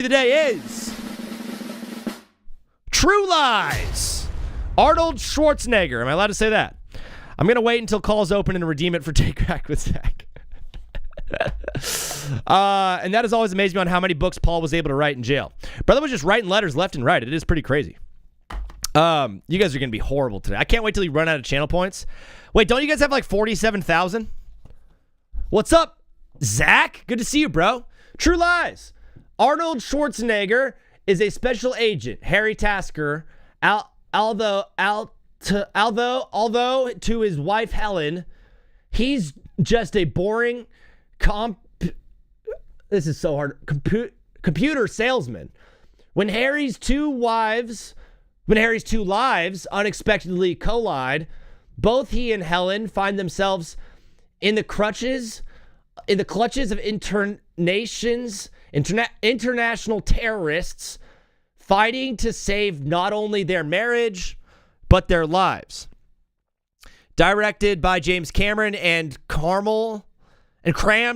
The day is True Lies. Arnold Schwarzenegger. Am I allowed to say that? I'm going to wait until calls open and redeem it for Take Back with Zach. And that has always amazed me on how many books Paul was able to write in jail. Brother was just writing letters left and right. It is pretty crazy. You guys are going to be horrible today. I can't wait till you run out of channel points. Wait, don't you guys have like 47,000? What's up, Zach? Good to see you, bro. True Lies. Arnold Schwarzenegger is a special agent. Harry Tasker, although to his wife Helen, he's just a boring this is so hard. Computer salesman. When Harry's two lives unexpectedly collide, both he and Helen find themselves in the clutches of international terrorists fighting to save not only their marriage, but their lives. Directed by James Cameron and crammed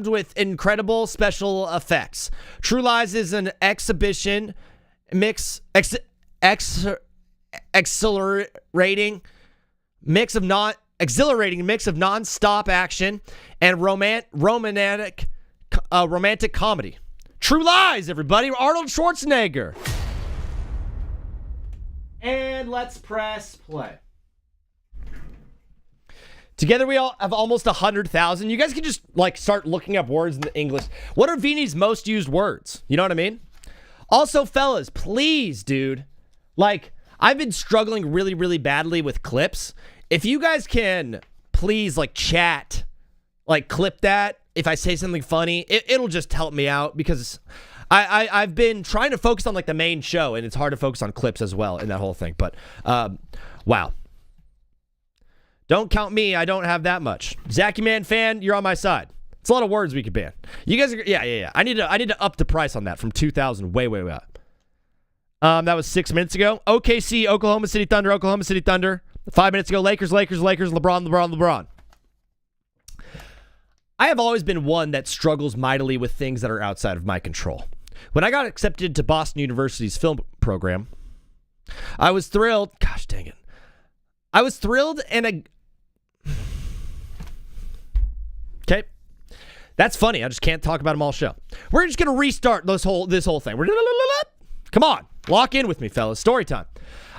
with incredible special effects. True Lies is an exhibition exhilarating mix of non-stop action and romantic comedy. True Lies, everybody. Arnold Schwarzenegger. And let's press play. Together we all have almost 100,000. You guys can just like start looking up words in the English. What are Vini's most used words? You know what I mean? Also, fellas, please, dude. Like, I've been struggling really, really badly with clips. If you guys can please like chat, like clip that. If I say something funny, it'll just help me out because I've been trying to focus on like the main show and it's hard to focus on clips as well in that whole thing. But wow. Don't count me. I don't have that much. Zachy Man fan, you're on my side. It's a lot of words we could ban. You guys are, yeah. I need to up the price on that from 2,000 way up. That was 6 minutes ago. OKC, Oklahoma City Thunder. 5 minutes ago, Lakers, LeBron. I have always been one that struggles mightily with things that are outside of my control. When I got accepted to Boston University's film program, I was thrilled. Gosh dang it. I was thrilled and okay. That's funny. I just can't talk about them all show. We're just going to restart this whole thing. Come on. Lock in with me, fellas. Story time.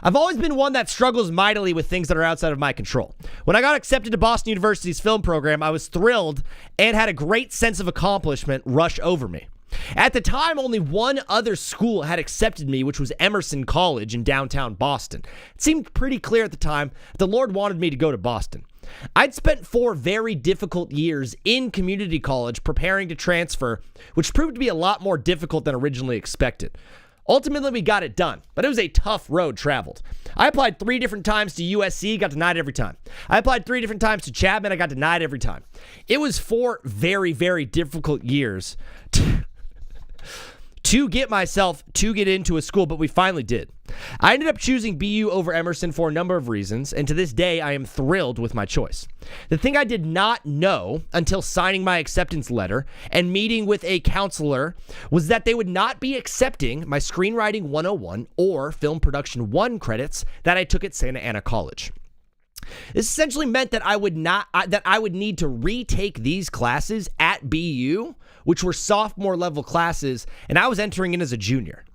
I've always been one that struggles mightily with things that are outside of my control. When I got accepted to Boston University's film program, I was thrilled and had a great sense of accomplishment rush over me. At the time, only one other school had accepted me, which was Emerson College in downtown Boston. It seemed pretty clear at the time that the Lord wanted me to go to Boston. I'd spent 4 very difficult years in community college preparing to transfer, which proved to be a lot more difficult than originally expected. Ultimately, we got it done, but it was a tough road traveled. I applied 3 different times to USC, got denied every time. I applied 3 different times to Chapman, I got denied every time. It was 4 very, very difficult years to get myself to get into a school, but we finally did. I ended up choosing BU over Emerson for a number of reasons, and to this day, I am thrilled with my choice. The thing I did not know until signing my acceptance letter and meeting with a counselor was that they would not be accepting my Screenwriting 101 or Film Production 1 credits that I took at Santa Ana College. This essentially meant that I would need to retake these classes at BU, which were sophomore level classes, and I was entering in as a junior.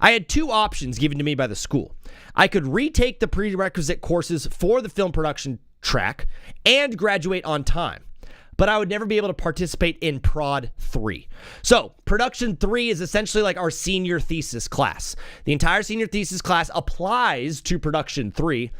I had 2 options given to me by the school. I could retake the prerequisite courses for the film production track and graduate on time, but I would never be able to participate in Prod 3. So, Production 3 is essentially like our senior thesis class. The entire senior thesis class applies to Production 3,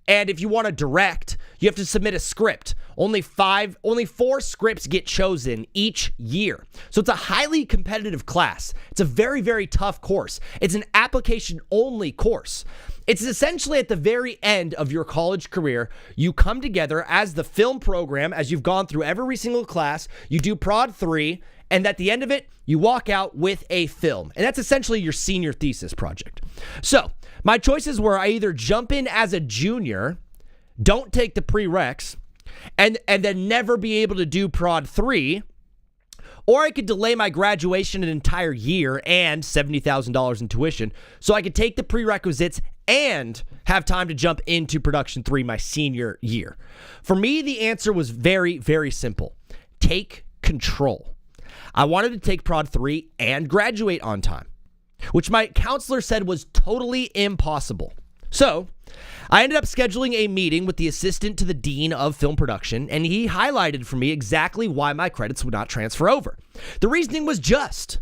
and if you want to direct, you have to submit a script. Only 4 scripts get chosen each year. So it's a highly competitive class. It's a very, very tough course. It's an application-only course. It's essentially at the very end of your college career, you come together as the film program, as you've gone through every single class, you do Prod 3, and at the end of it, you walk out with a film. And that's essentially your senior thesis project. So, my choices were I either jump in as a junior, don't take the prereqs, and then never be able to do Prod 3, Or I could delay my graduation an entire year and $70,000 in tuition so I could take the prerequisites and have time to jump into Production 3 my senior year. For me, the answer was very, very simple. Take control. I wanted to take Prod 3 and graduate on time, which my counselor said was totally impossible. So I ended up scheduling a meeting with the assistant to the dean of film production, and he highlighted for me exactly why my credits would not transfer over. The reasoning was just,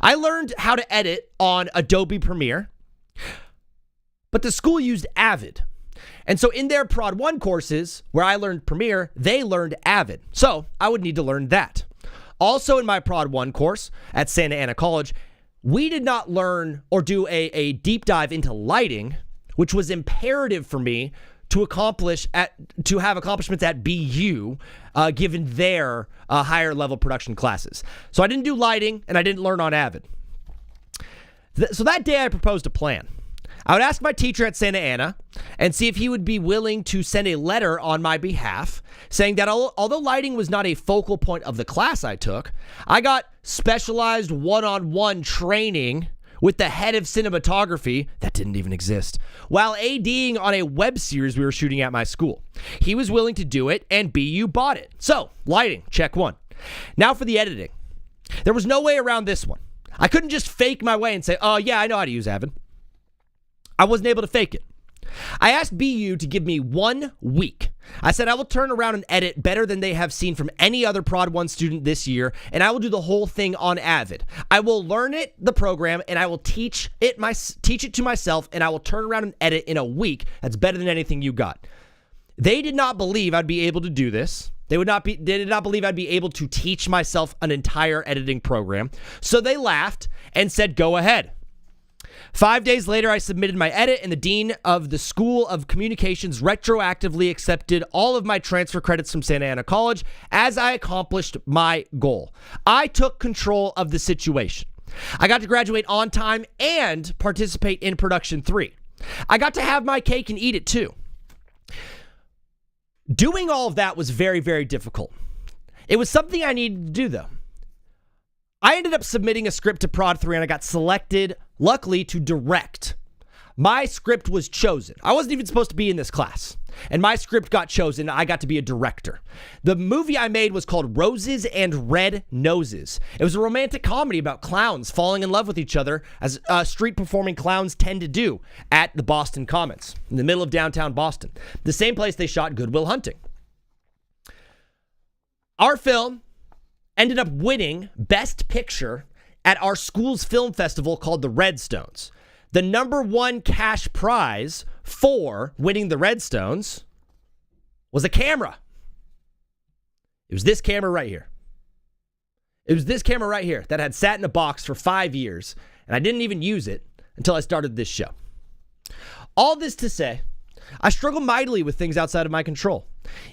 I learned how to edit on Adobe Premiere, but the school used Avid. And so in their Prod 1 courses, where I learned Premiere, they learned Avid. So I would need to learn that. Also in my Prod 1 course at Santa Ana College, we did not learn or do a deep dive into lighting, which was imperative for me to have accomplishments at BU, given their higher level production classes. So I didn't do lighting and I didn't learn on Avid. So that day I proposed a plan. I would ask my teacher at Santa Ana and see if he would be willing to send a letter on my behalf saying that although lighting was not a focal point of the class I took, I got specialized one-on-one training with the head of cinematography, that didn't even exist, while ADing on a web series we were shooting at my school. He was willing to do it, and BU bought it. So, lighting, check one. Now for the editing. There was no way around this one. I couldn't just fake my way and say, oh yeah, I know how to use Avid. I wasn't able to fake it. I asked BU to give me 1 week. I said I will turn around and edit better than they have seen from any other Prod 1 student this year, and I will do the whole thing on Avid. I will learn the program, and I will teach it to myself, and I will turn around and edit in a week. That's better than anything you got. They did not believe I'd be able to do this. They did not believe I'd be able to teach myself an entire editing program. So they laughed and said, go ahead. 5 days later, I submitted my edit, and the dean of the School of Communications retroactively accepted all of my transfer credits from Santa Ana College as I accomplished my goal. I took control of the situation. I got to graduate on time and participate in Production 3. I got to have my cake and eat it too. Doing all of that was very, very difficult. It was something I needed to do, though. I ended up submitting a script to Prod 3, and I got selected, luckily, to direct. My script was chosen. I wasn't even supposed to be in this class, and my script got chosen. I got to be a director. The movie I made was called Roses and Red Noses. It was a romantic comedy about clowns falling in love with each other, as street-performing clowns tend to do at the Boston Commons, in the middle of downtown Boston, the same place they shot Good Will Hunting. Our film ended up winning Best Picture at our school's film festival called the Redstones. The #1 cash prize for winning the Redstones was a camera. It was this camera right here. It was this camera right here that had sat in a box for 5 years, and I didn't even use it until I started this show. All this to say, I struggle mightily with things outside of my control,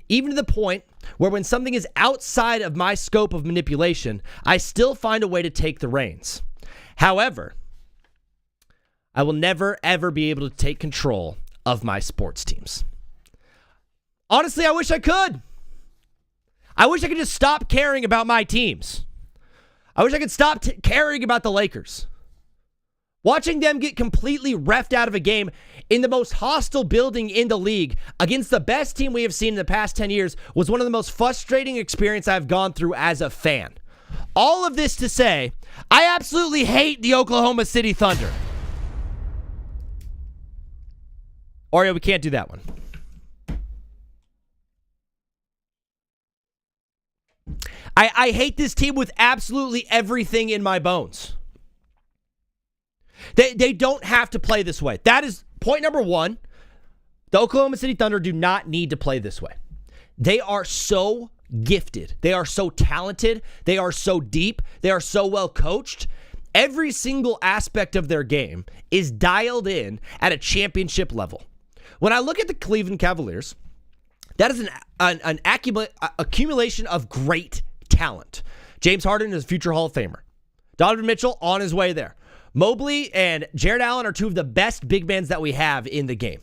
even to the point where when something is outside of my scope of manipulation, I still find a way to take the reins. However, I will never, ever be able to take control of my sports teams. Honestly, I wish I could. I wish I could just stop caring about my teams. I wish I could stop caring about the Lakers. Watching them get completely reffed out of a game in the most hostile building in the league against the best team we have seen in the past 10 years was one of the most frustrating experiences I've gone through as a fan. All of this to say, I absolutely hate the Oklahoma City Thunder. Oreo, we can't do that one. I hate this team with absolutely everything in my bones. They don't have to play this way. That is point number one. The Oklahoma City Thunder do not need to play this way. They are so gifted. They are so talented. They are so deep. They are so well coached. Every single aspect of their game is dialed in at a championship level. When I look at the Cleveland Cavaliers, that is an accumulation of great talent. James Harden is a future Hall of Famer. Donovan Mitchell on his way there. Mobley and Jared Allen are two of the best big men that we have in the game.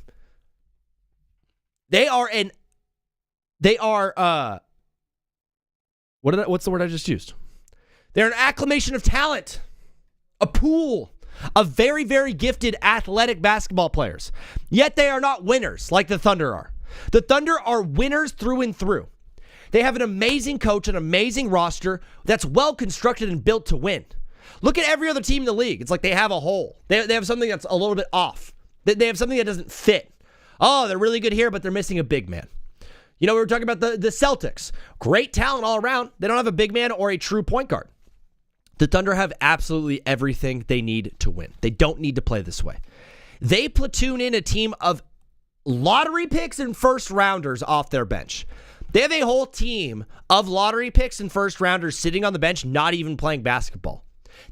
What's the word I just used? They're an acclamation of talent, a pool of very, very gifted athletic basketball players. Yet they are not winners like the Thunder are. The Thunder are winners through and through. They have an amazing coach, an amazing roster that's well constructed and built to win. Look at every other team in the league. It's like they have a hole. They have something that's a little bit off. They have something that doesn't fit. Oh, they're really good here, but they're missing a big man. You know, we were talking about the Celtics. Great talent all around. They don't have a big man or a true point guard. The Thunder have absolutely everything they need to win. They don't need to play this way. They platoon in a team of lottery picks and first rounders off their bench. They have a whole team of lottery picks and first rounders sitting on the bench, not even playing basketball.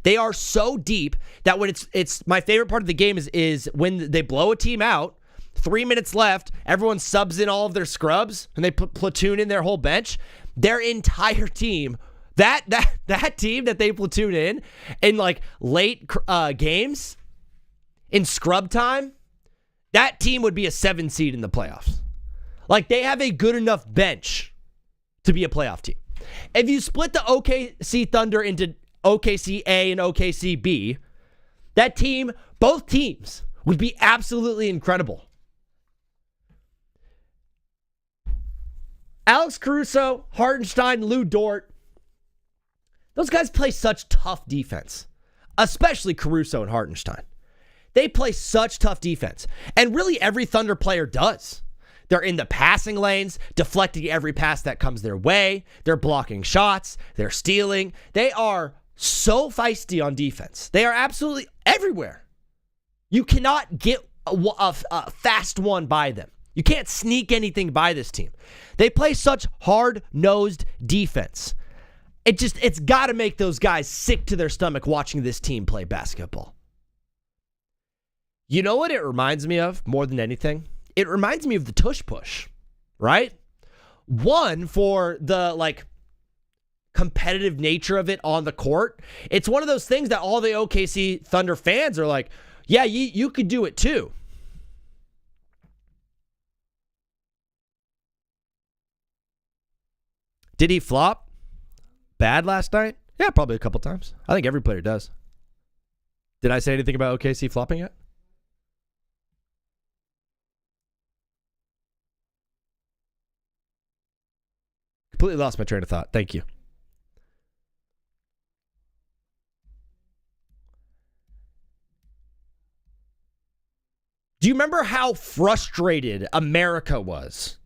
They are so deep that when it's my favorite part of the game is when they blow a team out, 3 minutes left, everyone subs in all of their scrubs and they platoon in their whole bench. Their entire team, that team that they platoon in like late games, in scrub time, that team would be a 7 seed in the playoffs. Like, they have a good enough bench to be a playoff team. If you split the OKC Thunder into OKC A and OKC B, that team, both teams, would be absolutely incredible. Alex Caruso, Hartenstein, Lou Dort, those guys play such tough defense, especially Caruso and Hartenstein. They play such tough defense, and really every Thunder player does. They're in the passing lanes, deflecting every pass that comes their way. They're blocking shots. They're stealing. They are so feisty on defense. They are absolutely everywhere. You cannot get a fast one by them. You can't sneak anything by this team. They play such hard-nosed defense. It's got to make those guys sick to their stomach watching this team play basketball. You know what it reminds me of more than anything? It reminds me of the tush push, right? One, for the competitive nature of it on the court. It's one of those things that all the OKC Thunder fans are like, yeah, you could do it too. Did he flop bad last night? Yeah, probably a couple times. I think every player does. Did I say anything about OKC flopping yet? Completely lost my train of thought. Thank you. Do you remember how frustrated America was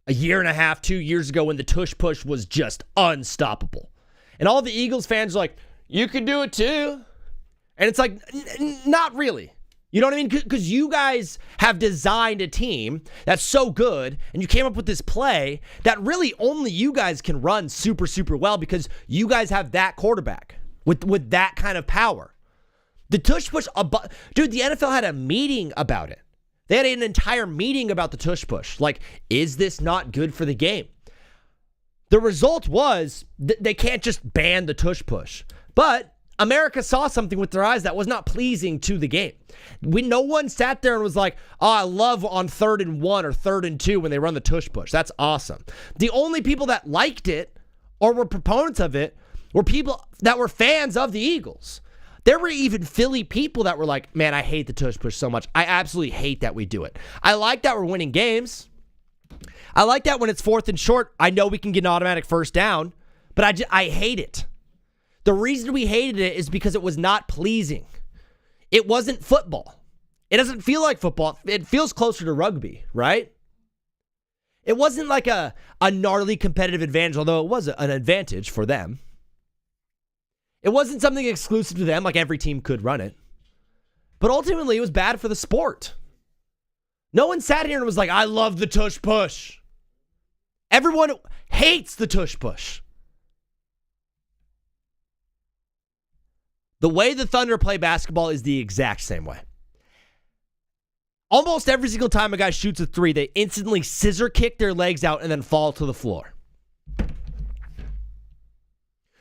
a year and a half, 2 years ago when the tush push was just unstoppable? And all the Eagles fans are like, you could do it too. And it's like, not really. You know what I mean? Because you guys have designed a team that's so good, and you came up with this play that really only you guys can run super, super well because you guys have that quarterback with that kind of power. The tush push, dude, the NFL had a meeting about it. They had an entire meeting about the tush push. Like, is this not good for the game? The result was they can't just ban the tush push. But America saw something with their eyes that was not pleasing to the game. No one sat there and was like, oh, I love on 3rd and 1 or 3rd and 2 when they run the tush push. That's awesome. The only people that liked it or were proponents of it were people that were fans of the Eagles. There were even Philly people that were like, man, I hate the tush push so much. I absolutely hate that we do it. I like that we're winning games. I like that when it's 4th and short, I know we can get an automatic first down, but I hate it. The reason we hated it is because it was not pleasing. It wasn't football. It doesn't feel like football. It feels closer to rugby, right? It wasn't like a gnarly competitive advantage, although it was an advantage for them. It wasn't something exclusive to them, like every team could run it. But ultimately, it was bad for the sport. No one sat here and was like, I love the tush push. Everyone hates the tush push. The way the Thunder play basketball is the exact same way. Almost every single time a guy shoots a three, they instantly scissor kick their legs out and then fall to the floor.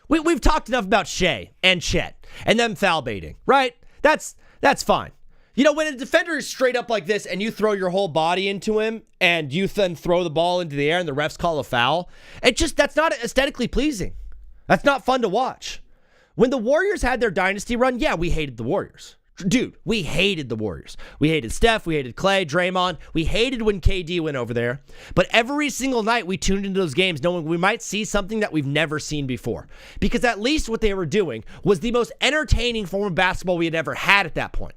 We've talked enough about Shea and Chet and them foul baiting, right? That's fine. You know, when a defender is straight up like this and you throw your whole body into him and you then throw the ball into the air and the refs call a foul, that's not aesthetically pleasing. That's not fun to watch. When the Warriors had their dynasty run, yeah, we hated the Warriors. Dude, we hated the Warriors. We hated Steph, we hated Clay, Draymond. We hated when KD went over there. But every single night we tuned into those games knowing we might see something that we've never seen before. Because at least what they were doing was the most entertaining form of basketball we had ever had at that point.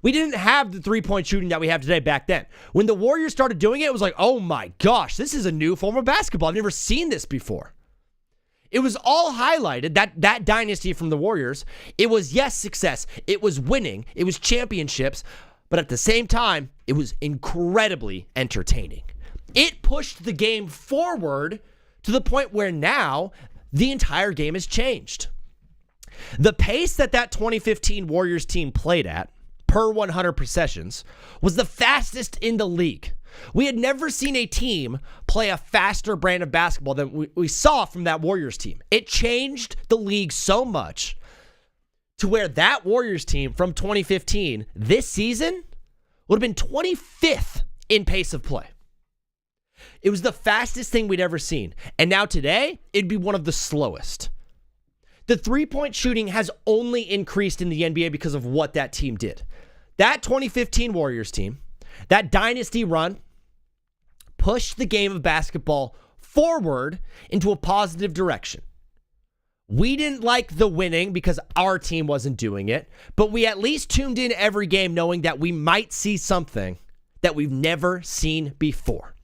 We didn't have the three-point shooting that we have today back then. When the Warriors started doing it, it was like, oh my gosh, this is a new form of basketball. I've never seen this before. It was all highlighted, that dynasty from the Warriors. It was, yes, success. It was winning. It was championships. But at the same time, it was incredibly entertaining. It pushed the game forward to the point where now the entire game has changed. The pace that 2015 Warriors team played at, per 100 possessions, was the fastest in the league. We had never seen a team play a faster brand of basketball than we saw from that Warriors team. It changed the league so much to where that Warriors team from 2015 this season would have been 25th in pace of play. It was the fastest thing we'd ever seen. And now today, it'd be one of the slowest. The three-point shooting has only increased in the NBA because of what that team did. That 2015 Warriors team, that dynasty run, pushed the game of basketball forward into a positive direction. We didn't like the winning because our team wasn't doing it, but we at least tuned in every game knowing that we might see something that we've never seen before.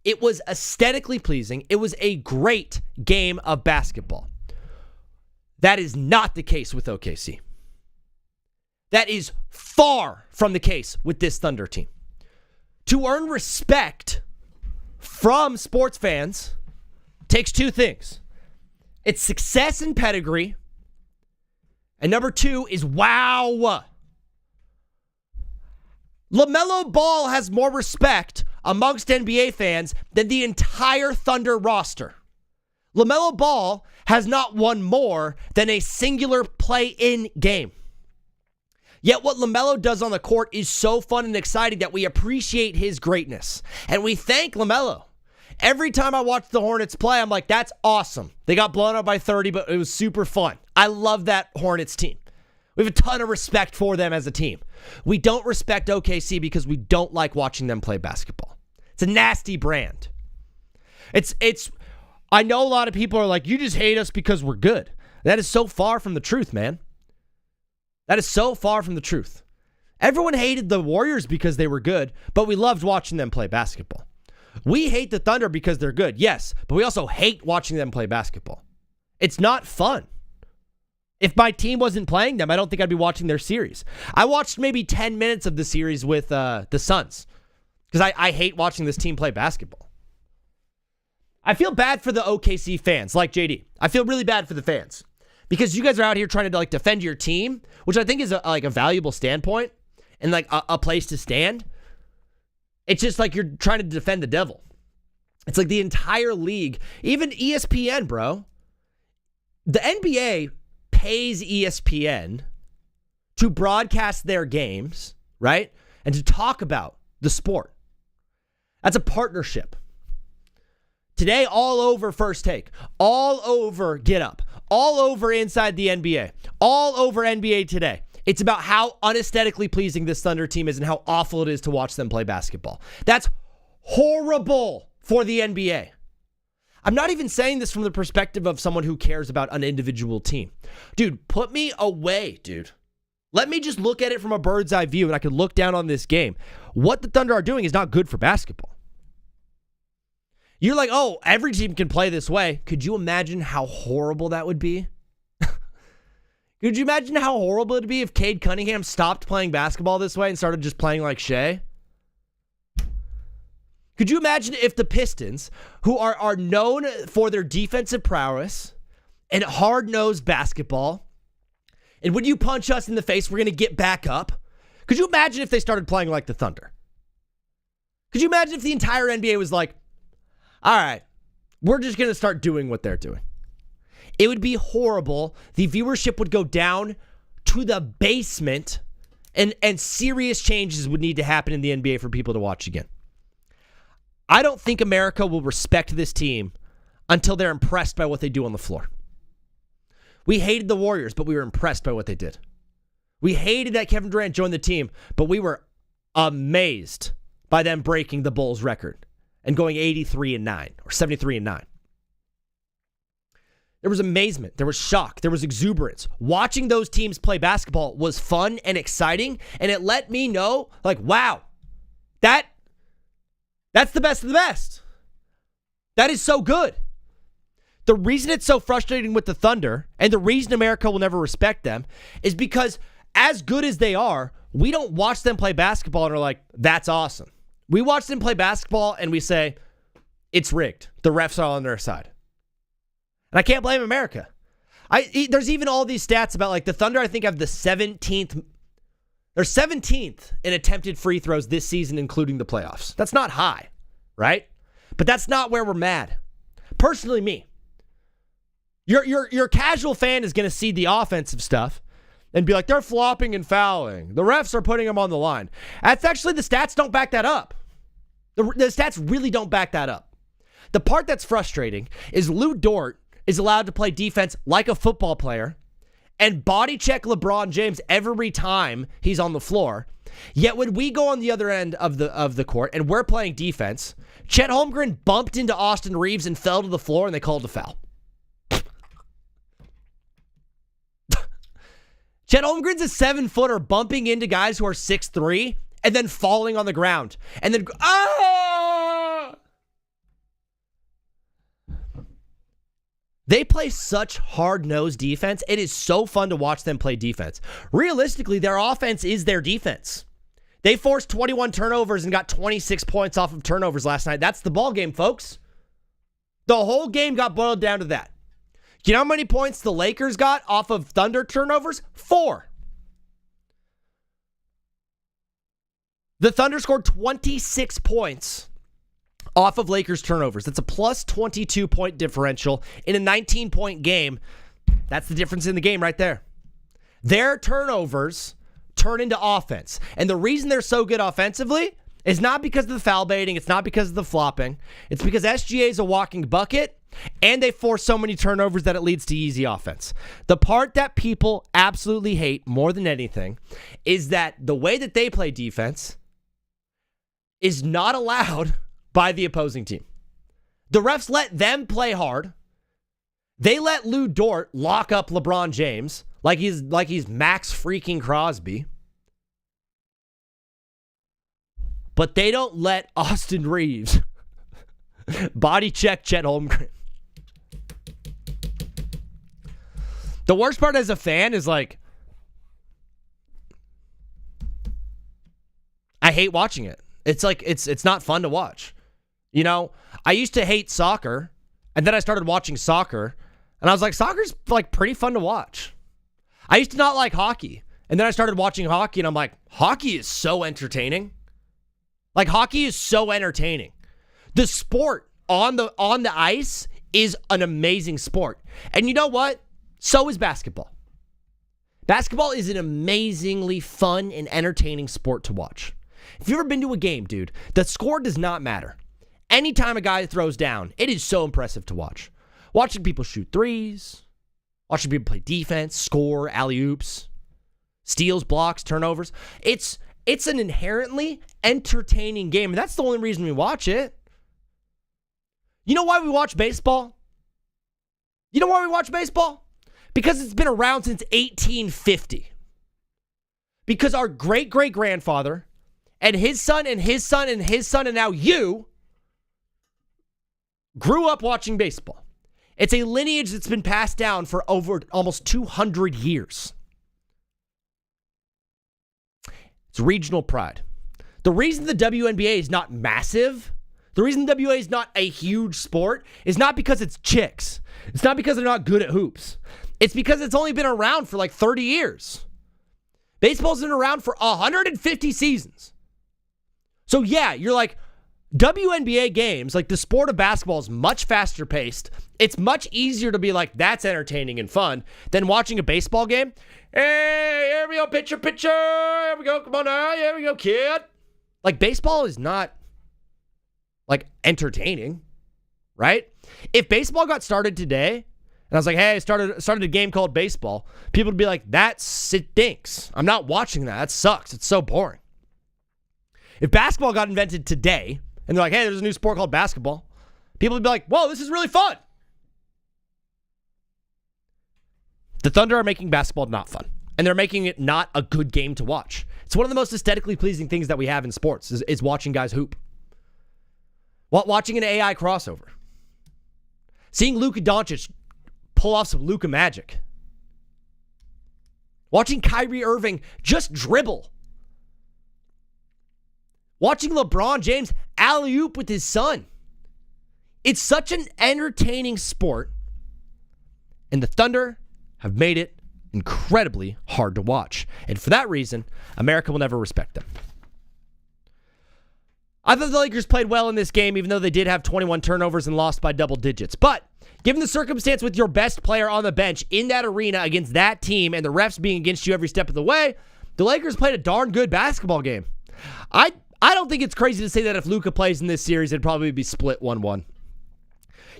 It was aesthetically pleasing. It was a great game of basketball. That is not the case with OKC. That is far from the case with this Thunder team. To earn respect from sports fans takes two things. It's success and pedigree. And number two is wow. LaMelo Ball has more respect amongst NBA fans than the entire Thunder roster. LaMelo Ball has not won more than a singular play-in game. Yet what LaMelo does on the court is so fun and exciting that we appreciate his greatness. And we thank LaMelo. Every time I watch the Hornets play, I'm like, that's awesome. They got blown up by 30, but it was super fun. I love that Hornets team. We have a ton of respect for them as a team. We don't respect OKC because we don't like watching them play basketball. It's a nasty brand. I know a lot of people are like, you just hate us because we're good. That is so far from the truth, man. That is so far from the truth. Everyone hated the Warriors because they were good, but we loved watching them play basketball. We hate the Thunder because they're good, yes, but we also hate watching them play basketball. It's not fun. If my team wasn't playing them, I don't think I'd be watching their series. I watched maybe 10 minutes of the series with the Suns because I hate watching this team play basketball. I feel bad for the OKC fans, like JD. I feel really bad for the fans because you guys are out here trying to defend your team, which I think is a valuable standpoint and a place to stand. It's just like you're trying to defend the devil. It's like the entire league, even ESPN, bro. The NBA pays ESPN to broadcast their games, right? And to talk about the sport. That's a partnership. Today, all over First Take, all over Get Up, all over Inside the NBA, all over NBA Today. It's about how unaesthetically pleasing this Thunder team is and how awful it is to watch them play basketball. That's horrible for the NBA. I'm not even saying this from the perspective of someone who cares about an individual team. Dude, put me away, dude. Let me just look at it from a bird's eye view and I can look down on this game. What the Thunder are doing is not good for basketball. You're like, oh, every team can play this way. Could you imagine how horrible that would be? Could you imagine how horrible it would be if Cade Cunningham stopped playing basketball this way and started just playing like Shea? Could you imagine if the Pistons, who are known for their defensive prowess and hard-nosed basketball, and when you punch us in the face, we're going to get back up? Could you imagine if they started playing like the Thunder? Could you imagine if the entire NBA was like, all right, we're just going to start doing what they're doing? It would be horrible. The viewership would go down to the basement, and serious changes would need to happen in the NBA for people to watch again. I don't think America will respect this team until they're impressed by what they do on the floor. We hated the Warriors, but we were impressed by what they did. We hated that Kevin Durant joined the team, but we were amazed by them breaking the Bulls record and going 83-9 or 73-9. There was amazement. There was shock. There was exuberance. Watching those teams play basketball was fun and exciting, and it let me know, like, wow, that's the best of the best. That is so good. The reason it's so frustrating with the Thunder, and the reason America will never respect them, is because as good as they are, we don't watch them play basketball and are like, that's awesome. We watch them play basketball and we say, it's rigged. The refs are on their side. And I can't blame America. There's even all these stats about, like, the Thunder, I think, have the 17th. They're 17th in attempted free throws this season, including the playoffs. That's not high, right? But that's not where we're mad. Personally, me. Your casual fan is going to see the offensive stuff and be like, they're flopping and fouling. The refs are putting them on the line. That's actually, the stats don't back that up. The stats really don't back that up. The part that's frustrating is Lou Dort is allowed to play defense like a football player and body check LeBron James every time he's on the floor. Yet when we go on the other end of the court and we're playing defense, Chet Holmgren bumped into Austin Reeves and fell to the floor and they called a foul. Chet Holmgren's a 7-footer bumping into guys who are 6'3" and then falling on the ground. And then, They play such hard-nosed defense. It is so fun to watch them play defense. Realistically, their offense is their defense. They forced 21 turnovers and got 26 points off of turnovers last night. That's the ball game, folks. The whole game got boiled down to that. You know how many points the Lakers got off of Thunder turnovers? 4. The Thunder scored 26 points off of Lakers turnovers. That's a plus 22-point differential in a 19-point game. That's the difference in the game right there. Their turnovers turn into offense. And the reason they're so good offensively is not because of the foul baiting. It's not because of the flopping. It's because SGA is a walking bucket, and they force so many turnovers that it leads to easy offense. The part that people absolutely hate more than anything is that the way that they play defense is not allowed by the opposing team. The refs let them play hard. They let Lou Dort lock up LeBron James like he's Max freaking Crosby. But they don't let Austin Reeves body check Chet Holmgren. The worst part as a fan is, like, I hate watching it. It's like it's not fun to watch. You know, I used to hate soccer, and then I started watching soccer, and I was like, soccer's, like, pretty fun to watch. I used to not like hockey, and then I started watching hockey, and I'm like, hockey is so entertaining. Like, hockey is so entertaining. The sport on the ice is an amazing sport. And you know what? So is basketball. Basketball is an amazingly fun and entertaining sport to watch. If you've ever been to a game, dude, the score does not matter. Anytime a guy throws down, it is so impressive to watch. Watching people shoot threes, watching people play defense, score, alley-oops, steals, blocks, turnovers. It's an inherently entertaining game, and that's the only reason we watch it. You know why we watch baseball? You know why we watch baseball? Because it's been around since 1850. Because our great-great-grandfather and his son and his son and his son and now you grew up watching baseball. It's a lineage that's been passed down for over almost 200 years. It's regional pride. The reason the WNBA is not massive, the reason the WNBA is not a huge sport, is not because it's chicks. It's not because they're not good at hoops. It's because it's only been around for like 30 years. Baseball's been around for 150 seasons. So yeah, you're like, WNBA games, like the sport of basketball, is much faster paced. It's much easier to be like, that's entertaining and fun than watching a baseball game. Hey, here we go, pitcher. Here we go, come on now. Here we go, kid. Like, baseball is not, like, entertaining, right? If baseball got started today and I was like, hey, I started a game called baseball, people would be like, that stinks. I'm not watching that. That sucks. It's so boring. If basketball got invented today, and they're like, hey, there's a new sport called basketball, people would be like, whoa, this is really fun. The Thunder are making basketball not fun, and they're making it not a good game to watch. It's one of the most aesthetically pleasing things that we have in sports is watching guys hoop. Watching an AI crossover. Seeing Luka Doncic pull off some Luka magic. Watching Kyrie Irving just dribble. Watching LeBron James alley-oop with his son. It's such an entertaining sport, and the Thunder have made it incredibly hard to watch. And for that reason, America will never respect them. I thought the Lakers played well in this game, even though they did have 21 turnovers and lost by double digits. But given the circumstance with your best player on the bench in that arena against that team and the refs being against you every step of the way, the Lakers played a darn good basketball game. I don't think it's crazy to say that if Luka plays in this series, it'd probably be split 1-1.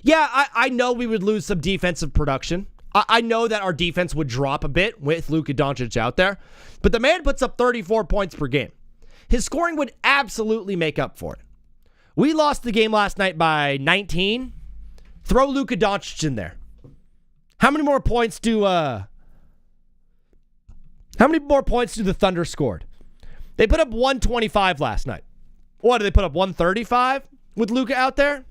Yeah, I know we would lose some defensive production. I know that our defense would drop a bit with Luka Doncic out there, but the man puts up 34 points per game. His scoring would absolutely make up for it. We lost the game last night by 19. Throw Luka Doncic in there. How many more points do the Thunder scored? They put up 125 last night. What, did they put up 135 with Luka out there?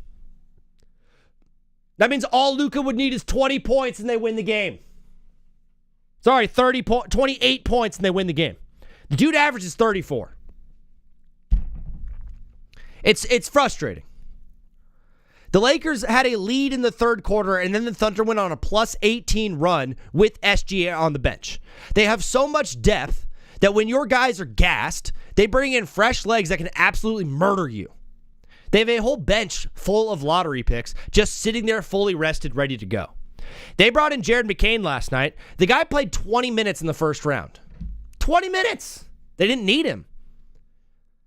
That means all Luka would need is 20 points and they win the game. Sorry, 28 points and they win the game. The dude averages 34. It's frustrating. The Lakers had a lead in the third quarter, and then the Thunder went on a plus 18 run with SGA on the bench. They have so much depth that when your guys are gassed, they bring in fresh legs that can absolutely murder you. They have a whole bench full of lottery picks just sitting there fully rested, ready to go. They brought in Jared McCain last night. The guy played 20 minutes in the first round. 20 minutes! They didn't need him.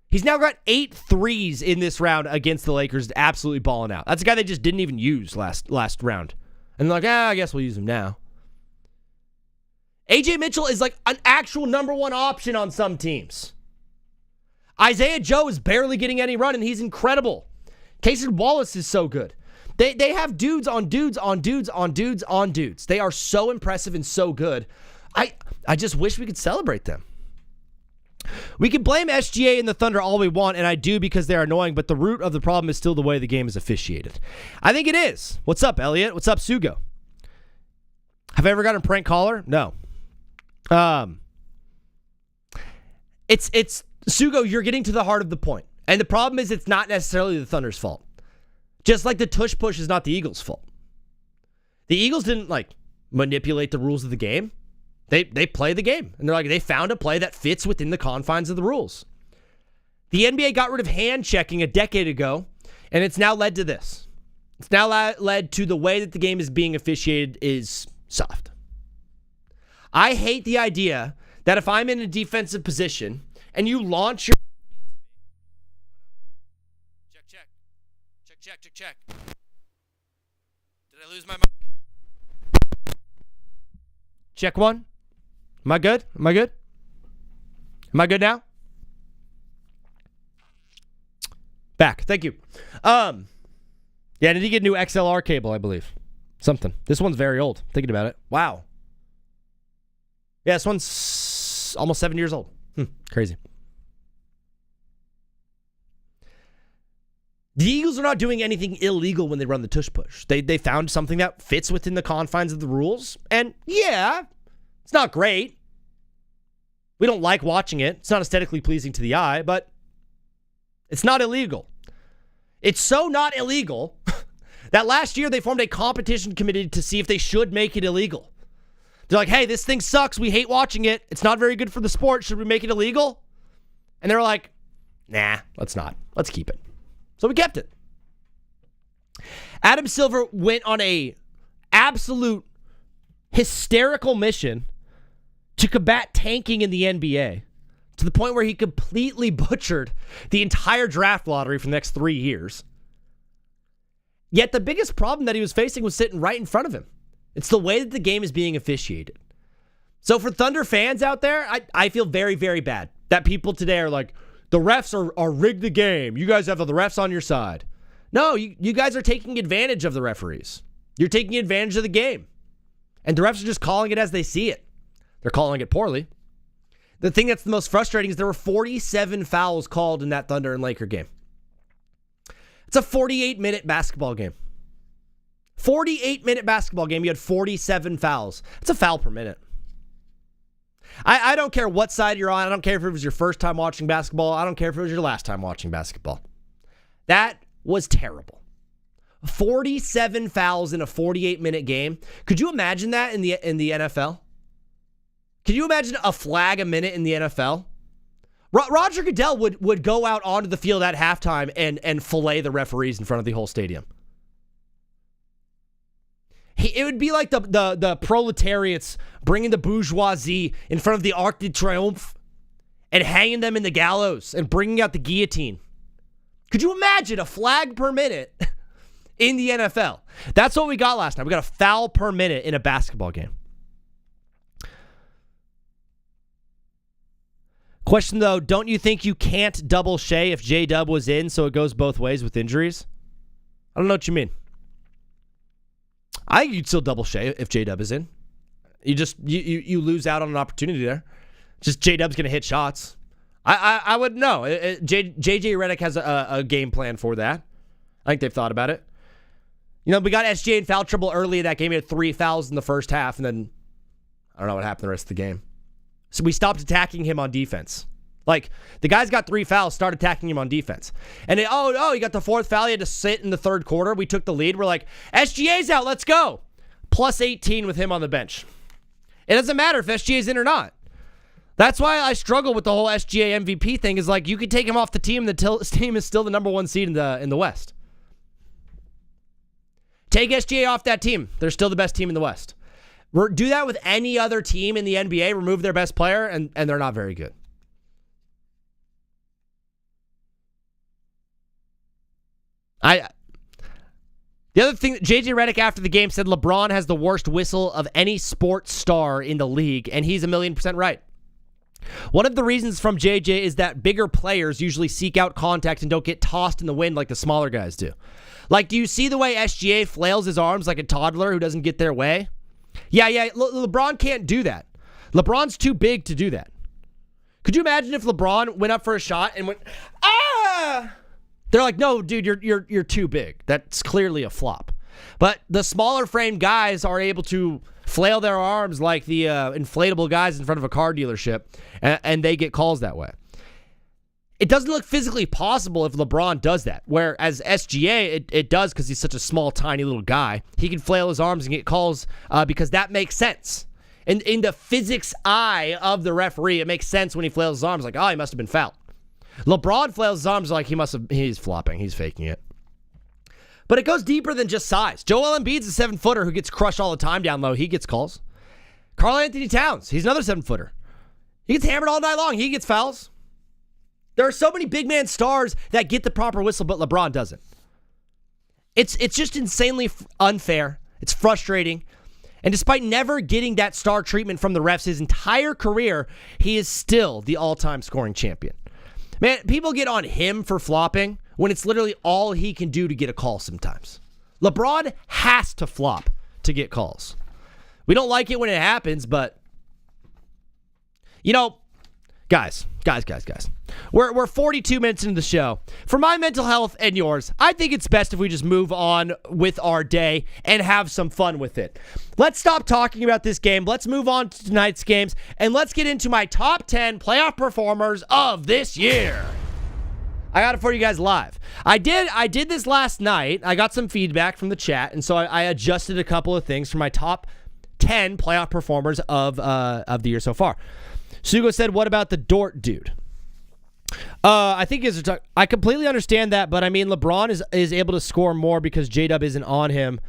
He's now got 8 threes in this round against the Lakers, absolutely balling out. That's a guy they just didn't even use last round. And they're like, I guess we'll use him now. AJ Mitchell is like an actual number one option on some teams. Isaiah Joe is barely getting any run, and he's incredible. Casey Wallace is so good. They have dudes on dudes on dudes on dudes on dudes. They are so impressive and so good. I just wish we could celebrate them. We can blame SGA and the Thunder all we want, and I do because they're annoying, but the root of the problem is still the way the game is officiated. I think it is. What's up, Elliot? What's up, Sugo? Have I ever gotten a prank caller? No. It's Sugo, you're getting to the heart of the point. And the problem is it's not necessarily the Thunder's fault. Just like the tush push is not the Eagles' fault. The Eagles didn't manipulate the rules of the game. They play the game. And they found a play that fits within the confines of the rules. The NBA got rid of hand checking a decade ago, and it's now led to this. It's now led to the way that the game is being officiated is soft. I hate the idea that if I'm in a defensive position and you launch your... Check. Did I lose my mic? Check one. Am I good? Am I good now? Back. Thank you. Yeah, did he get a new XLR cable, I believe? Something. This one's very old. Thinking about it. Wow. Yeah, this one's almost 7 years old. Crazy. The Eagles are not doing anything illegal when they run the tush push. They found something that fits within the confines of the rules. And yeah, it's not great. We don't like watching it. It's not aesthetically pleasing to the eye, but it's not illegal. It's so not illegal that last year they formed a competition committee to see if they should make it illegal. They're like, hey, this thing sucks. We hate watching it. It's not very good for the sport. Should we make it illegal? And they were like, nah, let's not. Let's keep it. So we kept it. Adam Silver went on a absolute hysterical mission to combat tanking in the NBA to the point where he completely butchered the entire draft lottery for the next 3 years. Yet the biggest problem that he was facing was sitting right in front of him. It's the way that the game is being officiated. So for Thunder fans out there, I feel very, very bad that people today are like, the refs are rigged the game. You guys have the refs on your side. No, you guys are taking advantage of the referees. You're taking advantage of the game. And the refs are just calling it as they see it. They're calling it poorly. The thing that's the most frustrating is there were 47 fouls called in that Thunder and Laker game. It's a 48-minute basketball game. 48-minute basketball game, you had 47 fouls. It's a foul per minute. I don't care what side you're on. I don't care if it was your first time watching basketball. I don't care if it was your last time watching basketball. That was terrible. 47 fouls in a 48-minute game. Could you imagine that in the NFL? Can you imagine a flag a minute in the NFL? Roger Goodell would go out onto the field at halftime and fillet the referees in front of the whole stadium. It would be like the proletariats bringing the bourgeoisie in front of the Arc de Triomphe and hanging them in the gallows and bringing out the guillotine. Could you imagine a flag per minute in the NFL? That's what we got last night. We got a foul per minute in a basketball game. Question, though, don't you think you can't double Shea if J-Dub was in so it goes both ways with injuries? I don't know what you mean. I think you'd still double Shea if J-Dub is in. You lose out on an opportunity there. Just J-Dub's going to hit shots. I wouldn't know. JJ Redick has a game plan for that. I think they've thought about it. You know, we got SGA in foul trouble early in that game. He had 3 fouls in the first half, and then I don't know what happened the rest of the game. So we stopped attacking him on defense. Like, the guy's got 3 fouls, start attacking him on defense. And he got the 4th foul. He had to sit in the 3rd quarter. We took the lead. We're like, SGA's out. Let's go. Plus 18 with him on the bench. It doesn't matter if SGA's in or not. That's why I struggle with the whole SGA MVP thing. Is like, you could take him off the team. The team is still the number 1 seed in the West. Take SGA off that team. They're still the best team in the West. Do that with any other team in the NBA. Remove their best player, and they're not very good. The other thing, JJ Redick after the game said LeBron has the worst whistle of any sports star in the league, and he's 1,000,000% right. One of the reasons from JJ is that bigger players usually seek out contact and don't get tossed in the wind like the smaller guys do. Like, do you see the way SGA flails his arms like a toddler who doesn't get their way? Yeah, LeBron can't do that. LeBron's too big to do that. Could you imagine if LeBron went up for a shot and went, ah! They're like, no, dude, you're too big. That's clearly a flop. But the smaller framed guys are able to flail their arms like the inflatable guys in front of a car dealership, and they get calls that way. It doesn't look physically possible if LeBron does that, whereas SGA, it does because he's such a small, tiny little guy. He can flail his arms and get calls because that makes sense. And in the physics eye of the referee, it makes sense when he flails his arms like, oh, he must have been fouled. LeBron flails his arms like he's flopping. He's faking it. But it goes deeper than just size. Joel Embiid's a 7-footer who gets crushed all the time down low. He gets calls. Karl Anthony Towns, he's another 7-footer. He gets hammered all night long. He gets fouls. There are so many big man stars that get the proper whistle, but LeBron doesn't. It's just insanely unfair. It's frustrating. And despite never getting that star treatment from the refs his entire career, he is still the all-time scoring champion. Man, people get on him for flopping when it's literally all he can do to get a call sometimes. LeBron has to flop to get calls. We don't like it when it happens, but, you know, guys. We're 42 minutes into the show. For my mental health and yours, I think it's best if we just move on with our day and have some fun with it. Let's stop talking about this game. Let's move on to tonight's games, and let's get into my top 10 playoff performers of this year. I got it for you guys live. I did this last night. I got some feedback from the chat, and so I adjusted a couple of things for my top 10 playoff performers of the year so far. Sugo said, what about the Dort dude? I think I completely understand that, but I mean, LeBron is able to score more because J-Dub isn't on him.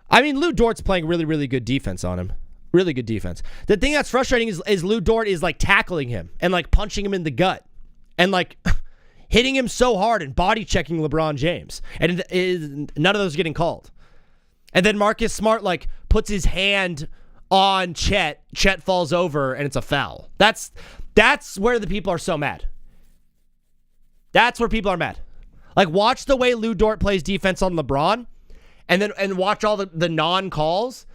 I mean, Lou Dort's playing really, really good defense on him. Really good defense. The thing that's frustrating is Lou Dort is like tackling him and like punching him in the gut and like hitting him so hard and body checking LeBron James. And none of those are getting called. And then Marcus Smart like puts his hand on Chet. Chet falls over, and it's a foul. That's where the people are so mad. That's where people are mad. Like, watch the way Lou Dort plays defense on LeBron, and watch all the non-calls,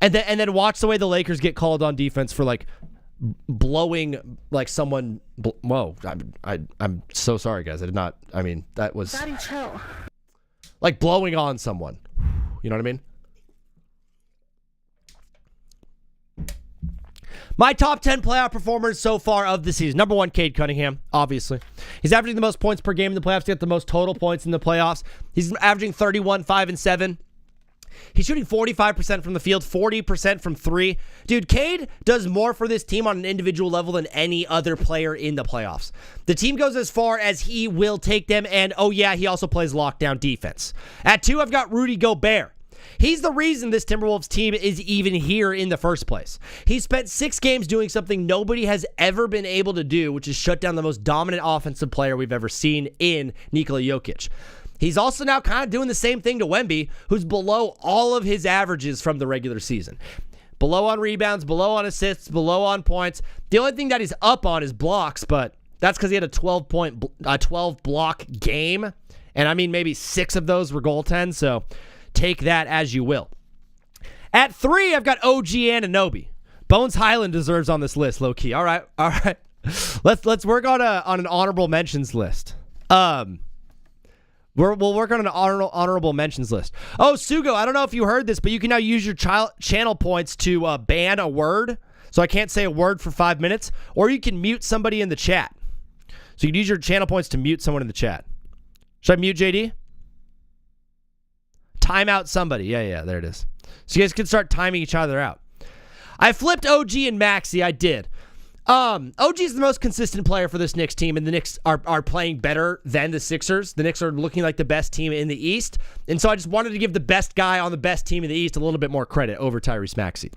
and then watch the way the Lakers get called on defense for, like, blowing, like, someone. Whoa, I'm so sorry, guys. That was Daddy, chill. Like blowing on someone. You know what I mean? My top 10 playoff performers so far of the season. Number 1, Cade Cunningham, obviously. He's averaging the most points per game in the playoffs. He got the most total points in the playoffs. He's averaging 31, 5, and 7. He's shooting 45% from the field, 40% from 3. Dude, Cade does more for this team on an individual level than any other player in the playoffs. The team goes as far as he will take them, and oh yeah, he also plays lockdown defense. At 2, I've got Rudy Gobert. He's the reason this Timberwolves team is even here in the first place. He spent 6 games doing something nobody has ever been able to do, which is shut down the most dominant offensive player we've ever seen in Nikola Jokic. He's also now kind of doing the same thing to Wemby, who's below all of his averages from the regular season. Below on rebounds, below on assists, below on points. The only thing that he's up on is blocks, but that's because he had a 12 block game. And I mean, maybe 6 of those were goaltends, so take that as you will. At 3, I've got OG Anunoby. Bones Highland deserves on this list, low key. All right. Let's work on an honorable mentions list. We'll work on an honorable mentions list. Oh, Sugo, I don't know if you heard this, but you can now use your channel points to ban a word. So I can't say a word for 5 minutes, or you can mute somebody in the chat. So you can use your channel points to mute someone in the chat. Should I mute JD? Time out somebody. Yeah, there it is. So you guys can start timing each other out. I flipped OG and Maxey. I did. OG is the most consistent player for this Knicks team, and the Knicks are playing better than the Sixers. The Knicks are looking like the best team in the East, and so I just wanted to give the best guy on the best team in the East a little bit more credit over Tyrese Maxey.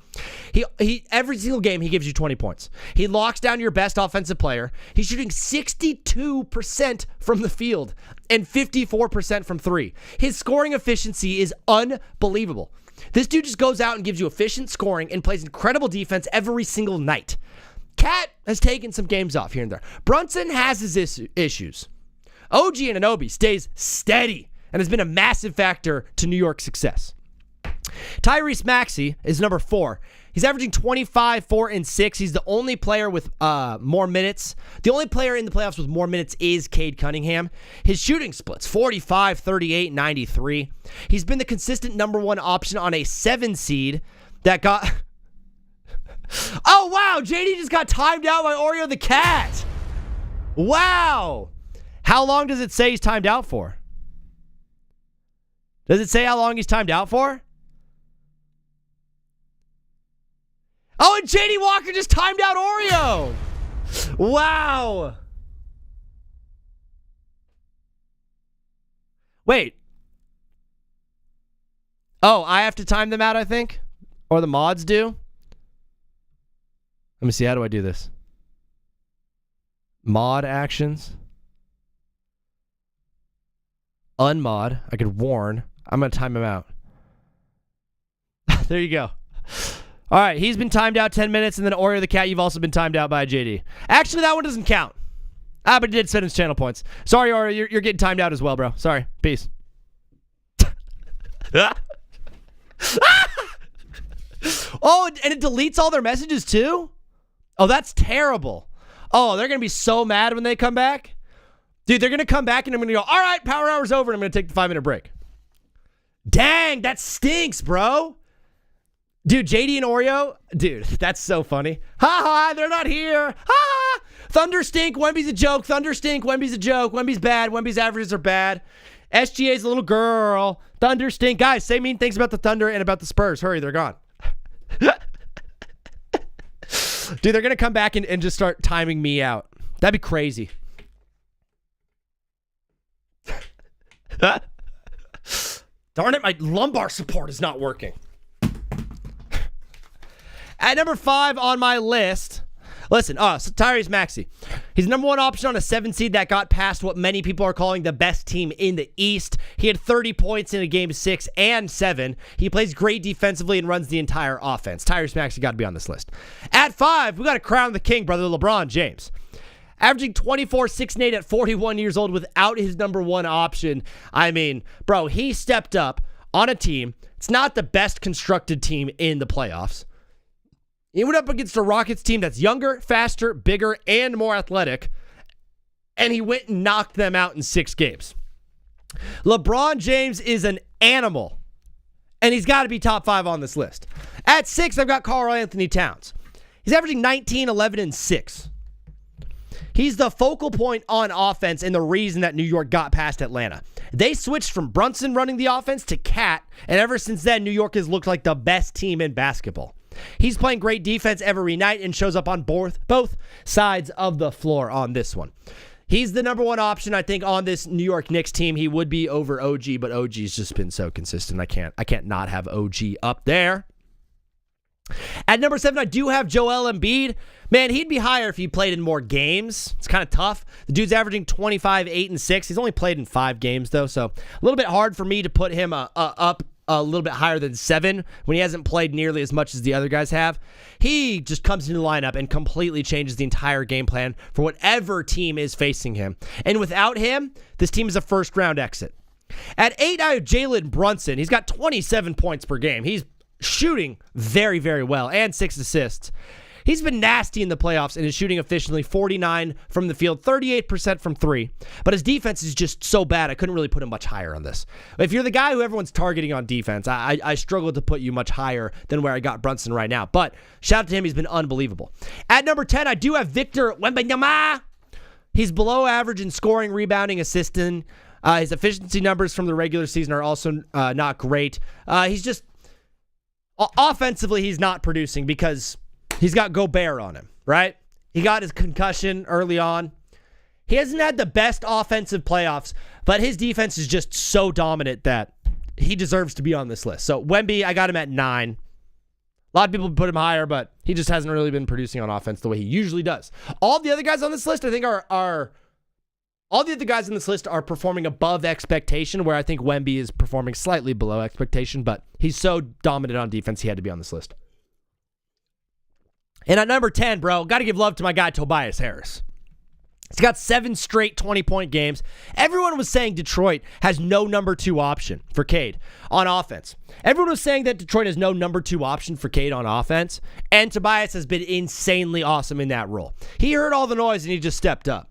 He every single game he gives you 20 points. He locks down your best offensive player. He's shooting 62% from the field and 54% from 3. His scoring efficiency is unbelievable. This dude just goes out and gives you efficient scoring and plays incredible defense every single night. Cat has taken some games off here and there. Brunson has his issues. OG Anunoby stays steady and has been a massive factor to New York's success. Tyrese Maxey is number 4. He's averaging 25, 4, and 6. He's the only player with more minutes. The only player in the playoffs with more minutes is Cade Cunningham. His shooting splits, 45, 38, 93. He's been the consistent number 1 option on a 7 seed that got... Oh, wow. JD just got timed out by Oreo the cat. Wow. How long does it say he's timed out for? Does it say how long he's timed out for? Oh, and JD Walker just timed out Oreo. Wow. Wait. Oh, I have to time them out, I think? Or the mods do? Let me see. How do I do this? Mod actions. Unmod. I could warn. I'm going to time him out. There you go. All right. He's been timed out 10 minutes. And then Oreo the cat, you've also been timed out by JD. Actually, that one doesn't count. But he did send his channel points. Sorry, Oreo. You're getting timed out as well, bro. Sorry. Peace. Oh, and it deletes all their messages too? Oh, that's terrible. Oh, they're going to be so mad when they come back. Dude, they're going to come back and I'm going to go, all right, power hour's over, and I'm going to take the 5-minute break. Dang, that stinks, bro. Dude, JD and Oreo, dude, that's so funny. Ha ha, they're not here. Ha ha. Thunder stink, Wemby's a joke. Thunder stink, Wemby's a joke. Wemby's bad, Wemby's averages are bad. SGA's a little girl. Thunder stink. Guys, say mean things about the Thunder and about the Spurs. Hurry, they're gone. Dude, they're going to come back and just start timing me out. That'd be crazy. Darn it, my lumbar support is not working. At number 5 on my list, Listen, so Tyrese Maxey. He's number one option on a 7 seed that got past what many people are calling the best team in the East. He had 30 points in a game 6 and 7. He plays great defensively and runs the entire offense. Tyrese Maxey got to be on this list. At 5, we got to crown the king, brother, LeBron James. Averaging 24, 6, and 8 at 41 years old without his number one option. I mean, bro, he stepped up on a team. It's not the best constructed team in the playoffs. He went up against a Rockets team that's younger, faster, bigger, and more athletic, and he went and knocked them out in 6 games. LeBron James is an animal, and he's got to be top 5 on this list. At 6, I've got Karl Anthony Towns. He's averaging 19, 11, and 6. He's the focal point on offense and the reason that New York got past Atlanta. They switched from Brunson running the offense to Cat, and ever since then, New York has looked like the best team in basketball. He's playing great defense every night and shows up on both sides of the floor on this one. He's the number one option, I think, on this New York Knicks team. He would be over OG, but OG's just been so consistent. I can't not have OG up there. At number 7, I do have Joel Embiid. Man, he'd be higher if he played in more games. It's kind of tough. The dude's averaging 25, 8, and 6. He's only played in 5 games, though, so a little bit hard for me to put him up a little bit higher than 7 when he hasn't played nearly as much as the other guys have. He just comes into the lineup and completely changes the entire game plan for whatever team is facing him. And without him, this team is a first-round exit. At 8, I have Jalen Brunson. He's got 27 points per game. He's shooting very, very well and 6 assists. He's been nasty in the playoffs and is shooting efficiently, 49 from the field, 38% from 3. But his defense is just so bad, I couldn't really put him much higher on this. If you're the guy who everyone's targeting on defense, I struggle to put you much higher than where I got Brunson right now. But shout out to him, he's been unbelievable. At number 10, I do have Victor Wembanyama. He's below average in scoring, rebounding, assisting. His efficiency numbers from the regular season are also not great. He's just, offensively, he's not producing because he's got Gobert on him, right? He got his concussion early on. He hasn't had the best offensive playoffs, but his defense is just so dominant that he deserves to be on this list. So Wemby, I got him at 9. A lot of people put him higher, but he just hasn't really been producing on offense the way he usually does. All the other guys on this list, I think, are performing above expectation, where I think Wemby is performing slightly below expectation, but he's so dominant on defense, he had to be on this list. And at number 10, bro, got to give love to my guy, Tobias Harris. He's got 7 straight 20-point games. Everyone was saying Detroit has no number 2 option for Cade on offense. Everyone was saying that Detroit has no number 2 option for Cade on offense, and Tobias has been insanely awesome in that role. He heard all the noise, and he just stepped up.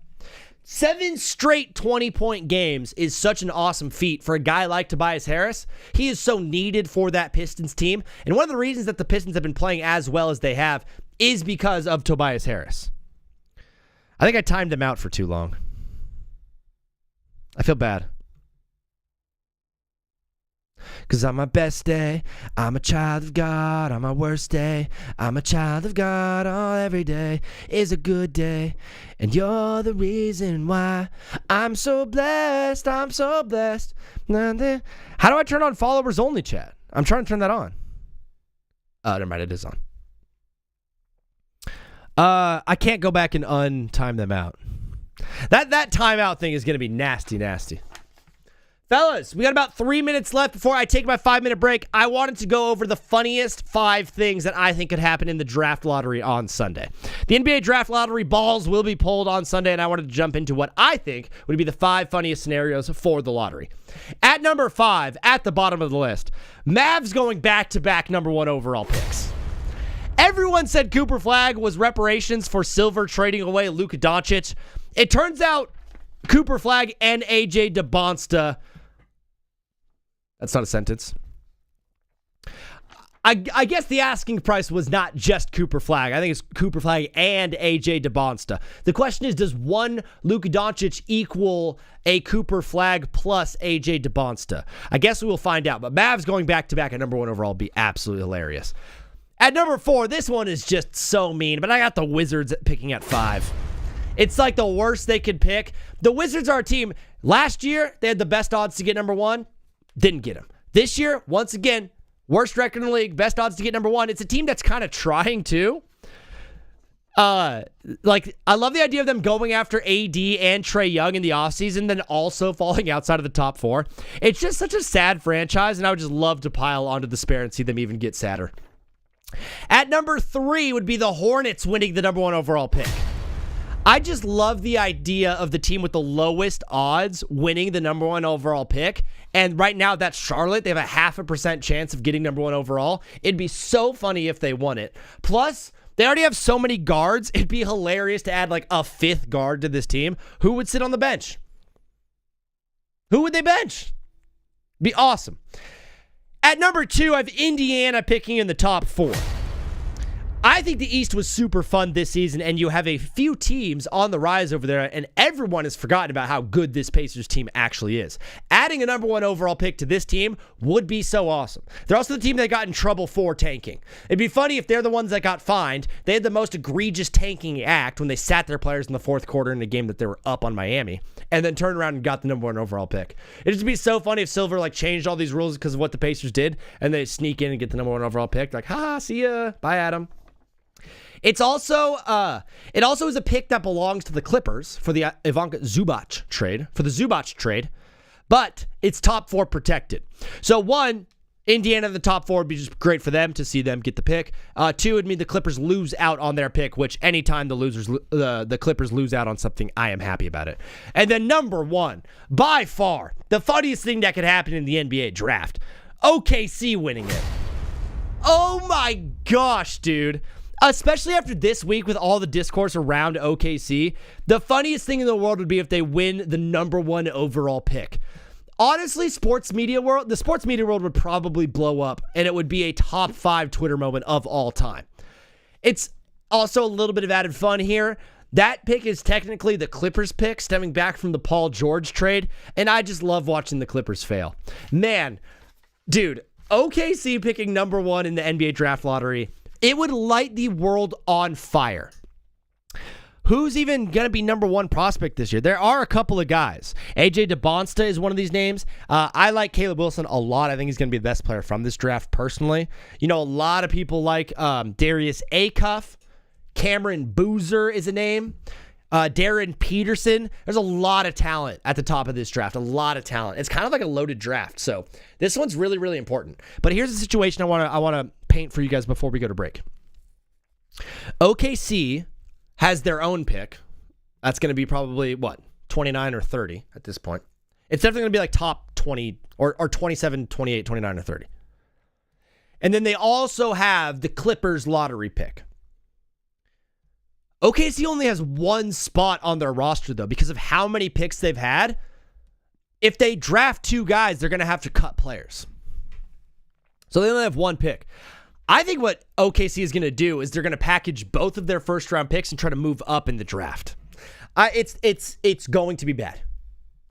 7 straight 20-point games is such an awesome feat for a guy like Tobias Harris. He is so needed for that Pistons team, and one of the reasons that the Pistons have been playing as well as they have is because of Tobias Harris. I think I timed him out for too long. I feel bad. Because on my best day, I'm a child of God. On my worst day, I'm a child of God. Oh, every day is a good day. And you're the reason why I'm so blessed. I'm so blessed. How do I turn on followers only chat? I'm trying to turn that on. Never mind, it is on. I can't go back and untime them out. That timeout thing is going to be nasty, nasty. Fellas, we got about 3 minutes left before I take my 5-minute break. I wanted to go over the funniest 5 things that I think could happen in the draft lottery on Sunday. The NBA draft lottery balls will be pulled on Sunday, and I wanted to jump into what I think would be the 5 funniest scenarios for the lottery. At number 5, at the bottom of the list, Mavs going back-to-back number 1 overall picks. Everyone said Cooper Flagg was reparations for Silver trading away Luka Doncic. It turns out Cooper Flagg and AJ DeBonsta. That's not a sentence. I guess the asking price was not just Cooper Flagg. I think it's Cooper Flagg and AJ DeBonsta. The question is, does one Luka Doncic equal a Cooper Flagg plus AJ DeBonsta? I guess we will find out. But Mavs going back-to-back at number 1 overall would be absolutely hilarious. At number 4, this one is just so mean, but I got the Wizards picking at 5. It's like the worst they could pick. The Wizards are a team. Last year, they had the best odds to get number 1. Didn't get him. This year, once again, worst record in the league, best odds to get number 1. It's a team that's kind of trying to. Like, I love the idea of them going after AD and Trae Young in the offseason, then also falling outside of the top 4. It's just such a sad franchise, and I would just love to pile onto despair and see them even get sadder. At number 3 would be the Hornets winning the number 1 overall pick. I just love the idea of the team with the lowest odds winning the number 1 overall pick. And right now, that's Charlotte. They have a 0.5% chance of getting number 1 overall. It'd be so funny if they won it. Plus, they already have so many guards. It'd be hilarious to add like a 5th guard to this team. Who would sit on the bench? Who would they bench? Be awesome. At number 2, I have Indiana picking in the top 4. I think the East was super fun this season, and you have a few teams on the rise over there, and everyone has forgotten about how good this Pacers team actually is. Adding a number 1 overall pick to this team would be so awesome. They're also the team that got in trouble for tanking. It'd be funny if they're the ones that got fined. They had the most egregious tanking act when they sat their players in the 4th quarter in a game that they were up on Miami, and then turned around and got the number 1 overall pick. It'd just be so funny if Silver like changed all these rules because of what the Pacers did, and they sneak in and get the number 1 overall pick. Like, see ya. Bye, Adam. It's also, it also is a pick that belongs to the Clippers for the Ivanka Zubac trade, but it's top 4 protected. So 1, Indiana in the top 4 would be just great for them to see them get the pick. 2 would mean the Clippers lose out on their pick, which anytime the Clippers lose out on something, I am happy about it. And then number 1, by far, the funniest thing that could happen in the NBA draft, OKC winning it. Oh my gosh, dude. Especially after this week with all the discourse around OKC, the funniest thing in the world would be if they win the number 1 overall pick. Honestly, the sports media world would probably blow up, and it would be a top 5 Twitter moment of all time. It's also a little bit of added fun here. That pick is technically the Clippers pick, stemming back from the Paul George trade, and I just love watching the Clippers fail. Man, dude, OKC picking number 1 in the NBA draft lottery, it would light the world on fire. Who's even going to be number 1 prospect this year? There are a couple of guys. AJ DeBonsta is one of these names. I like Caleb Wilson a lot. I think he's going to be the best player from this draft personally. You know, a lot of people like Darius Acuff. Cameron Boozer is a name. Darren Peterson. There's a lot of talent at the top of this draft. A lot of talent. It's kind of like a loaded draft. So this one's really, really important. But here's the situation I want to paint for you guys before we go to break. OKC has their own pick. That's going to be probably, 29 or 30 at this point. It's definitely going to be like top 20 or 27, 28, 29, or 30. And then they also have the Clippers lottery pick. OKC only has 1 spot on their roster, though, because of how many picks they've had. If they draft 2 guys, they're going to have to cut players. So they only have 1 pick. I think what OKC is going to do is they're going to package both of their first-round picks and try to move up in the draft. It's going to be bad.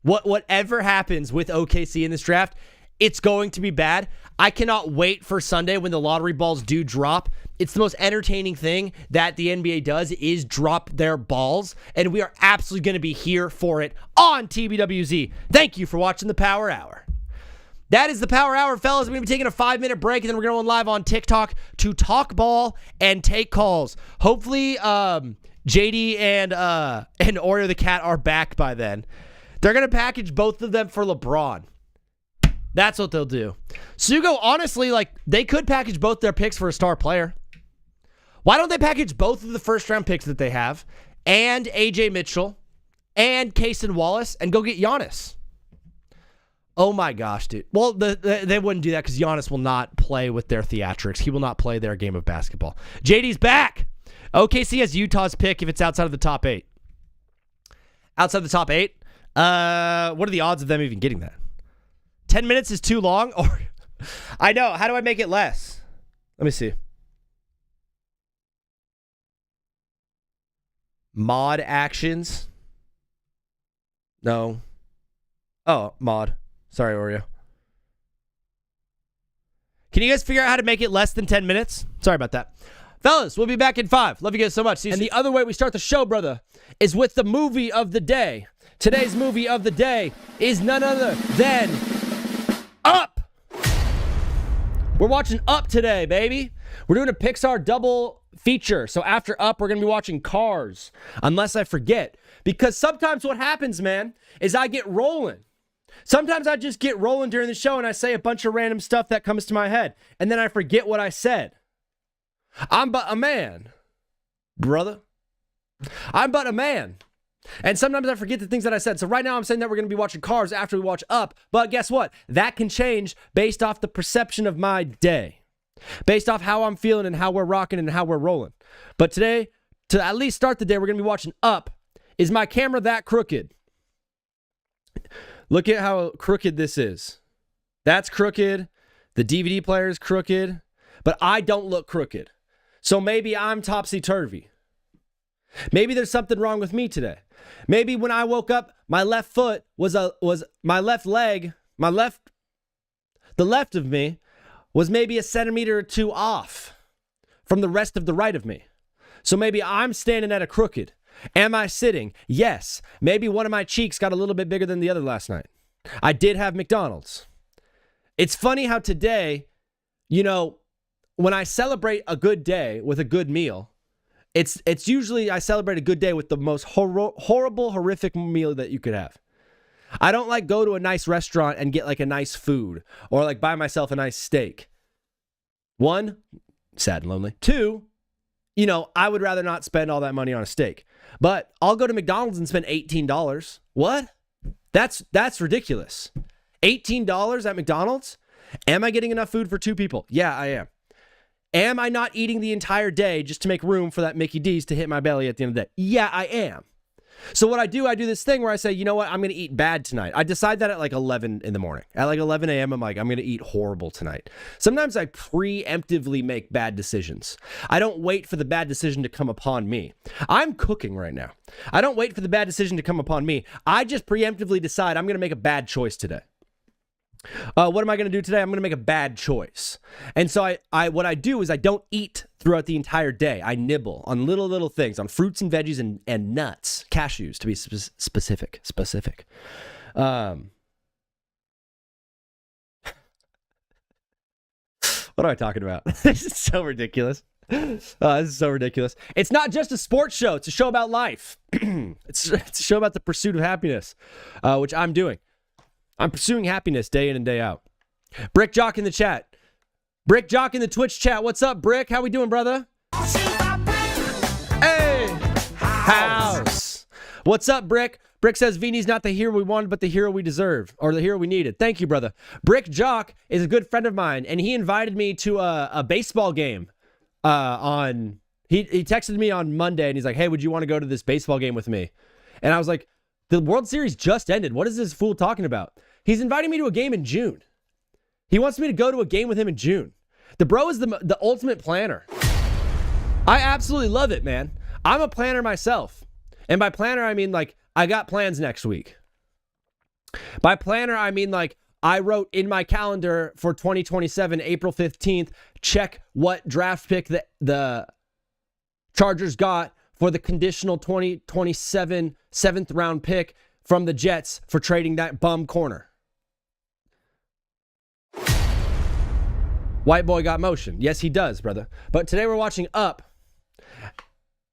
Whatever happens with OKC in this draft, it's going to be bad. I cannot wait for Sunday when the lottery balls do drop. It's the most entertaining thing that the NBA does is drop their balls, and we are absolutely going to be here for it on TBWZ. Thank you for watching the Power Hour. That is the Power Hour, fellas. We're going to be taking a 5-minute break, and then we're going live on TikTok to talk ball and take calls. Hopefully, JD and Oreo the Cat are back by then. They're going to package both of them for LeBron. That's what they'll do. Sugo, honestly, they could package both their picks for a star player. Why don't they package both of the first-round picks that they have and AJ Mitchell and Cason Wallace and go get Giannis? Oh my gosh, dude. Well, they wouldn't do that because Giannis will not play with their theatrics. He will not play their game of basketball. JD's back. OKC has Utah's pick if it's outside of the top 8. Outside the top 8? What are the odds of them even getting that? 10 minutes is too long? Or I know. How do I make it less? Let me see. Mod actions. No. Oh, mod. Sorry, Oreo. Can you guys figure out how to make it less than 10 minutes? Sorry about that. Fellas, we'll be back in 5. Love you guys so much. And the other way we start the show, brother, is with the movie of the day. Today's movie of the day is none other than Up. We're watching Up today, baby. We're doing a Pixar double feature. So after Up, we're going to be watching Cars, unless I forget. Because sometimes what happens, man, is I get rolling. Sometimes I just get rolling during the show and I say a bunch of random stuff that comes to my head. And then I forget what I said. I'm but a man, brother. I'm but a man. And sometimes I forget the things that I said. So right now I'm saying that we're going to be watching Cars after we watch Up. But guess what? That can change based off the perception of my day. Based off how I'm feeling and how we're rocking and how we're rolling. But today, to at least start the day, we're going to be watching Up. Is my camera that crooked? Look at how crooked this is. That's crooked. The DVD player is crooked. But I don't look crooked. So maybe I'm topsy-turvy. Maybe there's something wrong with me today. Maybe when I woke up, my left foot was my left leg, the left of me was maybe a centimeter or two off from the rest of the right of me. So maybe I'm standing at a crooked. Am I sitting? Yes. Maybe one of my cheeks got a little bit bigger than the other last night. I did have McDonald's. It's funny how today, when I celebrate a good day with a good meal, it's usually I celebrate a good day with the most horrible, horrific meal that you could have. I don't like go to a nice restaurant and get like a nice food or like buy myself a nice steak. One, sad and lonely. Two, I would rather not spend all that money on a steak. But I'll go to McDonald's and spend $18. What? That's ridiculous. $18 at McDonald's? Am I getting enough food for two people? Yeah, I am. Am I not eating the entire day just to make room for that Mickey D's to hit my belly at the end of the day? Yeah, I am. So what I do this thing where I say, you know what? I'm going to eat bad tonight. I decide that at like 11 in the morning. At like 11 a.m., I'm like, I'm going to eat horrible tonight. Sometimes I preemptively make bad decisions. I don't wait for the bad decision to come upon me. I'm cooking right now. I don't wait for the bad decision to come upon me. I just preemptively decide I'm going to make a bad choice today. What am I going to do today? I'm going to make a bad choice. And so what I do is I don't eat throughout the entire day. I nibble on little things, on fruits and veggies and nuts, cashews to be specific. What am I talking about? This is so ridiculous. This is so ridiculous. It's not just a sports show. It's a show about life. It's a show about the pursuit of happiness, which I'm doing. I'm pursuing happiness day in and day out. Brick Jock in the chat. Brick Jock in the Twitch chat. What's up, Brick? How we doing, brother? Hey! House. What's up, Brick? Brick says Vini's not the hero we wanted, but the hero we deserve, or the hero we needed. Thank you, brother. Brick Jock is a good friend of mine, and he invited me to a baseball game He texted me on Monday, and he's like, hey, would you want to go to this baseball game with me? And I was like, the World Series just ended. What is this fool talking about? He's inviting me to a game in June. He wants me to go to a game with him in June. The bro is the ultimate planner. I absolutely love it, man. I'm a planner myself. And by planner, I mean like I got plans next week. By planner, I mean like I wrote in my calendar for 2027, April 15th, check what draft pick the Chargers got for the conditional 2027 seventh round pick from the Jets for trading that bum corner. White boy got motion. Yes, he does, brother. But today we're watching Up.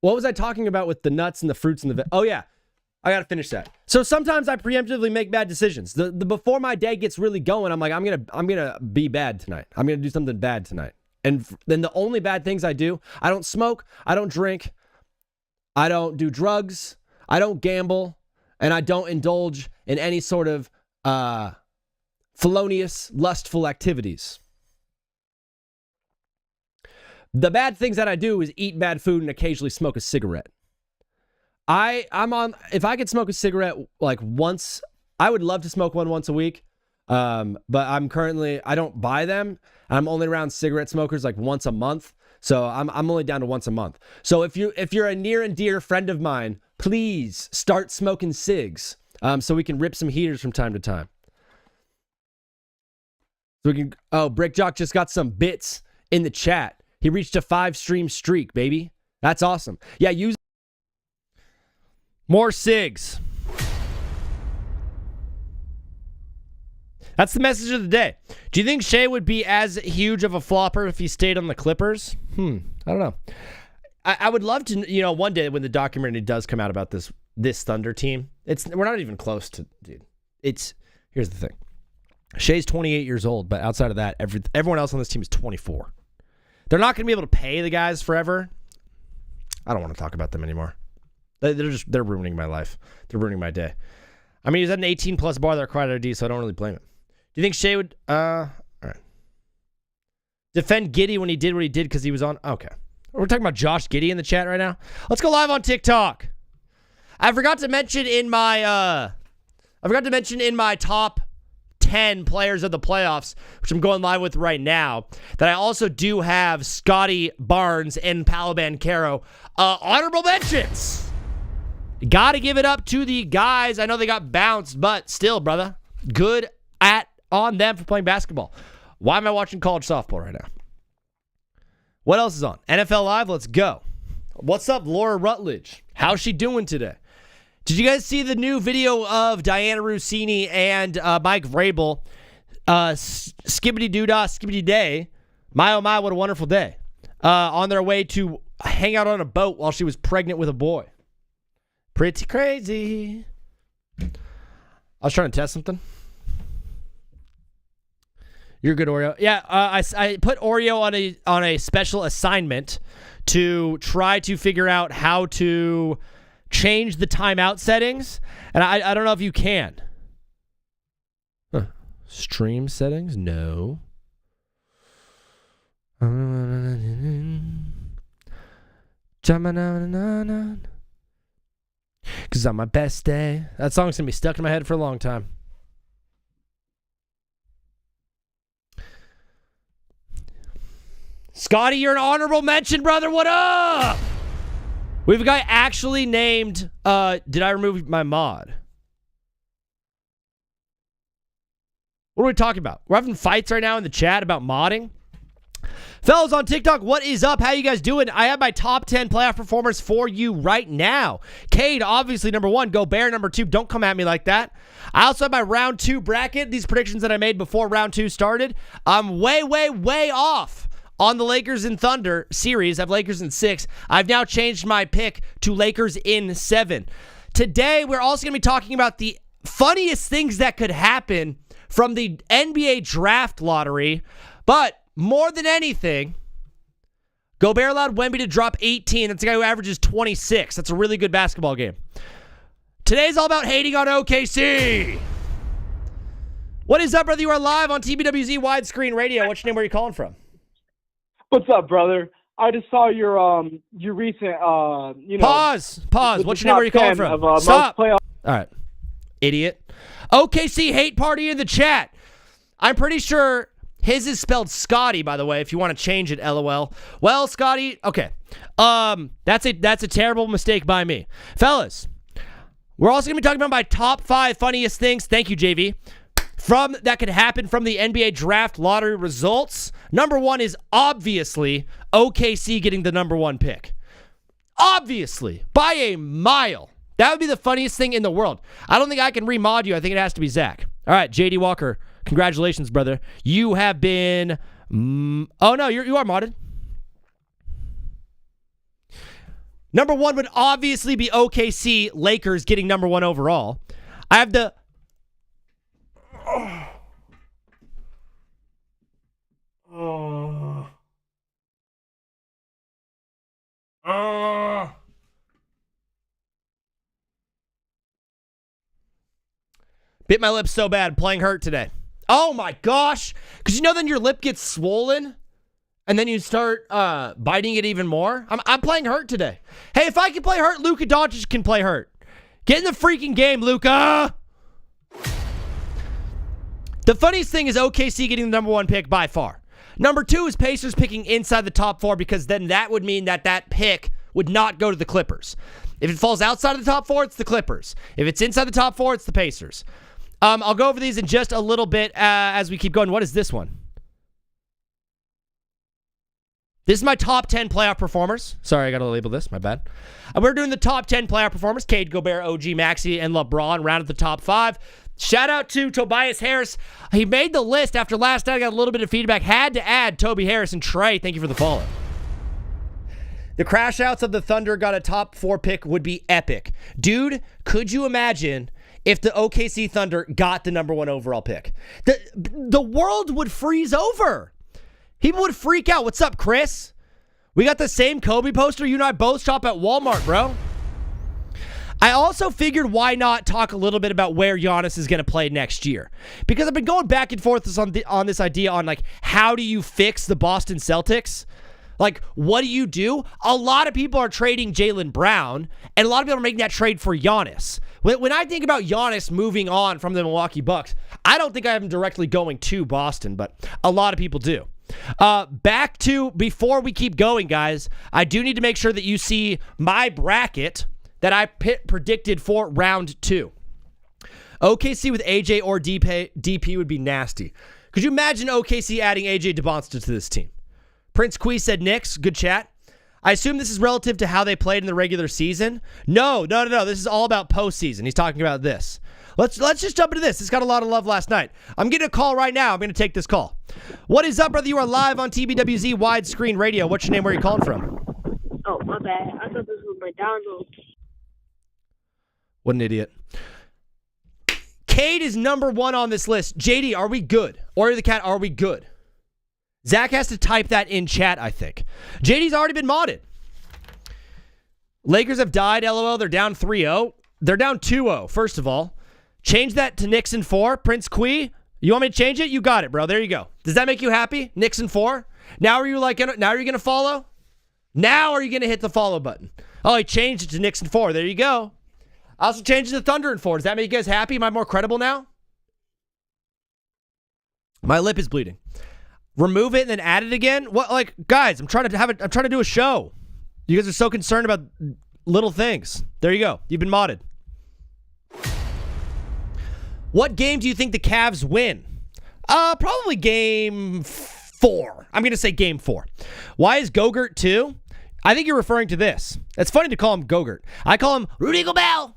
What was I talking about with the nuts and the fruits and the... Oh, yeah. I got to finish that. So sometimes I preemptively make bad decisions. The before my day gets really going, I'm like, I'm gonna be bad tonight. I'm going to do something bad tonight. And then the only bad things I do, I don't smoke, I don't drink, I don't do drugs, I don't gamble, and I don't indulge in any sort of felonious, lustful activities. The bad things that I do is eat bad food and occasionally smoke a cigarette. If I could smoke a cigarette like once, I would love to smoke one once a week. But I don't buy them. I'm only around cigarette smokers like once a month. So I'm only down to once a month. So if you're a near and dear friend of mine, please start smoking cigs. So we can rip some heaters from time to time. Brick Jock just got some bits in the chat. He reached a 5-stream streak, baby. That's awesome. Yeah, use more cigs. That's the message of the day. Do you think Shea would be as huge of a flopper if he stayed on the Clippers? I don't know. I would love to, one day when the documentary does come out about this Thunder team, we're not even close to, dude. Here's the thing. Shea's 28 years old, but outside of that, everyone else on this team is 24. They're not going to be able to pay the guys forever. I don't want to talk about them anymore. They're ruining my life. They're ruining my day. I mean, he's at an 18-plus bar that required ID, so I don't really blame him. Do you think Shea would, all right. Defend Giddey when he did what he did because he was on, okay. We're talking about Josh Giddey in the chat right now. Let's go live on TikTok. I forgot to mention in my top 10 players of the playoffs, which I'm going live with right now, that I also do have Scotty Barnes and Paolo Banchero honorable mentions. Got to give it up to the guys. I know they got bounced, but still, brother, good on them for playing basketball. Why am I watching college softball right now? What else is on? NFL Live, let's go. What's up, Laura Rutledge? How's she doing today? Did you guys see the new video of Diana Rossini and Mike Vrabel? Skibbity doodah, skibbity day. My oh my, what a wonderful day. On their way to hang out on a boat while she was pregnant with a boy. Pretty crazy. I was trying to test something. You're good, Oreo. Yeah, I put Oreo on a special assignment to try to figure out how to change the timeout settings, and I don't know if you can. Huh. Stream settings? No. Because on my best day. That song's going to be stuck in my head for a long time. Scotty, you're an honorable mention, brother. What up? We have a guy actually named, did I remove my mod? What are we talking about? We're having fights right now in the chat about modding. Fellas on TikTok, what is up? How you guys doing? I have my top 10 playoff performers for you right now. Cade, obviously, number 1. Gobert, number 2. Don't come at me like that. I also have my round 2 bracket. These predictions that I made before round 2 started. I'm way, way, way off on the Lakers and Thunder series. I have Lakers in 6. I've now changed my pick to Lakers in 7. Today, we're also going to be talking about the funniest things that could happen from the NBA draft lottery. But more than anything, Gobert allowed Wemby to drop 18. That's the guy who averages 26. That's a really good basketball game. Today's all about hating on OKC. What is up, brother? You are live on TBWZ Widescreen Radio. What's your name? Where are you calling from? What's up, brother? I just saw your recent Pause. What's your name? Where are you calling from? Stop. All right, idiot. OKC hate party in the chat. I'm pretty sure his is spelled Scotty, by the way, if you want to change it, LOL. Well, Scotty, okay. That's a terrible mistake by me. Fellas, we're also going to be talking about my top 5 funniest things. Thank you, JV. That could happen from the NBA draft lottery results. Number 1 is obviously OKC getting the number 1 pick. Obviously, by a mile. That would be the funniest thing in the world. I don't think I can remod you. I think it has to be Zach. All right, JD Walker. Congratulations, brother. You have been... oh, no, you are modded. Number 1 would obviously be OKC Lakers getting number 1 overall. I have the... Bit my lip so bad. Playing hurt today. Oh my gosh. Because then your lip gets swollen and then you start biting it even more. I'm playing hurt today. Hey, if I can play hurt, Luka Doncic can play hurt. Get in the freaking game, Luka. The funniest thing is OKC getting the number 1 pick by far. Number 2 is Pacers picking inside the top 4 because then that would mean that pick would not go to the Clippers. If it falls outside of the top 4, it's the Clippers. If it's inside the top 4, it's the Pacers. I'll go over these in just a little bit as we keep going. What is this one? This is my top 10 playoff performers. Sorry, I got to label this. My bad. We're doing the top 10 playoff performers. Cade, Gobert, OG, Maxey, and LeBron round at the top 5. Shout out to Tobias Harris. He made the list after last night. I got a little bit of feedback. Had to add Toby Harris and Trey. Thank you for the follow. The crash outs of the Thunder got a top 4 pick would be epic. Dude, could you imagine if the OKC Thunder got the number 1 overall pick? The world would freeze over. People would freak out. What's up, Chris? We got the same Kobe poster. You and I both shop at Walmart, bro. I also figured why not talk a little bit about where Giannis is going to play next year. Because I've been going back and forth on this idea on, like, how do you fix the Boston Celtics? Like, what do you do? A lot of people are trading Jaylen Brown, and a lot of people are making that trade for Giannis. When I think about Giannis moving on from the Milwaukee Bucks, I don't think I have him directly going to Boston, but a lot of people do. Back to, before we keep going, guys, I do need to make sure that you see my bracket that I predicted for round 2. OKC with AJ or DP would be nasty. Could you imagine OKC adding AJ DeBonsta to this team? Prince Quee said Knicks. Good chat. I assume this is relative to how they played in the regular season. No. This is all about postseason. He's talking about this. Let's just jump into this. This got a lot of love last night. I'm getting a call right now. I'm going to take this call. What is up, brother? You are live on TBWZ widescreen radio. What's your name? Where are you calling from? Oh, my bad. I thought this was McDonald's. What an idiot. Cade is number 1 on this list. JD, are we good? Or the cat, are we good? Zach has to type that in chat, I think. JD's already been modded. Lakers have died, LOL. They're down 3-0. They're down 2-0, first of all. Change that to Knicks in 4. Prince Quee, you want me to change it? You got it, bro. There you go. Does that make you happy? Knicks in 4? Now are you going to follow? Now are you going to hit the follow button? Oh, he changed it to Knicks in 4. There you go. I also changed it to Thunder in 4. Does that make you guys happy? Am I more credible now? My lip is bleeding. Remove it and then add it again? What, like, guys, I'm trying to do a show. You guys are so concerned about little things. There you go. You've been modded. What game do you think the Cavs win? Probably game 4. I'm going to say game 4. Why is Gogurt 2? I think you're referring to this. It's funny to call him Gogurt. I call him Rudy Gobert.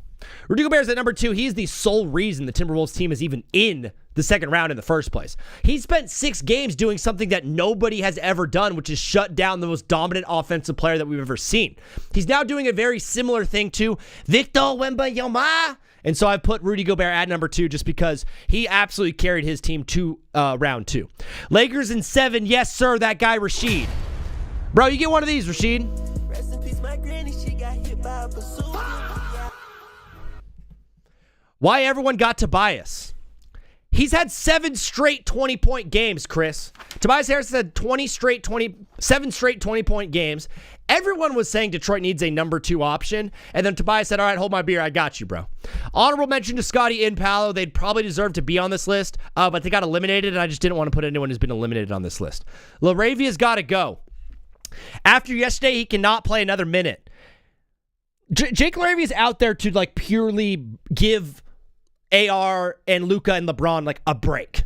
Rudy Gobert is at number 2. He's the sole reason the Timberwolves team is even in the second round in the first place. He spent 6 games doing something that nobody has ever done, which is shut down the most dominant offensive player that we've ever seen. He's now doing a very similar thing to Victor Wembanyama. And so I put Rudy Gobert at number 2 just because he absolutely carried his team to round 2. Lakers in 7. Yes, sir, that guy Rashid. Bro, you get one of these, Rashid. Rest in peace, my granny, she got hit by a pursuit. Why everyone got Tobias? He's had 7 straight 20-point games, Chris. Tobias Harris had 7 straight 20-point games. Everyone was saying Detroit needs a number 2 option. And then Tobias said, all right, hold my beer. I got you, bro. Honorable mention to Scotty Impalo. They'd probably deserve to be on this list, but they got eliminated, and I just didn't want to put anyone who's been eliminated on this list. LaRavia's got to go. After yesterday, he cannot play another minute. Jake LaRavia's out there to, like, purely give AR and Luka and LeBron like a break.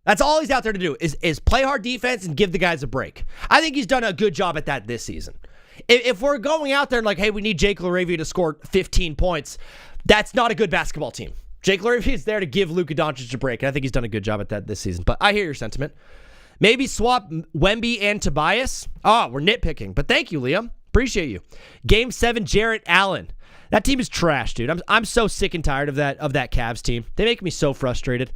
That's all he's out there to do is play hard defense and give the guys a break. I think he's done a good job at that this season. If we're going out there and like, hey, we need Jake LaRavia to score 15 points, that's not a good basketball team. Jake LaRavia is there to give Luka Doncic a break, and I think he's done a good job at that this season. But I hear your sentiment. Maybe swap Wemby and Tobias. Oh, we're nitpicking, but thank you, Liam. Appreciate you. Game 7, Jarrett Allen. That team is trash, dude. I'm so sick and tired of that Cavs team. They make me so frustrated.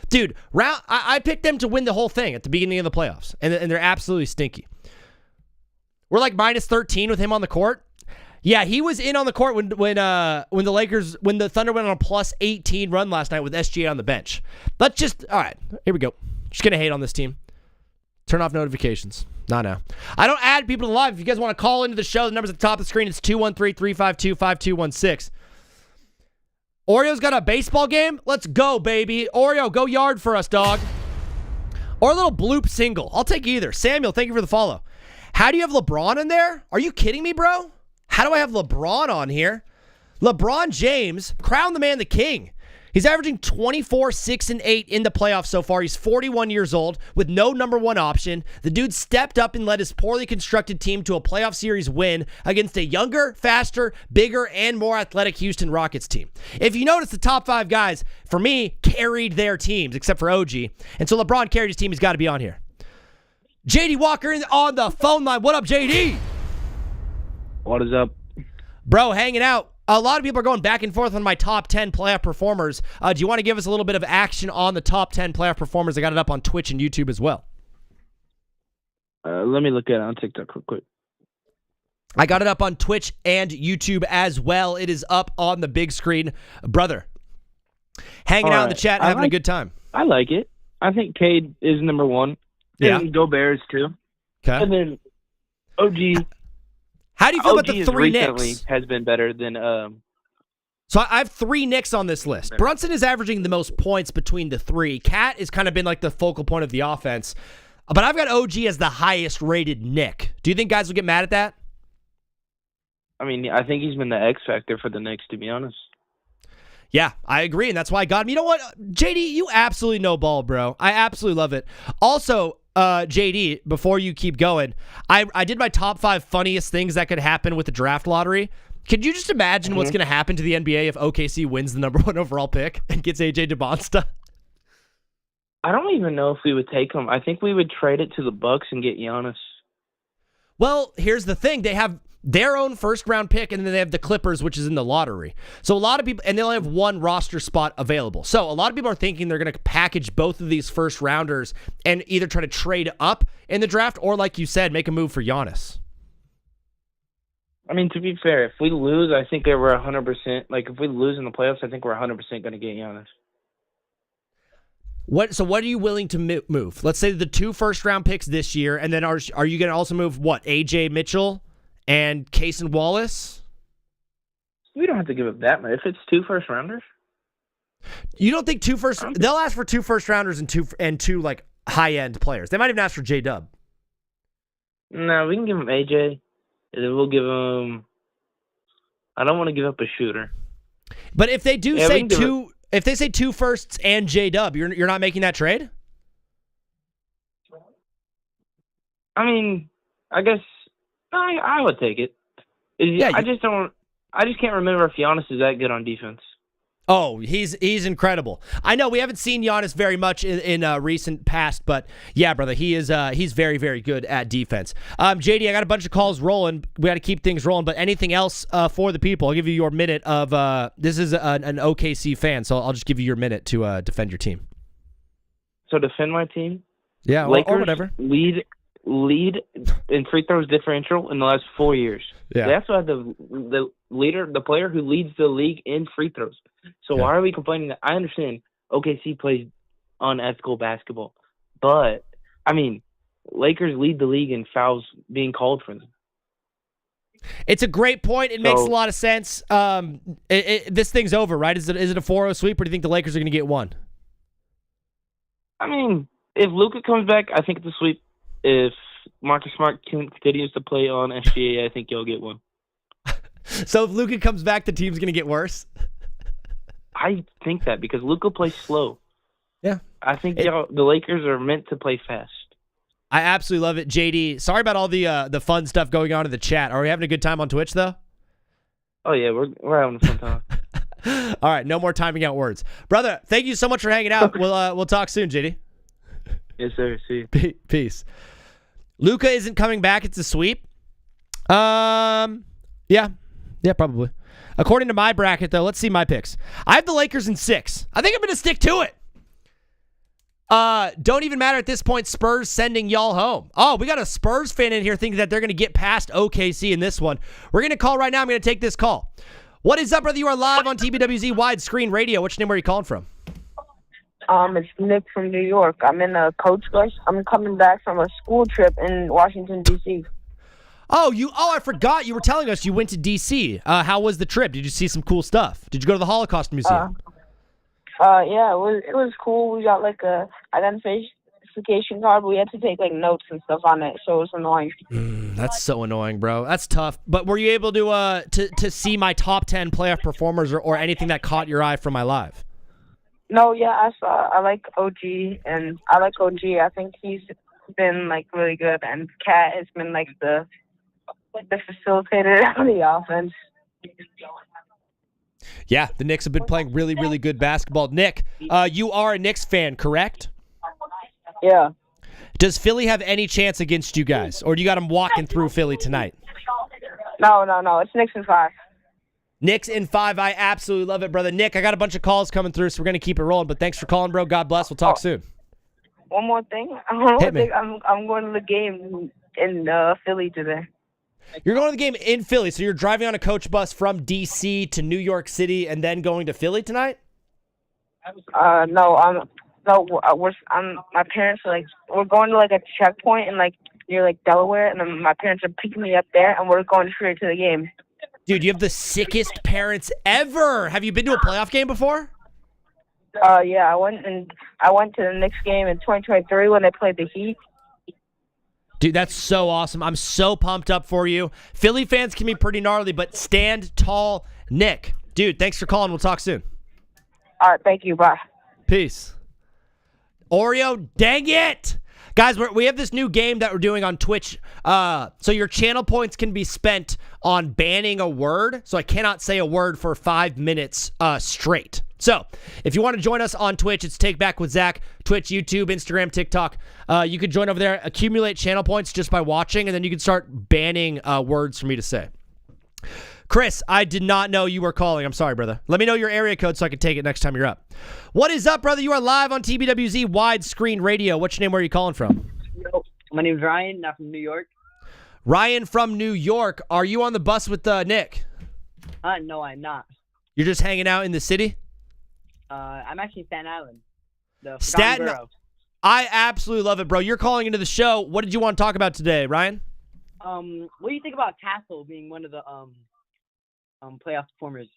Dude, I picked them to win the whole thing at the beginning of the playoffs, and they're absolutely stinky. We're like minus 13 with him on the court. Yeah, he was in on the court when the Thunder went on a plus 18 run last night with SGA on the bench. All right, here we go. Just gonna hate on this team. Turn off notifications. Not now. I don't add people to live. If you guys want to call into the show, the number's at the top of the screen. It's 213-352-5216. Oreo's got a baseball game? Let's go, baby. Oreo, go yard for us, dog. Or a little bloop single. I'll take either. Samuel, thank you for the follow. How do you have LeBron in there? Are you kidding me, bro? How do I have LeBron on here? LeBron James, crown the man the king. He's averaging 24, 6, and 8 in the playoffs so far. He's 41 years old with no number 1 option. The dude stepped up and led his poorly constructed team to a playoff series win against a younger, faster, bigger, and more athletic Houston Rockets team. If you notice, the top 5 guys, for me, carried their teams, except for OG. And so LeBron carried his team. He's got to be on here. JD Walker on the phone line. What up, JD? What is up? Bro, hanging out. A lot of people are going back and forth on my top 10 playoff performers. Do you want to give us a little bit of action on the top 10 playoff performers? I got it up on Twitch and YouTube as well. Let me look at it on TikTok real quick. I got it up on Twitch and YouTube as well. It is up on the big screen. Brother, hanging out in the chat, having a good time. I like it. I think Cade is number one. Yeah. And go Bears, too. Okay. And then OG. How do you feel about the three recently Knicks? Has been better than So I have three Knicks on this list. Brunson is averaging the most points between the three. Cat has kind of been like the focal point of the offense. But I've got OG as the highest rated Knick. Do you think guys will get mad at that? I mean, I think he's been the X factor for the Knicks, to be honest. Yeah, I agree, and that's why I got him. You know what, JD, you absolutely know ball, bro. I absolutely love it. Also, JD, before you keep going, I did my top 5 funniest things that could happen with the draft lottery. Could you just imagine what's going to happen to the NBA if OKC wins the number 1 overall pick and gets AJ DeBonsta? I don't even know if we would take him. I think we would trade it to the Bucks and get Giannis. Well, here's the thing. They have their own first-round pick, and then they have the Clippers, which is in the lottery. So a lot of people, and they only have one roster spot available. So a lot of people are thinking they're going to package both of these first-rounders and either try to trade up in the draft or, like you said, make a move for Giannis. I mean, to be fair, if we lose, I think we're 100%. Like, if we lose in the playoffs, I think we're 100% going to get Giannis. So what are you willing to move? Let's say the 2 first-round picks this year, and then are you going to also move, what, A.J. Mitchell and Cason Wallace? We don't have to give up that much. If it's 2 first-rounders? You don't think they'll ask for 2 first-rounders and two like, high-end players. They might even ask for J-Dub. No, we can give him A.J., and then we'll give him... I don't want to give up a shooter. But if they do say 2... If they say 2 firsts and J-Dub, you're not making that trade? I mean, I guess I would take it. I just can't remember if Giannis is that good on defense. Oh, he's incredible. I know we haven't seen Giannis very much in recent past, but yeah, brother, he's very, very good at defense. JD, I got a bunch of calls rolling. We got to keep things rolling, but anything else for the people? I'll give you your minute of this is an OKC fan, so I'll just give you your minute to defend your team. So defend my team? Yeah, Lakers or whatever. Lead in free throws differential in the last 4 years. Yeah. They also have the leader, the player who leads the league in free throws. So why are we complaining that? I understand OKC plays unethical basketball, but I mean, Lakers lead the league in fouls being called for them. It's a great point. It makes a lot of sense. This thing's over, right? Is it a 4-0 sweep, or do you think the Lakers are going to get one? I mean, if Luka comes back, I think it's a sweep. If Marcus Smart continues to play on SGA, I think you'll get one. So if Luka comes back, the team's going to get worse? I think that because Luka plays slow. Yeah. I think the Lakers are meant to play fast. I absolutely love it. JD, sorry about all the fun stuff going on in the chat. Are we having a good time on Twitch, though? Oh, yeah, we're having a fun time. All right, no more timing out words. Brother, thank you so much for hanging out. We'll talk soon, JD. Yes, sir. See you. Peace. Luka isn't coming back. It's a sweep. Yeah, probably. According to my bracket, though, let's see my picks. I have the Lakers in 6. I think I'm going to stick to it. Don't even matter at this point. Spurs sending y'all home. Oh, we got a Spurs fan in here thinking that they're going to get past OKC in this one. We're going to call right now. I'm going to take this call. What is up, brother? You are live on TBWZ Widescreen Radio. Which name are you calling from? It's Nick from New York. I'm in a coach bus. I'm coming back from a school trip in Washington, D.C. Oh, I forgot. You were telling us you went to D.C. How was the trip? Did you see some cool stuff? Did you go to the Holocaust Museum? Yeah, it was cool. We got like a identification card. We had to take like notes and stuff on it, so it was annoying. That's so annoying, bro. That's tough. But were you able to see my top 10 playoff performers or anything that caught your eye from my live? No, yeah, I saw. I like OG, and I like OG. I think he's been like really good, and Cat has been like the facilitator of the offense. Yeah, the Knicks have been playing really, really good basketball. Nick, you are a Knicks fan, correct? Yeah. Does Philly have any chance against you guys, or do you got them walking through Philly tonight? No. It's Knicks in 5. Knicks in 5. I absolutely love it, brother. Nick, I got a bunch of calls coming through, so we're going to keep it rolling. But thanks for calling, bro. God bless. We'll talk soon. One more thing. Hit me. I'm going to the game in Philly today. You're going to the game in Philly, so you're driving on a coach bus from D.C. to New York City and then going to Philly tonight? No. My parents are like, we're going to like a checkpoint in like near like Delaware, and then my parents are picking me up there, and we're going straight to the game. Dude, you have the sickest parents ever. Have you been to a playoff game before? Yeah, I went to the Knicks game in 2023 when they played the Heat. Dude, that's so awesome. I'm so pumped up for you. Philly fans can be pretty gnarly, but stand tall, Nick. Dude, thanks for calling. We'll talk soon. All right, thank you. Bye. Peace. Oreo, dang it! Guys, we have this new game that we're doing on Twitch. So your channel points can be spent on banning a word. So I cannot say a word for 5 minutes straight. So if you want to join us on Twitch, it's Take Back with Zach. Twitch, YouTube, Instagram, TikTok. You can join over there, accumulate channel points just by watching, and then you can start banning words for me to say. Chris, I did not know you were calling. I'm sorry, brother. Let me know your area code so I can take it next time you're up. What is up, brother? You are live on TBWZ Widescreen Radio. What's your name? Where are you calling from? My name's Ryan. I'm from New York. Ryan from New York. Are you on the bus with Nick? No, I'm not. You're just hanging out in the city? I'm actually in Staten Island. The Staten. Borough. I absolutely love it, bro. You're calling into the show. What did you want to talk about today, Ryan? What do you think about Castle being one of the playoff performers?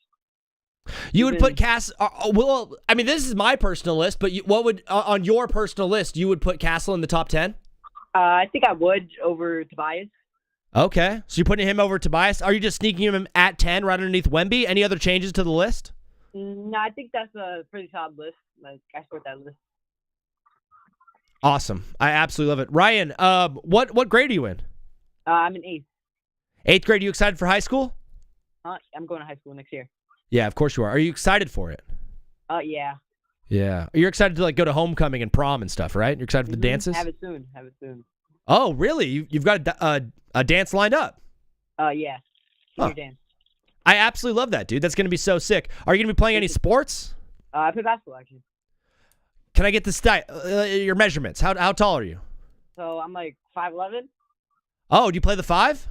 You would put Castle. Well, I mean, this is my personal list, but what would on your personal list you would put Castle in the top 10? I think I would over Tobias. Okay, so you're putting him over Tobias. Are you just sneaking him at 10 right underneath Wemby? Any other changes to the list? No, I think that's a pretty solid list. Like, I support that list. Awesome. I absolutely love it. Ryan, what grade are you in? I'm in 8th. 8th grade. You excited for high school? I'm going to high school next year. Yeah, of course you are. Are you excited for it? Yeah. Yeah. You're excited to go to homecoming and prom and stuff, right? You're excited for the dances? Have it soon. Oh, really? You've got a dance lined up? Yeah. Senior dance. I absolutely love that, dude. That's going to be so sick. Are you going to be playing any sports? I play basketball, actually. Can I get your measurements? How tall are you? So I'm like 5'11". Oh, do you play the 5?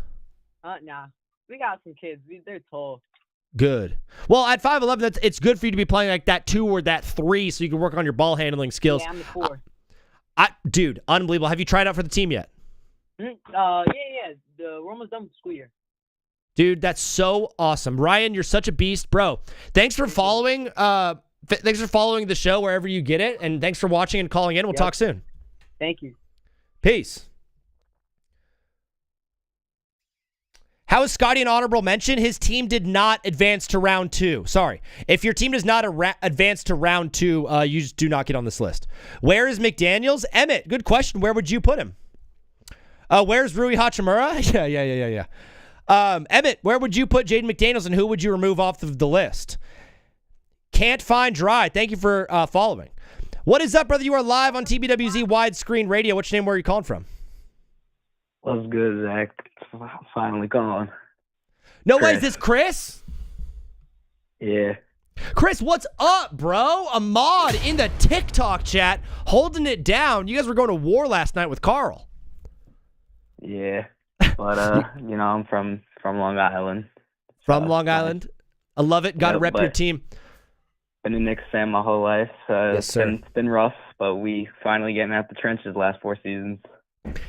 Nah. We got some kids. They're tall. Good. Well, at 5'11", it's good for you to be playing like that 2 or that 3 so you can work on your ball handling skills. Yeah, I'm the 4. Dude, unbelievable. Have you tried out for the team yet? Yeah. We're almost done with the school year. Dude, that's so awesome. Ryan, you're such a beast, bro. Thanks for following. Thanks for following the show wherever you get it, and thanks for watching and calling in. We'll talk soon. Thank you. Peace. How is Scotty an honorable mention? His team did not advance to round 2. Sorry. If your team does not advance to round 2, you just do not get on this list. Where is McDaniels? Emmett, good question. Where would you put him? Where's Rui Hachimura? Yeah. Emmett, where would you put Jaden McDaniels, and who would you remove off of the list? Can't find dry. Thank you for following. What is up, brother? You are live on TBWZ Widescreen Radio. What's your name? Where are you calling from? What's good, Zach? Finally calling. No way, is this Chris? Yeah. Chris, what's up, bro? Ahmad in the TikTok chat holding it down. You guys were going to war last night with Carl. Yeah. But, I'm from Long Island. From Long Island. I love it. Got to rep your team. Been a Knicks fan my whole life. Yes, sir. It's been rough, but we finally getting out the trenches last 4 seasons.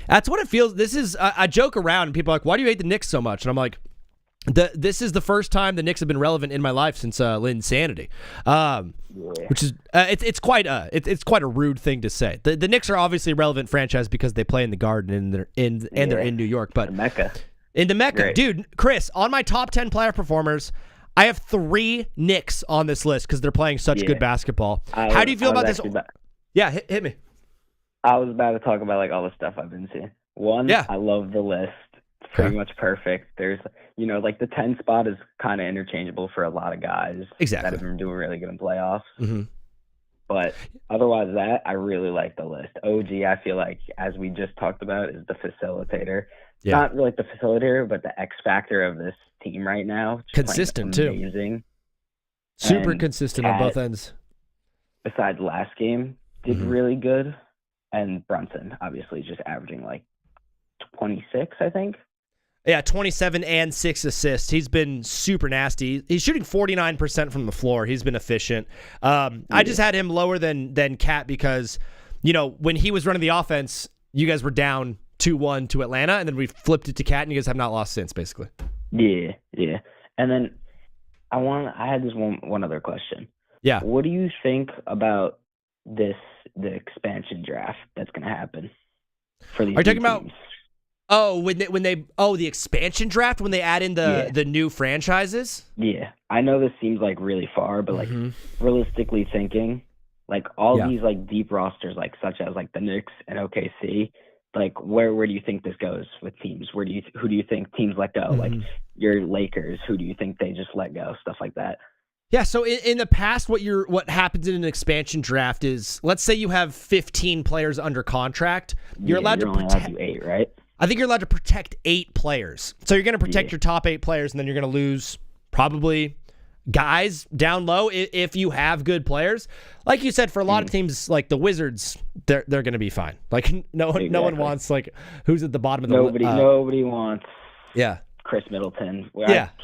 That's what it feels. This is I joke around and people are like, why do you hate the Knicks so much? And I'm like, this is the first time the Knicks have been relevant in my life since Linsanity. Which is it's quite a rude thing to say. The Knicks are obviously a relevant franchise because they play in the Garden and they're in New York, but the Mecca. In the Mecca. Great. Dude, Chris, on my top 10 playoff performers, I have 3 Knicks on this list because they're playing such good basketball. How do you feel about this? Yeah, hit me. I was about to talk about all the stuff I've been seeing. One, I love the list. It's pretty much perfect. There's, the 10 spot is kind of interchangeable for a lot of guys that have been doing really good in playoffs. Mm-hmm. But otherwise I really like the list. OG, I feel like, as we just talked about, is the facilitator. not like the facilitator, but the X factor of this team right now. Consistent too. Amazing. Super And consistent Cat, on both ends. Besides last game, did really good. And Brunson, obviously, just averaging like 26, I think. Yeah, 27 and 6 assists. He's been super nasty. He's shooting 49% from the floor. He's been efficient. I just had him lower than Cat because, when he was running the offense, you guys were down 2-1 to Atlanta, and then we flipped it to Cat, and you guys have not lost since, basically. Yeah. And then I had this one other question. Yeah. What do you think about the expansion draft that's going to happen for these? Are you talking teams? about? Oh, the expansion draft when they add in the new franchises? Yeah, I know this seems like really far, but like realistically thinking, like all these like deep rosters, like such as like the Knicks and OKC, like where do you think this goes with teams? Who do you think teams let go? Like your Lakers, who do you think they just let go? Stuff like that. Yeah, so in the past, what happens in an expansion draft is, let's say you have 15 players under contract. You're allowed to protect 8, right? I think you're allowed to protect 8 players. So you're going to protect your top 8 players, and then you're going to lose probably guys down low if you have good players. Like you said, for a lot of teams, like the Wizards, they're going to be fine. Like no one wants like who's at the bottom of the list. Nobody wants. Yeah. Chris Middleton.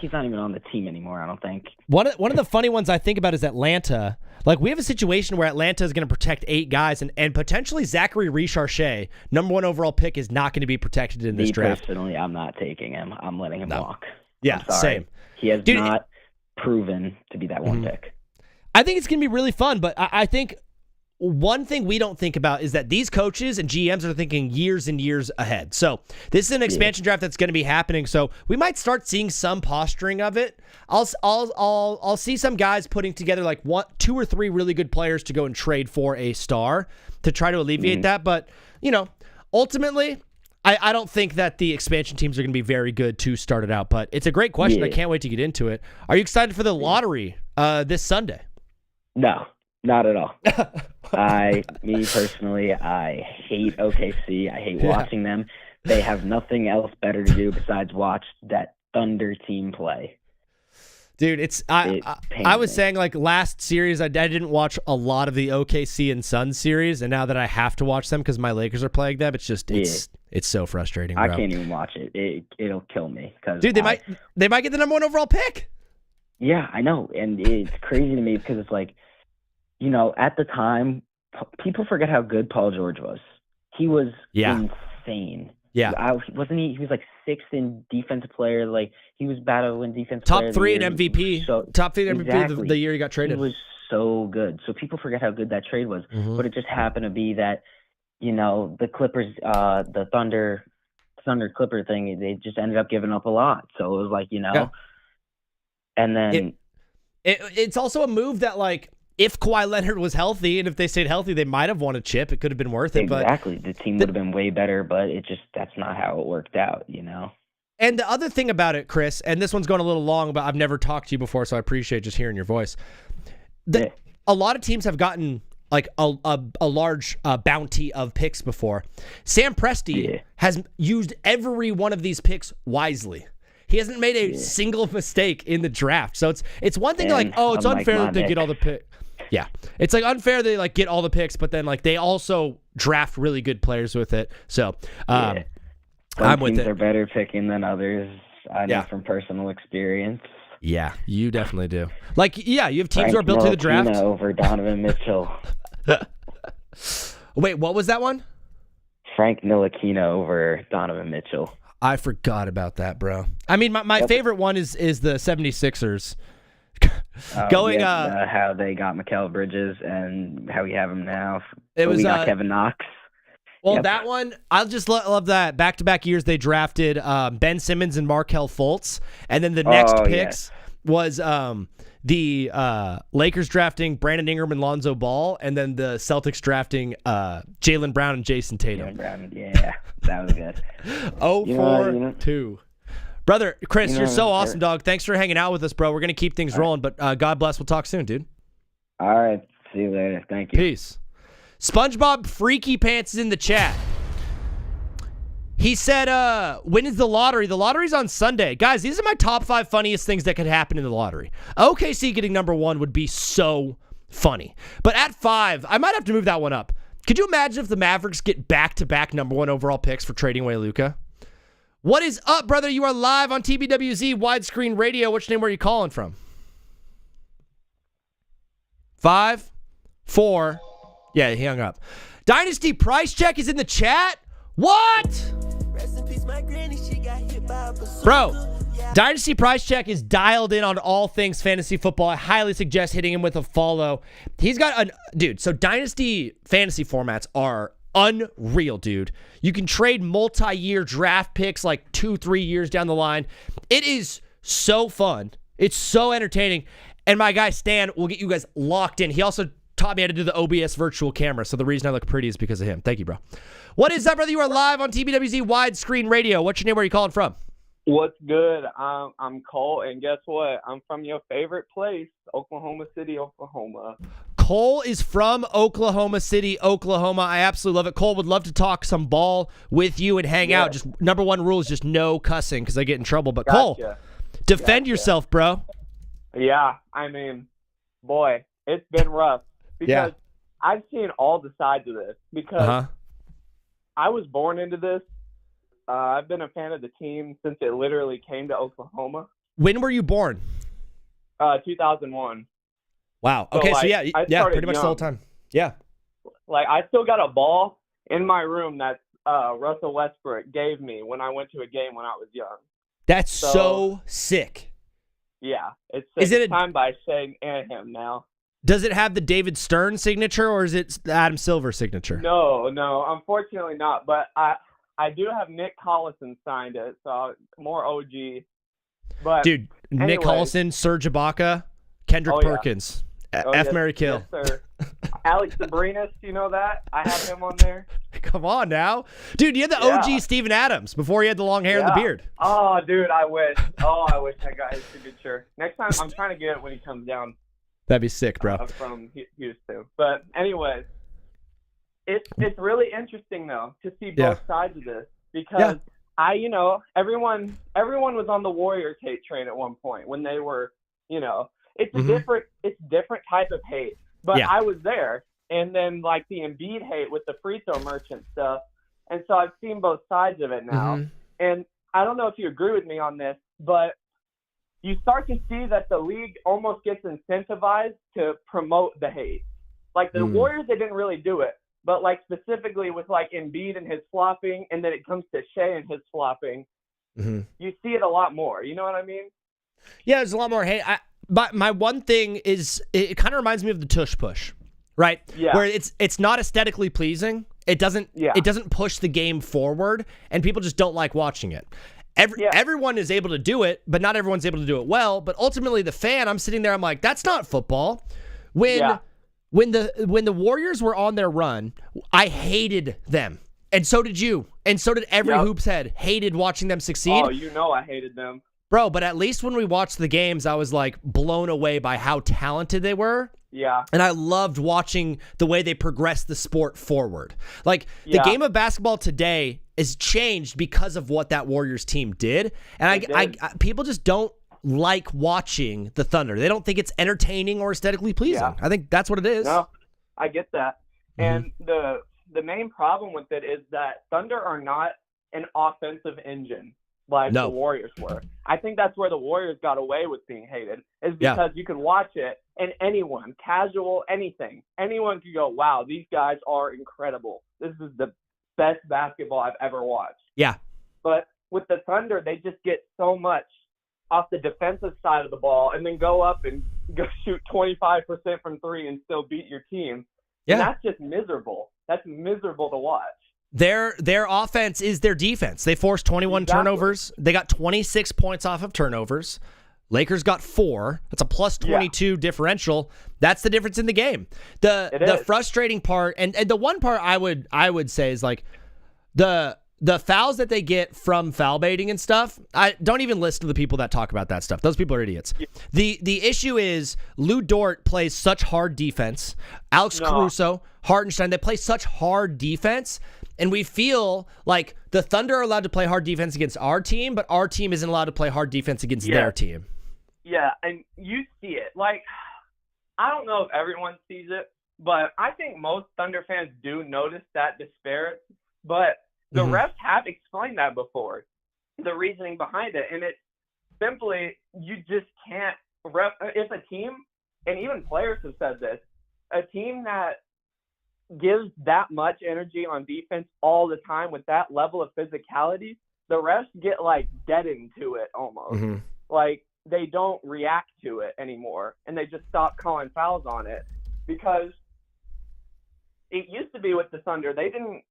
He's not even on the team anymore, I don't think. One of the funny ones I think about is Atlanta. Like, we have a situation where Atlanta is going to protect 8 guys, and potentially Zachary Richarchet, number 1 overall pick, is not going to be protected in this draft. Personally, I'm not taking him. I'm letting him walk. Yeah, same. He has not proven to be that one pick. I think it's going to be really fun, but I think one thing we don't think about is that these coaches and GMs are thinking years and years ahead. So this is an expansion draft that's going to be happening. So we might start seeing some posturing of it. I'll see some guys putting together like 2 or 3 really good players to go and trade for a star to try to alleviate that. But ultimately, I don't think that the expansion teams are going to be very good to start it out. But it's a great question. I can't wait to get into it. Are you excited for the lottery this Sunday? No. Not at all. Me personally, I hate OKC. I hate watching them. They have nothing else better to do besides watch that Thunder team play. Dude, I was saying like last series, I didn't watch a lot of the OKC and Suns series, and now that I have to watch them because my Lakers are playing them, it's just it's so frustrating. Bro. I can't even watch it. It'll kill me. Dude, they might get the number 1 overall pick. Yeah, I know, and it's crazy to me because it's like, at the time, people forget how good Paul George was. He was insane. Yeah. Wasn't he? He was like 6th in defensive player. Like, he was battling defensive top player. Top 3 in MVP. Top 3 in MVP the year he got traded. He was so good. So people forget how good that trade was. But it just happened to be that, the Clippers, the Thunder Clipper thing, they just ended up giving up a lot. So it was like, and then. It's also a move that, like, if Kawhi Leonard was healthy and if they stayed healthy, they might have won a chip. It could have been worth it. Exactly. The team would have been way better, but that's not how it worked out, And the other thing about it, Chris, and this one's going a little long, but I've never talked to you before, so I appreciate just hearing your voice. A lot of teams have gotten like a large bounty of picks before. Sam Presti has used every one of these picks wisely. He hasn't made a single mistake in the draft. So it's one thing it's unfair that they get all the picks. Yeah. It's like unfair they like get all the picks, but then like they also draft really good players with it. So Some I'm with teams it. are better picking than others. I know from personal experience. Yeah, you definitely do. Like, you have teams who are built to the draft. Over Donovan Mitchell. Wait, what was that one? Frank Ntilikina over Donovan Mitchell. I forgot about that, bro. I mean, my favorite one is the 76ers. How they got Mikal Bridges and how we have him now. We got Kevin Knox. Well, that one, I just love that. Back-to-back years, they drafted Ben Simmons and Markelle Fultz. And then the next picks was the Lakers drafting Brandon Ingram and Lonzo Ball, and then the Celtics drafting Jaylen Brown and Jason Tatum. Jaylen Brown, that was good. 0-4-2. Brother, Chris, you're so awesome, dog. Thanks for hanging out with us, bro. We're going to keep things rolling, but God bless. We'll talk soon, dude. All right. See you later. Thank you. Peace. SpongeBob Freaky Pants is in the chat. He said, when is the lottery? The lottery's on Sunday. Guys, these are my top 5 funniest things that could happen in the lottery. OKC getting number 1 would be so funny. But at 5, I might have to move that one up. Could you imagine if the Mavericks get back-to-back number 1 overall picks for trading away Luka? What is up, brother? You are live on TBWZ Widescreen Radio. Which name were you calling from? 5, 4. Yeah, he hung up. Dynasty Price Check is in the chat. What? Bro, Dynasty Price Check is dialed in on all things fantasy football. I highly suggest hitting him with a follow. He's got dude, so Dynasty fantasy formats are unreal, dude. You can trade multi-year draft picks like 2-3 years down the line. It is so fun. It's so entertaining. And my guy Stan will get you guys locked in. He also taught me how to do the OBS virtual camera, so the reason I look pretty is because of him. Thank you, bro. What is up, brother? You are live on TBWZ Widescreen Radio. What's your name? Where are you calling from? What's good? I'm Cole, and guess what? I'm from your favorite place, Oklahoma City, Oklahoma. Cole is from Oklahoma City, Oklahoma. I absolutely love it. Cole, would love to talk some ball with you and hang out. Just number 1 rule is just no cussing because I get in trouble. But Cole, defend yourself, bro. Yeah, I mean, boy, it's been rough because I've seen all the sides of this because I was born into this. I've been a fan of the team since it literally came to Oklahoma. When were you born? 2001. Wow. Okay, so pretty much the whole time. Yeah. Like, I still got a ball in my room that Russell Westbrook gave me when I went to a game when I was young. That's so sick. Yeah. It's time by Shane and him now. Does it have the David Stern signature or is it the Adam Silver signature? No, unfortunately not. But I do have Nick Collison signed it, so more OG. But dude, anyways, Nick Collison, Serge Ibaka, Kendrick Perkins, Mary Kill. Yes, sir. Alex Sabrinas, you know that? I have him on there. Come on now. Dude, you had the OG Steven Adams before he had the long hair and the beard. Oh, dude, I wish. I wish I got his signature. Next time, I'm trying to get it when he comes down. That'd be sick, bro. From Houston. But anyways, it's really interesting, though, to see both sides of this because everyone was on the Warriors hate train at one point when they were, it's different type of hate. But I was there, and then like the Embiid hate with the free throw merchant stuff, and so I've seen both sides of it now. And I don't know if you agree with me on this, but you start to see that the league almost gets incentivized to promote the hate. Like the Warriors, they didn't really do it, but like specifically with like Embiid and his flopping, and then it comes to Shea and his flopping, you see it a lot more. You know what I mean? Yeah, there's a lot more hate. But my one thing is, it kind of reminds me of the tush push, right? Yeah. Where it's not aesthetically pleasing. It doesn't push the game forward, and people just don't like watching it. Everyone is able to do it, but not everyone's able to do it well. But ultimately, the fan, I'm sitting there, I'm like, that's not football. When the Warriors were on their run, I hated them. And so did you. And so did every hoops head. Hated watching them succeed. Oh, I hated them. Bro, but at least when we watched the games, I was like blown away by how talented they were. Yeah. And I loved watching the way they progressed the sport forward. Like the game of basketball today is changed because of what that Warriors team did. And I people just don't like watching the Thunder. They don't think it's entertaining or aesthetically pleasing. Yeah. I think that's what it is. No, I get that. And the main problem with it is that Thunder are not an offensive engine like the Warriors were. I think that's where the Warriors got away with being hated, is because you could watch it and anyone, casual, anyone could go, wow, these guys are incredible. This is the best basketball I've ever watched. Yeah. But with the Thunder, they just get so much off the defensive side of the ball and then go up and go shoot 25% from three and still beat your team. Yeah. And that's just miserable. That's miserable to watch. Their offense is their defense. They forced 21 turnovers. They got 26 points off of turnovers. Lakers got 4. That's a plus 22 differential. That's the difference in the game. The frustrating part, and the one part I would say is like the the fouls that they get from foul baiting and stuff, I don't even listen to the people that talk about that stuff. Those people are idiots. Yeah. The issue is Lou Dort plays such hard defense. Alex Caruso, Hartenstein, they play such hard defense, and we feel like the Thunder are allowed to play hard defense against our team, but our team isn't allowed to play hard defense against their team. Yeah, and you see it. Like, I don't know if everyone sees it, but I think most Thunder fans do notice that disparity, but the refs have explained that before, the reasoning behind it, and it's simply you just can't if a team, and even players have said this, a team that gives that much energy on defense all the time with that level of physicality, the refs get like deadened to it almost. Like they don't react to it anymore, and they just stop calling fouls on it because it used to be with the Thunder. They didn't,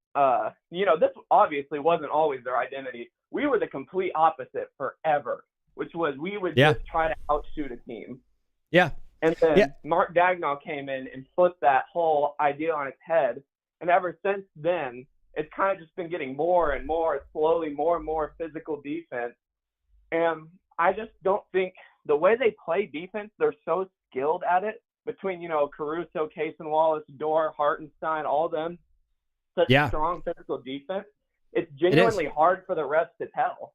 this obviously wasn't always their identity. We were the complete opposite forever, which was we would just try to outshoot a team. Yeah. And then Mark Dagnall came in and flipped that whole idea on its head. And ever since then, it's kind of just been getting more and more, slowly more and more physical defense. And I just don't think the way they play defense, they're so skilled at it between, Caruso, Cason Wallace, Dort, Hartenstein, all of them, such strong physical defense. It's genuinely hard for the refs to tell.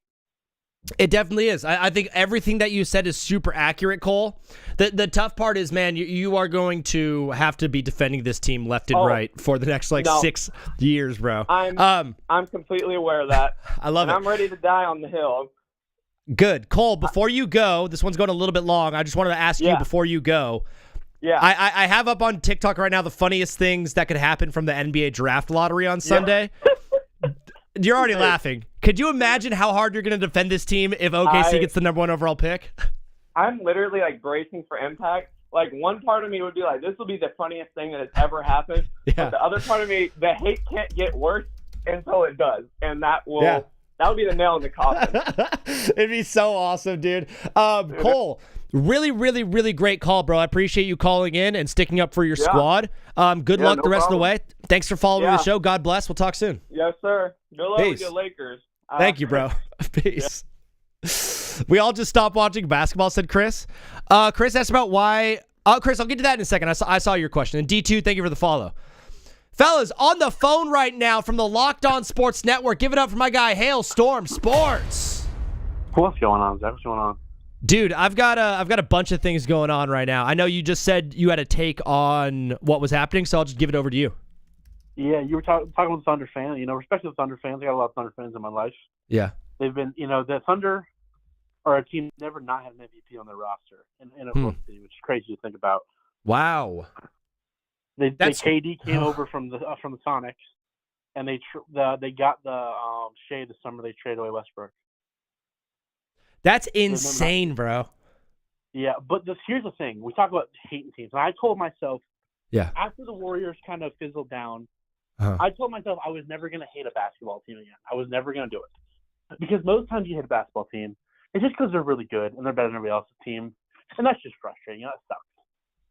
It definitely is. I think everything that you said is super accurate, Cole. The tough part is, man, you are going to have to be defending this team left and right for the next 6 years, bro. I'm completely aware of that. I love it. I'm ready to die on the hill. Good. Cole, before you go, this one's going a little bit long. I just wanted to ask you before you go. Yeah. I have up on TikTok right now the funniest things that could happen from the NBA draft lottery on Sunday. You're already laughing. Could you imagine how hard you're going to defend this team if OKC gets the number 1 overall pick? I'm literally bracing for impact. One part of me would be like, this will be the funniest thing that has ever happened. But the other part of me, the hate can't get worse until it does. And that will that would be the nail in the coffin. It'd be so awesome, dude. Cole, really, really, really great call, bro. I appreciate you calling in and sticking up for your squad. Good luck the rest of the way. Thanks for following the show. God bless. We'll talk soon. Yes, sir. Good luck with your Lakers. Thank you, bro. Peace. We all just stopped watching basketball, said Chris. Chris asked about why. Chris, I'll get to that in a second. I saw your question. And D2, thank you for the follow. Fellas, on the phone right now from the Locked On Sports Network. Give it up for my guy, Hailstorm Sports. What's going on, Zach? What's going on? Dude, I've got a bunch of things going on right now. I know you just said you had a take on what was happening, so I'll just give it over to you. Yeah, you were talking with Thunder fans. Respect to the Thunder fans. I got a lot of Thunder fans in my life. Yeah. They've been, the Thunder are a team that never not had an MVP on their roster in a Oklahoma City, which is crazy to think about. Wow. KD came over from the Sonics, and they got the Shea this summer. They traded away Westbrook. That's insane, bro. Yeah, but here's the thing. We talk about hating teams. And I told myself, after the Warriors kind of fizzled down, I told myself I was never going to hate a basketball team again. I was never going to do it. Because most times you hate a basketball team, it's just because they're really good and they're better than everybody else's team. And that's just frustrating. That sucks.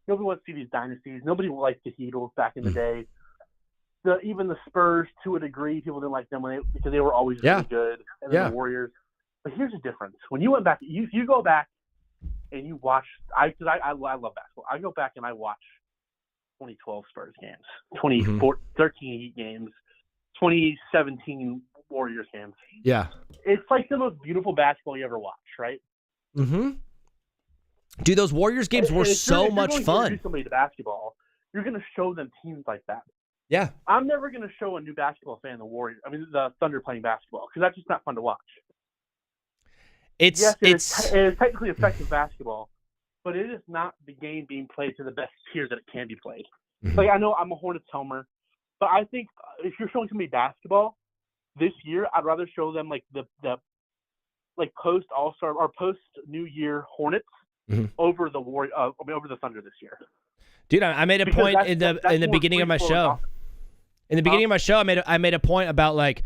Nobody wants to see these dynasties. Nobody liked the Heatles back in the day. Even the Spurs, to a degree, people didn't like them because they were always really good. And then the Warriors. But here's the difference. When you went back, you go back and you watch. I love basketball. I go back and I watch 2012 Spurs games, 2013 Heat games, 2017 Warriors games. Yeah, it's like the most beautiful basketball you ever watch, right? Mm-hmm. Dude, those Warriors games were so much fun. If you're going to introduce somebody to basketball, you're going to show them teams like that. Yeah, I'm never going to show a new basketball fan the Thunder playing basketball because that's just not fun to watch. It is technically effective basketball, but it is not the game being played to the best tier that it can be played. Mm-hmm. I know I'm a Hornets homer, but I think if you're showing somebody basketball this year, I'd rather show them the post All-Star or post New Year Hornets over the over the Thunder this year. Dude, I made a point in the beginning of my show. In the beginning of my show, I made a point about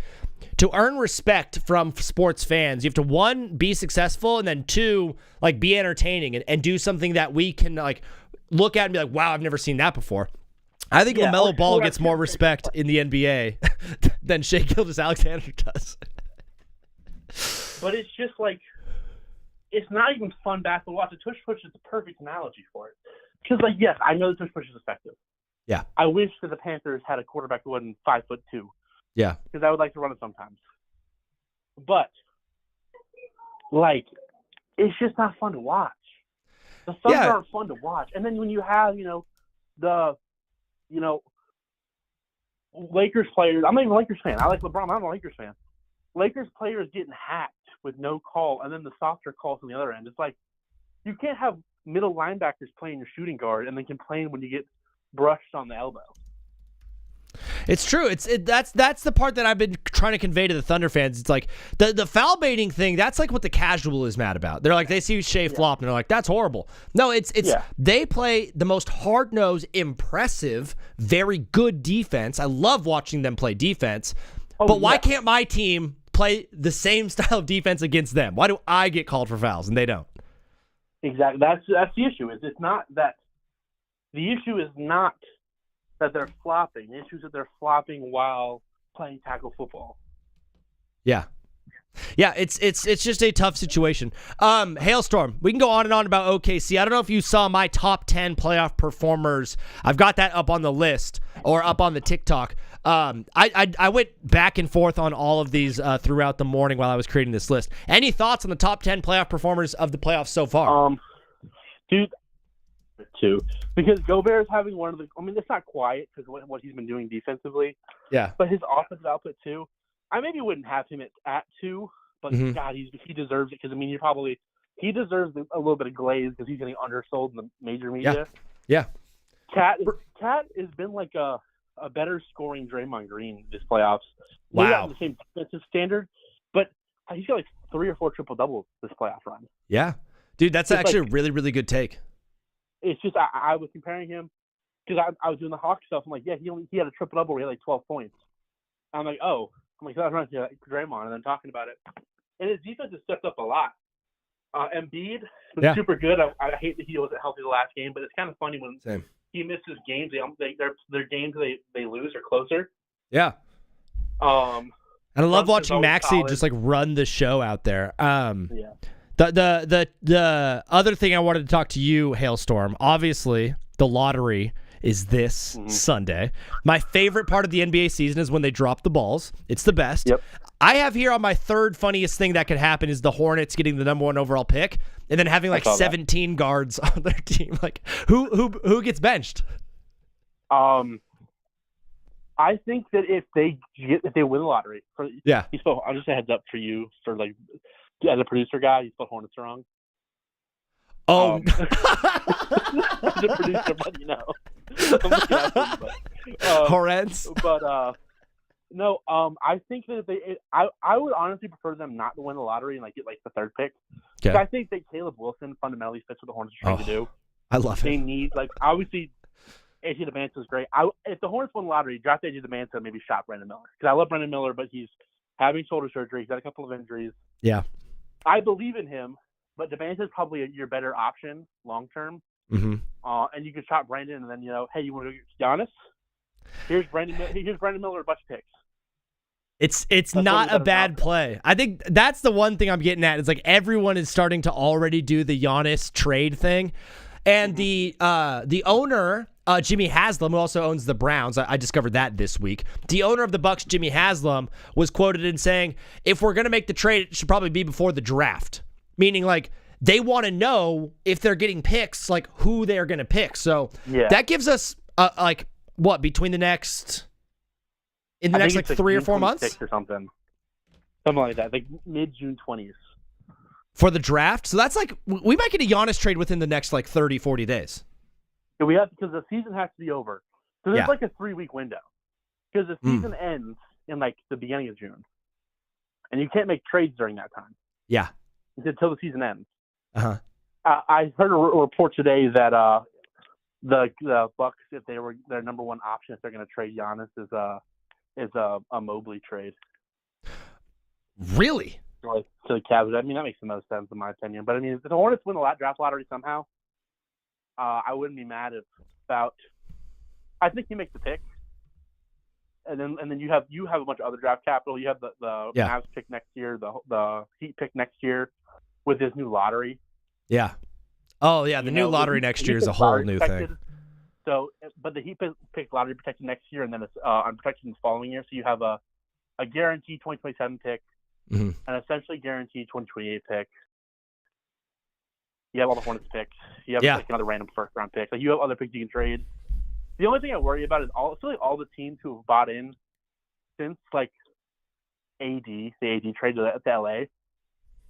to earn respect from sports fans, you have to 1, be successful, and then 2, be entertaining and do something that we can look at and be like, wow, I've never seen that before. I think LaMelo Ball gets more respect in the NBA than Shai Gilgeous-Alexander does. But it's just like, it's not even fun basketball to watch. The tush push is the perfect analogy for it. Because, like, yes, I know the tush push is effective. Yeah. I wish that the Panthers had a quarterback who wasn't 5'2". Yeah. Because I would like to run it sometimes. But, like, it's just not fun to watch. The Suns aren't fun to watch. And then when you have, Lakers players, I'm not even a Lakers fan. I like LeBron. I'm not a Lakers fan. Lakers players getting hacked with no call, and then the softer calls on the other end. It's like, you can't have middle linebackers playing your shooting guard and then complain when you get brushed on the elbow. It's true. That's the part that I've been trying to convey to the Thunder fans. It's like the foul baiting thing. That's like what the casual is mad about. They're like, they see Shai flop and they're like, that's horrible. No, they play the most hard nosed, impressive, very good defense. I love watching them play defense. But why can't my team play the same style of defense against them? Why do I get called for fouls and they don't? Exactly. That's the issue. It's not that the issue is not that they're flopping. The issue is that they're flopping while playing tackle football. Yeah. Yeah, it's just a tough situation. Hailstorm, we can go on and on about OKC. I don't know if you saw my top 10 playoff performers. I've got that up on the list or up on the TikTok. I went back and forth on all of these throughout the morning while I was creating this list. Any thoughts on the top 10 playoff performers of the playoffs so far? Dude, too. Because Gobert's having one of the – I mean, it's not quiet because what he's been doing defensively. Yeah. But his offensive output, too. I maybe wouldn't have him at 2, but God, he deserves it because, I mean, he deserves a little bit of glaze because he's getting undersold in the major media. Yeah. Cat has been like a better scoring Draymond Green this playoffs. Wow. Not the same defensive standard, but he's got like 3 or 4 triple-doubles this playoff run. Yeah. Dude, that's actually a really, really good take. It's just I was comparing him because I was doing the Hawks stuff. I'm like, yeah, he had a triple-double where he had like 12 points. I'm like, oh. I'm like, that's right, Draymond, and then talking about it. And his defense has stepped up a lot. Embiid was super good. I hate that he wasn't healthy the last game, but it's kind of funny when he misses games. Their games they lose are closer. Yeah. And I love watching Maxey just like run the show out there. The other thing I wanted to talk to you, Hailstorm, obviously the lottery is this Sunday. My favorite part of the NBA season is when they drop the balls. It's the best. Yep. I have here on my third funniest thing that could happen is the Hornets getting the number 1 overall pick and then having like 17 guards on their team. Like who gets benched? I think that if they win the lottery, I'll just say heads up for you for like as a producer guy, you spelled Hornets wrong. Oh, the producer, but you know, Horrends. But no, I think that if I would honestly prefer them not to win the lottery and like get like the 3rd pick. Because I think that Caleb Wilson fundamentally fits what the Hornets are trying to do. I love it. They need obviously AJ DeMantis is great. If the Hornets won the lottery, draft AJ DeMantis, maybe shop Brandon Miller because I love Brandon Miller, but he's having shoulder surgery. He's got a couple of injuries. Yeah, I believe in him. But DeMantis is probably your better option long term. And you can shop Brandon, and then hey, you want to go get Giannis? Here's Brandon Miller, a bunch of picks. It's not a bad play. I think that's the one thing I'm getting at. Is like everyone is starting to already do the Giannis trade thing, and the owner. Jimmy Haslam, who also owns the Browns, I discovered that this week. The owner of the Bucks, Jimmy Haslam, was quoted in saying, "If we're going to make the trade, it should probably be before the draft." Meaning, like, they want to know if they're getting picks, like, who they're going to pick. So that gives us, between the next, in the next, like, 3 or 4 months? Or something like that, like mid-June 20s. For the draft? So that's, like, we might get a Giannis trade within the next, like, 30, 40 days. Yeah, we have, because the season has to be over. So there's, like, a 3-week window. Because the season ends in, like, the beginning of June. And you can't make trades during that time. Yeah. Until the season ends. I heard a report today that the Bucks, if they were their number 1 option, if they're going to trade Giannis, is a Mobley trade. Really? To the Cavs. I mean, that makes the most sense in my opinion. But I mean, if the Hornets win the draft lottery somehow, I wouldn't be mad if I think he makes the pick. And then you have a bunch of other draft capital. You have the Mavs pick next year, the Heat pick next year with his new lottery. Yeah. Oh, yeah, the new lottery next year is a whole new thing. So, but the Heat pick lottery protected next year, and then it's unprotected the following year. So you have a guaranteed 2027 pick, an essentially guaranteed 2028 pick. You have all the Hornets picks. You have like another random first-round pick. Like you have other picks you can trade. The only thing I worry about is all the teams who have bought in since like the AD trade to LA.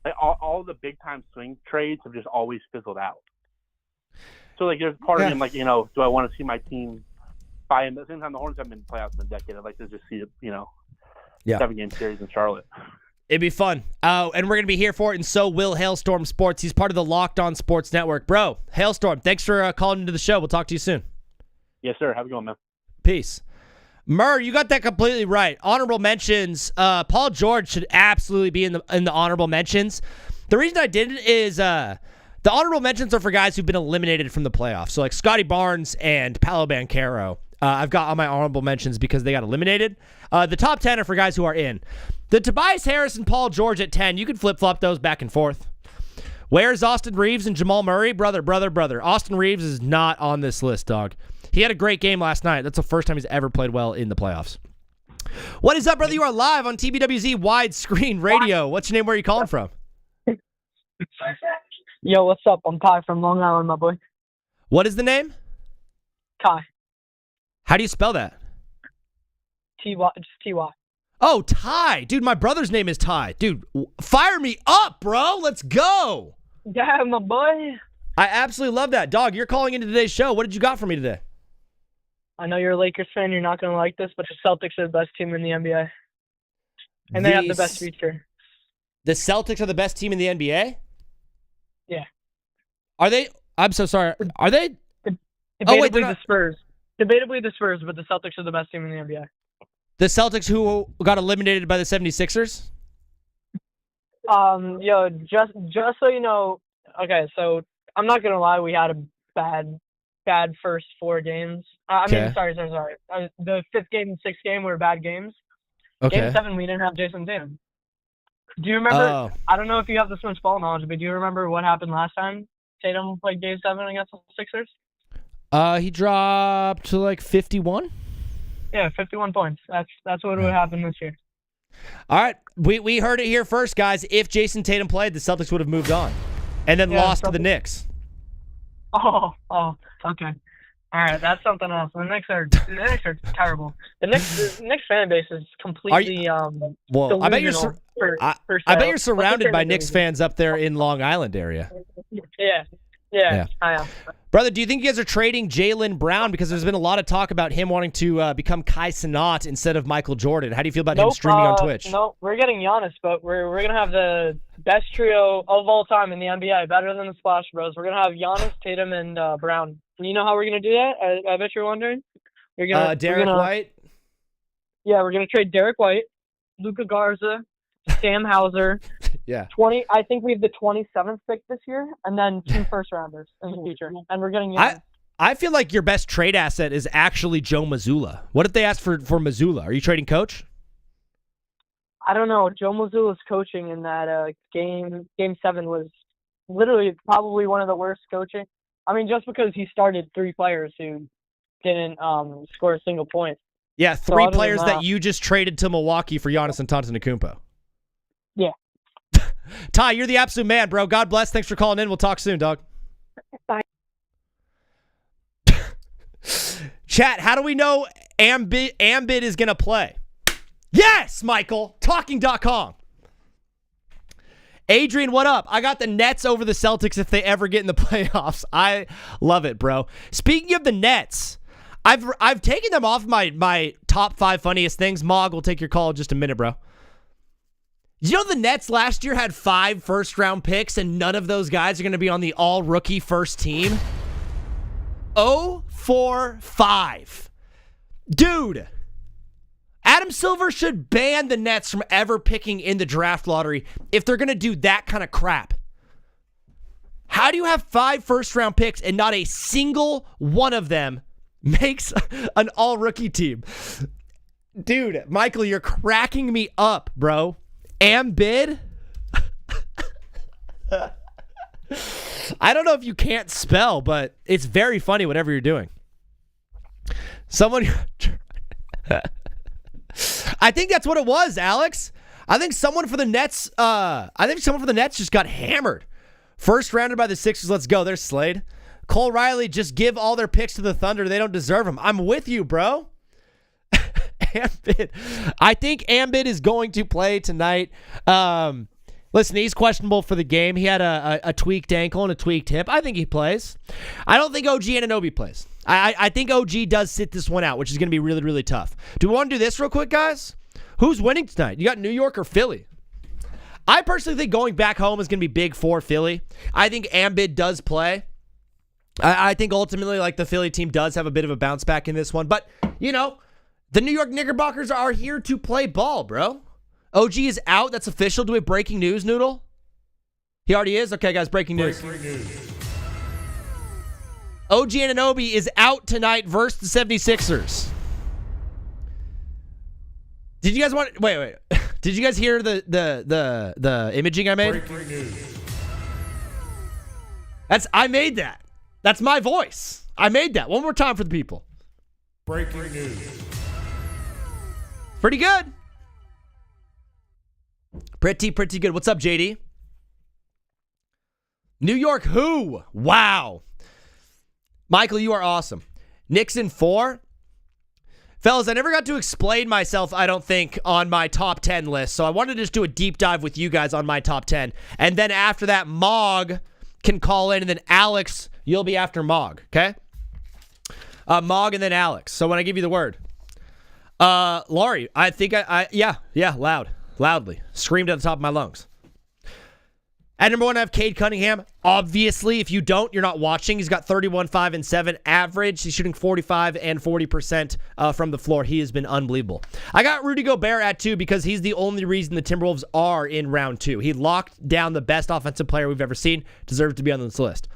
Like all the big time swing trades have just always fizzled out. So like there's part of me I'm like, do I want to see my team buy in? At the same time, the Hornets haven't been in playoffs in a decade. I'd like to just see it, 7-game series in Charlotte. It'd be fun. And we're going to be here for it, and so will Hailstorm Sports. He's part of the Locked On Sports Network. Bro, Hailstorm, thanks for calling into the show. We'll talk to you soon. Yes, sir. Have a good one, man. Peace. Murr, you got that completely right. Honorable mentions. Paul George should absolutely be in the honorable mentions. The reason I didn't is the honorable mentions are for guys who've been eliminated from the playoffs. So like Scotty Barnes and Paolo Banchero, I've got on my honorable mentions because they got eliminated. The top 10 are for guys who are in. The Tobias Harris and Paul George at 10, you can flip-flop those back and forth. Where's Austin Reeves and Jamal Murray? Brother. Austin Reeves is not on this list, dog. He had a great game last night. That's the first time he's ever played well in the playoffs. What is up, brother? You are live on TBWZ Widescreen Radio. What's your name? Where are you calling from? Yo, what's up? I'm Kai from Long Island, my boy. What is the name? Kai. How do you spell that? T-Y, just T-Y. Oh, Ty. Dude, my brother's name is Ty. Dude, fire me up, bro. Let's go. Yeah, my boy. I absolutely love that. Dog, you're calling into today's show. What did you got for me today? I know you're a Lakers fan. You're not going to like this, but the Celtics are the best team in the NBA. And they have the best future. The Celtics are the best team in the NBA? Yeah. Are they? I'm so sorry. Are they? Debatably the Spurs. Debatably the Spurs, but the Celtics are the best team in the NBA. The Celtics who got eliminated by the 76ers? Yo, just so you know, okay, so I'm not going to lie, we had a bad first 4 games. Sorry. The 5th game and 6th game were bad games. Okay. Game 7, we didn't have Jason Tatum. Do you remember? I don't know if you have this much ball knowledge, but do you remember what happened last time Tatum played Game 7 against the Sixers? He dropped to like 51. Yeah, 51 points. That's what would happen this year. All right, we heard it here first, guys. If Jason Tatum played, the Celtics would have moved on, and then lost to the Knicks. Oh, okay. All right, that's something else. The Knicks are terrible. The Knicks fan base is completely well. I bet you're surrounded by Knicks fans up there in Long Island area. Yeah. I am. Brother, do you think you guys are trading Jaylen Brown? Because there's been a lot of talk about him wanting to become Kai Cenat instead of Michael Jordan. How do you feel about him streaming on Twitch? No, we're getting Giannis, but we're going to have the best trio of all time in the NBA, better than the Splash Bros. We're going to have Giannis, Tatum, and Brown. And you know how we're going to do that? I bet you're wondering. Derek White? Yeah, we're going to trade Derek White, Luka Garza, Sam Hauser. Yeah. I think we have the 27th pick this year, and then 2 first-rounders in the future. And we're getting I feel like your best trade asset is actually Joe Mazzulla. What if they asked for Mazzulla? Are you trading Coach? I don't know. Joe Mazzulla's coaching in that game 7 was literally probably one of the worst coaching. I mean, just because he started 3 players who didn't score a single point. Yeah, 3 players that you just traded to Milwaukee for Giannis Antetokounmpo. Yeah. Ty, you're the absolute man, bro. God bless. Thanks for calling in. We'll talk soon, dog. Bye. Chat, how do we know Ambit is going to play? Yes, Michael. Talking.com. Adrian, what up? I got the Nets over the Celtics if they ever get in the playoffs. I love it, bro. Speaking of the Nets, I've taken them off my top 5 funniest things. Mog will take your call in just a minute, bro. You know the Nets last year had 5 first-round picks, and none of those guys are going to be on the all-rookie first team? 0-4-5. Dude, Adam Silver should ban the Nets from ever picking in the draft lottery if they're going to do that kind of crap. How do you have 5 first-round picks and not a single one of them makes an all-rookie team. Dude, Michael, you're cracking me up, bro. Embiid? I don't know if you can't spell, but it's very funny whatever you're doing. I think that's what it was, Alex. I think someone for the Nets just got hammered. First rounded by the Sixers. Let's go. There's Slade. Cole Riley, just give all their picks to the Thunder. They don't deserve them. I'm with you, bro. Embiid. I think Embiid is going to play tonight. Listen, he's questionable for the game. He had a tweaked ankle and a tweaked hip. I think he plays. I don't think OG Anunoby plays. I think OG does sit this one out, which is going to be really, really tough. Do we want to do this real quick, guys? Who's winning tonight? You got New York or Philly? I personally think going back home is going to be big for Philly. I think Embiid does play. I think ultimately, like, the Philly team does have a bit of a bounce back in this one. But, you know, the New York Knickerbockers are here to play ball, bro. OG is out. That's official. Do we have breaking news, Noodle? He already is? Okay, guys, breaking news. OG Anunoby is out tonight versus the 76ers. Did you guys want... Wait. Did you guys hear the imaging I made? Breaking news. I made that. That's my voice. I made that. One more time for the people. Breaking news. Pretty good. Pretty good. What's up, JD? New York who? Wow. Michael, you are awesome. Nixon 4. Fellas, I never got to explain myself, I don't think, on my top 10 list. So I wanted to just do a deep dive with you guys on my top 10. And then after that, Mog can call in. And then Alex, you'll be after Mog, okay? Mog and then Alex. So when I give you the word. Laurie, I think loudly. Screamed at the top of my lungs. At number 1, I have Cade Cunningham. Obviously, if you don't, you're not watching. He's got 31, 5, and 7 average. He's shooting 45 and 40% from the floor. He has been unbelievable. I got Rudy Gobert at 2 because he's the only reason the Timberwolves are in round 2. He locked down the best offensive player we've ever seen. Deserves to be on this list.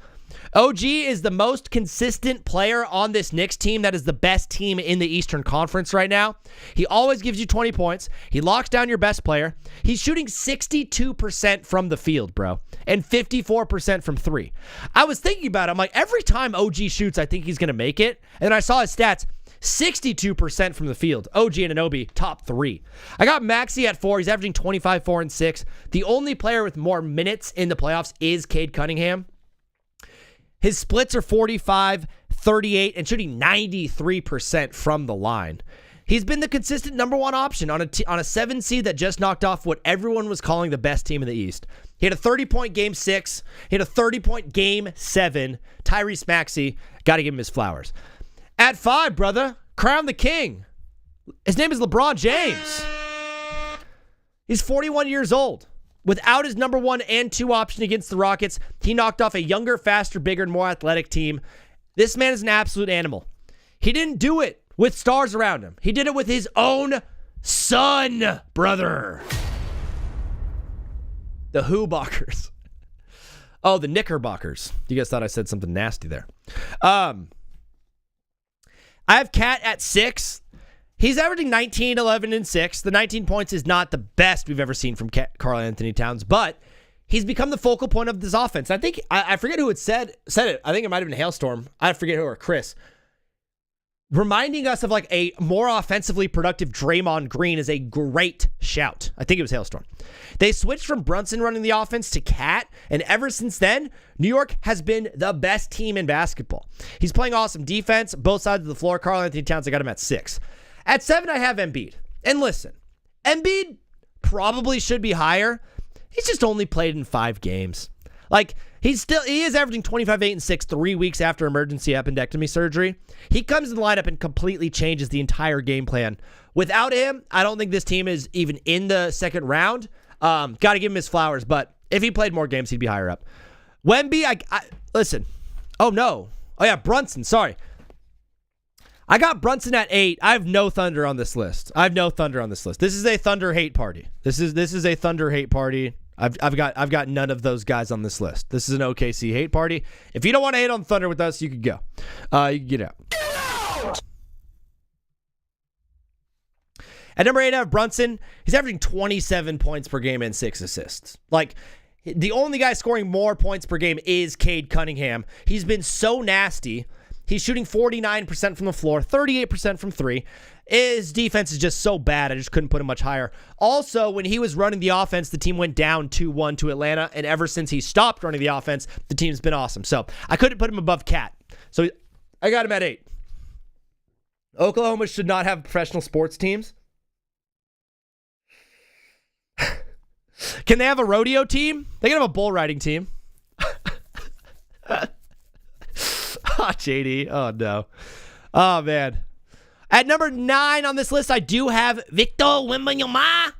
OG is the most consistent player on this Knicks team. That is the best team in the Eastern Conference right now. He always gives you 20 points. He locks down your best player. He's shooting 62% from the field, bro, and 54% from 3. I was thinking about it. I'm like, every time OG shoots, I think he's going to make it. And then I saw his stats, 62% from the field. OG Anunoby, top 3. I got Maxey at 4. He's averaging 25, 4, and 6. The only player with more minutes in the playoffs is Cade Cunningham. His splits are 45, 38, and shooting 93% from the line. He's been the consistent number 1 option on a 7 seed that just knocked off what everyone was calling the best team in the East. He had a 30-point game 6. He had a 30-point game 7. Tyrese Maxey, got to give him his flowers. At 5, brother, crown the king. His name is LeBron James. He's 41 years old. Without his number 1 and 2 option against the Rockets, he knocked off a younger, faster, bigger, and more athletic team. This man is an absolute animal. He didn't do it with stars around him. He did it with his own son, brother. The Who-Bockers. Oh, the Knickerbockers. You guys thought I said something nasty there. I have Cat at 6. He's averaging 19, 11, and 6. The 19 points is not the best we've ever seen from Karl Anthony Towns, but he's become the focal point of this offense. I think, I forget who had said it. I think it might have been Hailstorm. I forget who, or Chris. Reminding us of like a more offensively productive Draymond Green is a great shout. I think it was Hailstorm. They switched from Brunson running the offense to Cat, and ever since then, New York has been the best team in basketball. He's playing awesome defense, both sides of the floor. Karl Anthony Towns, I got him at 6. At 7, I have Embiid. And listen, Embiid probably should be higher. He's just only played in 5 games. Like, he is averaging 25, 8, and 6 3 weeks after emergency appendectomy surgery. He comes in the lineup and completely changes the entire game plan. Without him, I don't think this team is even in the second round. Got to give him his flowers, but if he played more games, he'd be higher up. Wemby, listen. Oh, no. Oh, yeah, Brunson, sorry. I got Brunson at 8. I have no Thunder on this list. This is a Thunder hate party. This is a Thunder hate party. I've got none of those guys on this list. This is an OKC hate party. If you don't want to hate on Thunder with us, you could go. You can get out. At number 8, I have Brunson. He's averaging 27 points per game and 6 assists. Like, the only guy scoring more points per game is Cade Cunningham. He's been so nasty. He's shooting 49% from the floor, 38% from 3. His defense is just so bad, I just couldn't put him much higher. Also, when he was running the offense, the team went down 2-1 to Atlanta, and ever since he stopped running the offense, the team's been awesome. So I couldn't put him above Cat. So I got him at 8. Oklahoma should not have professional sports teams. Can they have a rodeo team? They can have a bull riding team. Oh, JD. Oh, no. Oh, man. At number 9 on this list, I do have Victor Wembanyama.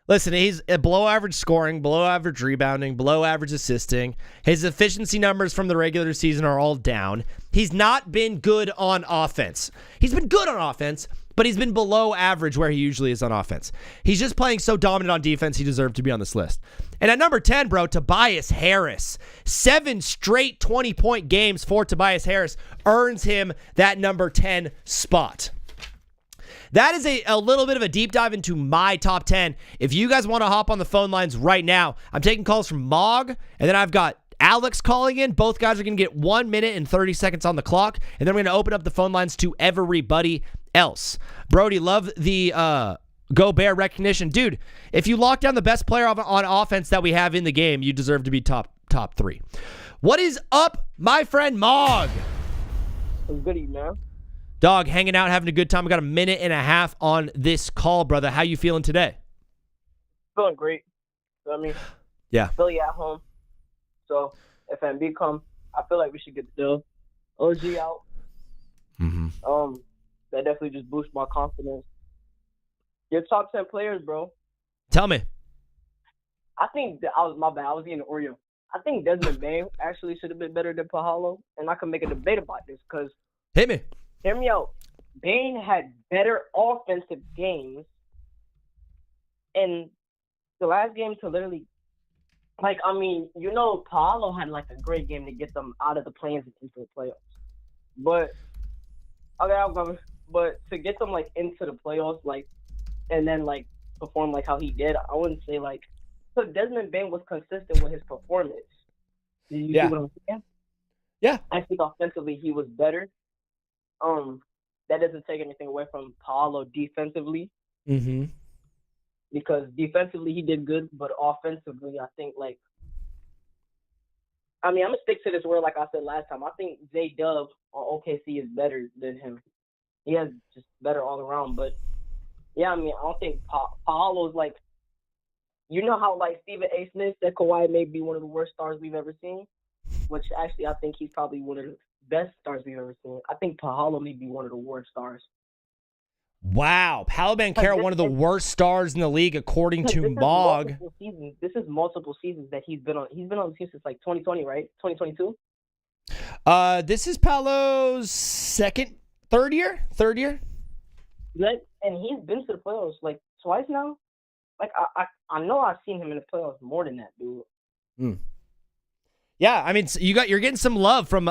Listen, he's a below average scoring, below average rebounding, below average assisting. His efficiency numbers from the regular season are all down. He's not been good on offense. He's been good on offense, but he's been below average where he usually is on offense. He's just playing so dominant on defense, he deserved to be on this list. And at number 10, bro, Tobias Harris. 7 straight 20-point games for Tobias Harris earns him that number 10 spot. That is a little bit of a deep dive into my top 10. If you guys want to hop on the phone lines right now, I'm taking calls from Mog, and then I've got Alex calling in. Both guys are going to get 1 minute and 30 seconds on the clock, and then we're going to open up the phone lines to everybody else. Brody, love the Go Bear recognition. Dude, if you lock down the best player on offense that we have in the game, you deserve to be top 3. What is up, my friend Mog? What's good, man? Dog, hanging out, having a good time. We got a minute and a half on this call, brother. How you feeling today? Feeling great. You know what I mean? Yeah. Philly at home. So if MB come, I feel like we should get the dub. OG out. Mm-hmm. That definitely just boosts my confidence. Your top 10 players, bro. Tell me. I think my bad. I was eating Oreo. I think Desmond Bain actually should have been better than Pahalo, and I can make a debate about this because. Hit me. Hear me out. Bain had better offensive games in the last game to literally, Paolo had a great game to get them out of the play-ins and into the playoffs. But to get them into the playoffs, and then perform how he did, I wouldn't say so Desmond Bain was consistent with his performance. Do you see what I'm saying? Yeah. I think offensively he was better. That doesn't take anything away from Paolo defensively. Mm-hmm. Because defensively he did good, but offensively I think I'm gonna stick to this word like I said last time. I think J-Dub on OKC is better than him. He has just better all around. But yeah, I don't think Paolo's how Stephen A. Smith said Kawhi may be one of the worst stars we've ever seen, which actually I think he's probably one of the best stars we've ever seen. I think Paolo may be one of the worst stars. Wow. Paolo Banchero, one of the worst stars in the league, according to Mog. This is multiple seasons that he's been on. He's been on the team since 2020, right? 2022? This is Paolo's third year? And he's been to the playoffs twice now. I know I've seen him in the playoffs more than that, dude. Yeah, you're getting some love from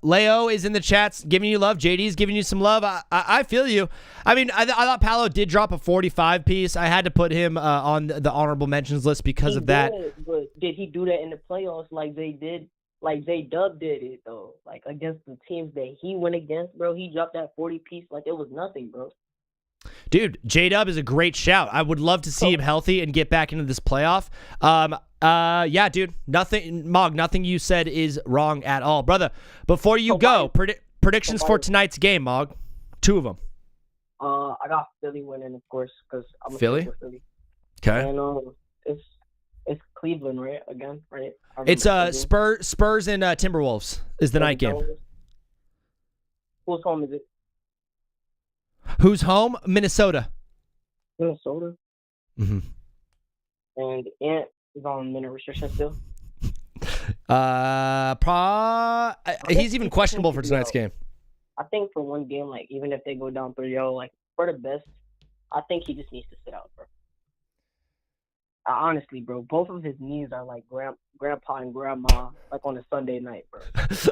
Leo is in the chats giving you love. JD's giving you some love. I feel you. I thought Paolo did drop a 45 piece. I had to put him on the honorable mentions list because of that. But did he do that in the playoffs like they did? Like J-Dub did it though. Against the teams that he went against, bro. He dropped that 40 piece like it was nothing, bro. Dude, J-Dub is a great shout. I would love to see him healthy and get back into this playoff. Yeah, dude. Nothing you said is wrong at all. Brother, before you go, predictions for tonight's game, Mog. 2 of them. I got Philly winning, of course, because I'm a Philly. Philly. Okay. And it's Cleveland, right? Again, right? It's Spurs and Timberwolves is the night game. Whose home is it? Who's home? Minnesota. Minnesota. Mm-hmm. And Ant is on minute restriction still. He's even questionable for tonight's game. I think for one game, even if they go down 3-0, for the best, I think he just needs to sit out, bro. Honestly, bro, both of his knees are like grandpa and grandma, on a Sunday night, bro.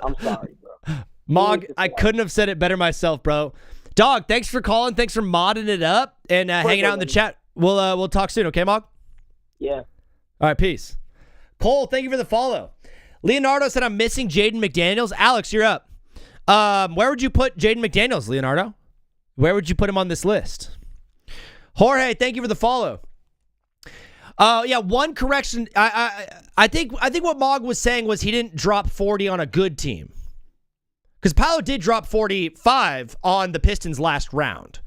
I'm sorry, bro. Mog, I couldn't have said it better myself, bro. Dog, thanks for calling. Thanks for modding it up. and hanging out in the chat. We'll talk soon, okay, Mog? Yeah. All right, peace. Cole, thank you for the follow. Leonardo said, I'm missing Jaden McDaniels. Alex, you're up. Where would you put Jaden McDaniels, Leonardo? Where would you put him on this list? Jorge, thank you for the follow. Yeah, one correction. I think what Mog was saying was he didn't drop 40 on a good team. Because Paolo did drop 45 on the Pistons last round.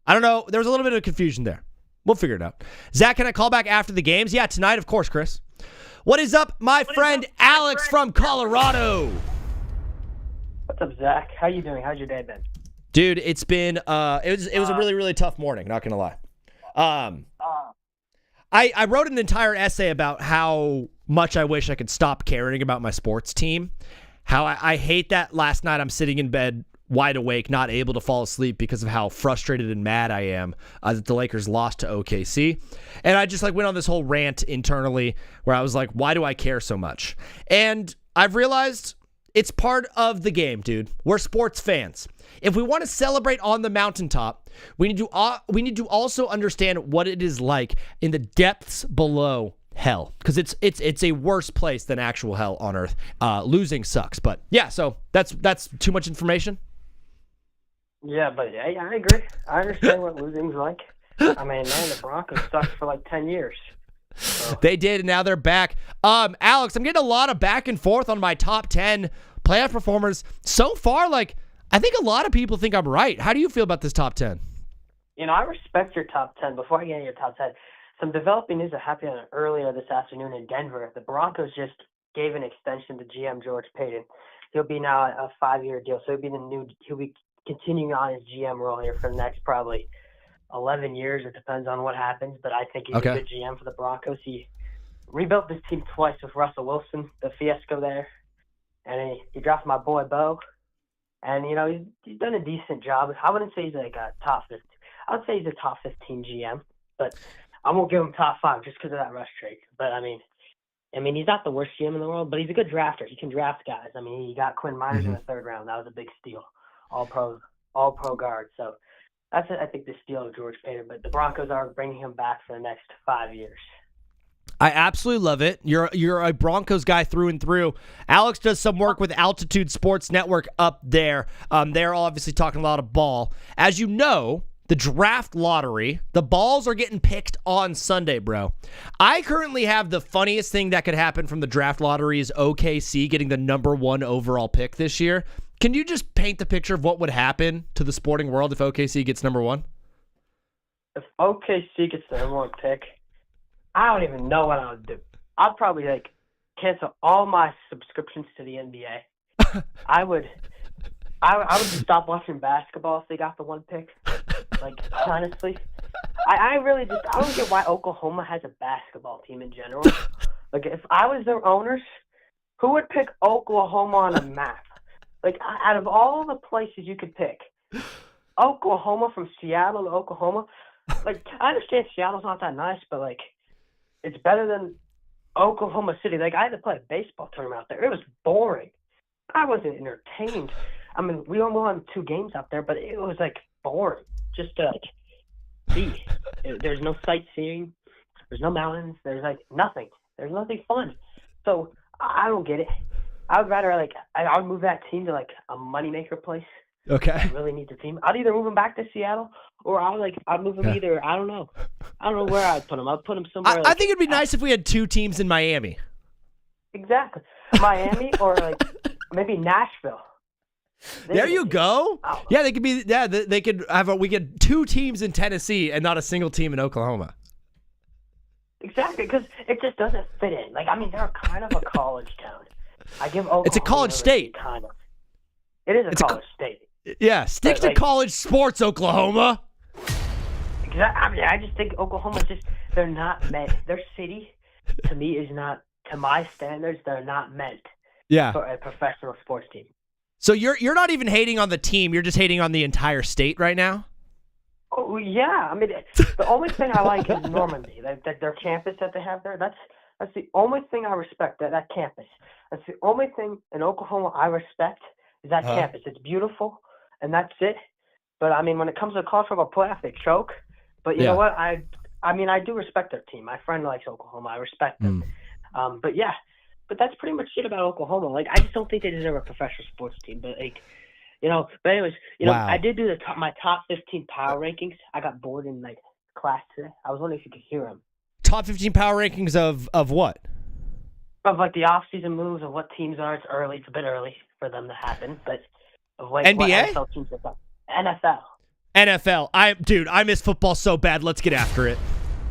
I don't know. There was a little bit of confusion there. We'll figure it out. Zach, can I call back after the games? Yeah, tonight, of course, Chris. What is up, my friend Alex from Colorado? What's up, Zach? How you doing? How's your day been? Dude, it's been it was a really, really tough morning, not gonna lie. I wrote an entire essay about how much I wish I could stop caring about my sports team. How I hate that last night I'm sitting in bed wide awake, not able to fall asleep because of how frustrated and mad I am that the Lakers lost to OKC. And I just went on this whole rant internally where I was like, why do I care so much? And I've realized it's part of the game, dude. We're sports fans. If we want to celebrate on the mountaintop, we need to also understand what it is like in the depths below hell, because it's a worse place than actual hell on earth. Losing sucks, but yeah. So that's too much information. Yeah, but I agree. I understand what losing's like. I mean, man, the Broncos sucked for 10 years. So. They did, and now they're back. Alex, I'm getting a lot of back and forth on my top 10 playoff performers so far. I think a lot of people think I'm right. How do you feel about this top 10? I respect your top 10. Before I get into your top 10, some developing news that happened earlier this afternoon in Denver. The Broncos just gave an extension to GM George Payton. He'll be now a 5-year deal, so he'll be continuing on his GM role here for the next probably 11 years. It depends on what happens, but I think he's a good GM for the Broncos. He rebuilt this team twice with Russell Wilson, the fiasco there, and he drafted my boy Bo, and he's done a decent job. I wouldn't say he's a top 15. I would say he's a top 15 GM, but I won't give him top 5 just because of that rush trade. But I mean, he's not the worst GM in the world, but he's a good drafter. He can draft guys. I mean, he got Quinn Miners in the 3rd round. That was a big steal. All pro guard. So that's I think the steal of George Payton. But the Broncos are bringing him back for the next 5 years. I absolutely love it. You're a Broncos guy through and through. Alex does some work with Altitude Sports Network up there. They're obviously talking a lot of ball. As you know, the draft lottery, the balls are getting picked on Sunday, bro. I currently have the funniest thing that could happen from the draft lottery is OKC getting the number 1 overall pick this year. Can you just paint the picture of what would happen to the sporting world if OKC gets number 1? If OKC gets the number 1 pick, I don't even know what I would do. I'd probably cancel all my subscriptions to the NBA. I would just stop watching basketball if they got the 1 pick. Honestly, I really just I don't get why Oklahoma has a basketball team in general. If I was their owners, who would pick Oklahoma on a map? Out of all the places you could pick, Oklahoma, from Seattle to Oklahoma, I understand Seattle's not that nice, but it's better than Oklahoma City. I had to play a baseball tournament out there. It was boring. I wasn't entertained. I mean, we only won 2 games out there, but it was boring just to see. There's no sightseeing. There's no mountains. There's nothing. There's nothing fun. So I don't get it. I would rather I would move that team to a moneymaker place. Okay. I really need the team. I'd either move them back to Seattle, or I'd move them either. I don't know where I'd put them. I'd put them somewhere. I think it'd be nice if we had 2 teams in Miami. Exactly, Miami or maybe Nashville. There you go. Yeah, they could be. Yeah, they could have. We get 2 teams in Tennessee and not a single team in Oklahoma. Exactly, because it just doesn't fit in. They're kind of a college town. I give Oklahoma. It's a college state. Kind of. It is a college state. Yeah, stick to college sports, Oklahoma. Exactly. I just think Oklahoma they're not meant. Their city, to me, is not, to my standards, they're not meant for a professional sports team. So you're not even hating on the team. You're just hating on the entire state right now? Oh, yeah. The only thing I like is Normandy. Their campus that they have there, that's the only thing I respect, that campus. That's the only thing in Oklahoma I respect is that campus. It's beautiful, and that's it. But, when it comes to the college football playoff, they choke. But you know what? I mean, I do respect their team. My friend likes Oklahoma. I respect them. But that's pretty much it about Oklahoma. Like, I just don't think they deserve a professional sports team. But like, But anyways, I did do my top 15 power rankings. I got bored in like class today. I was wondering if you could hear them. Top 15 power rankings of what? Of like the off-season moves of what teams are. It's early. It's a bit early for them to happen, but of like NBA? What NFL teams are done. NFL. I miss football so bad. Let's get after it.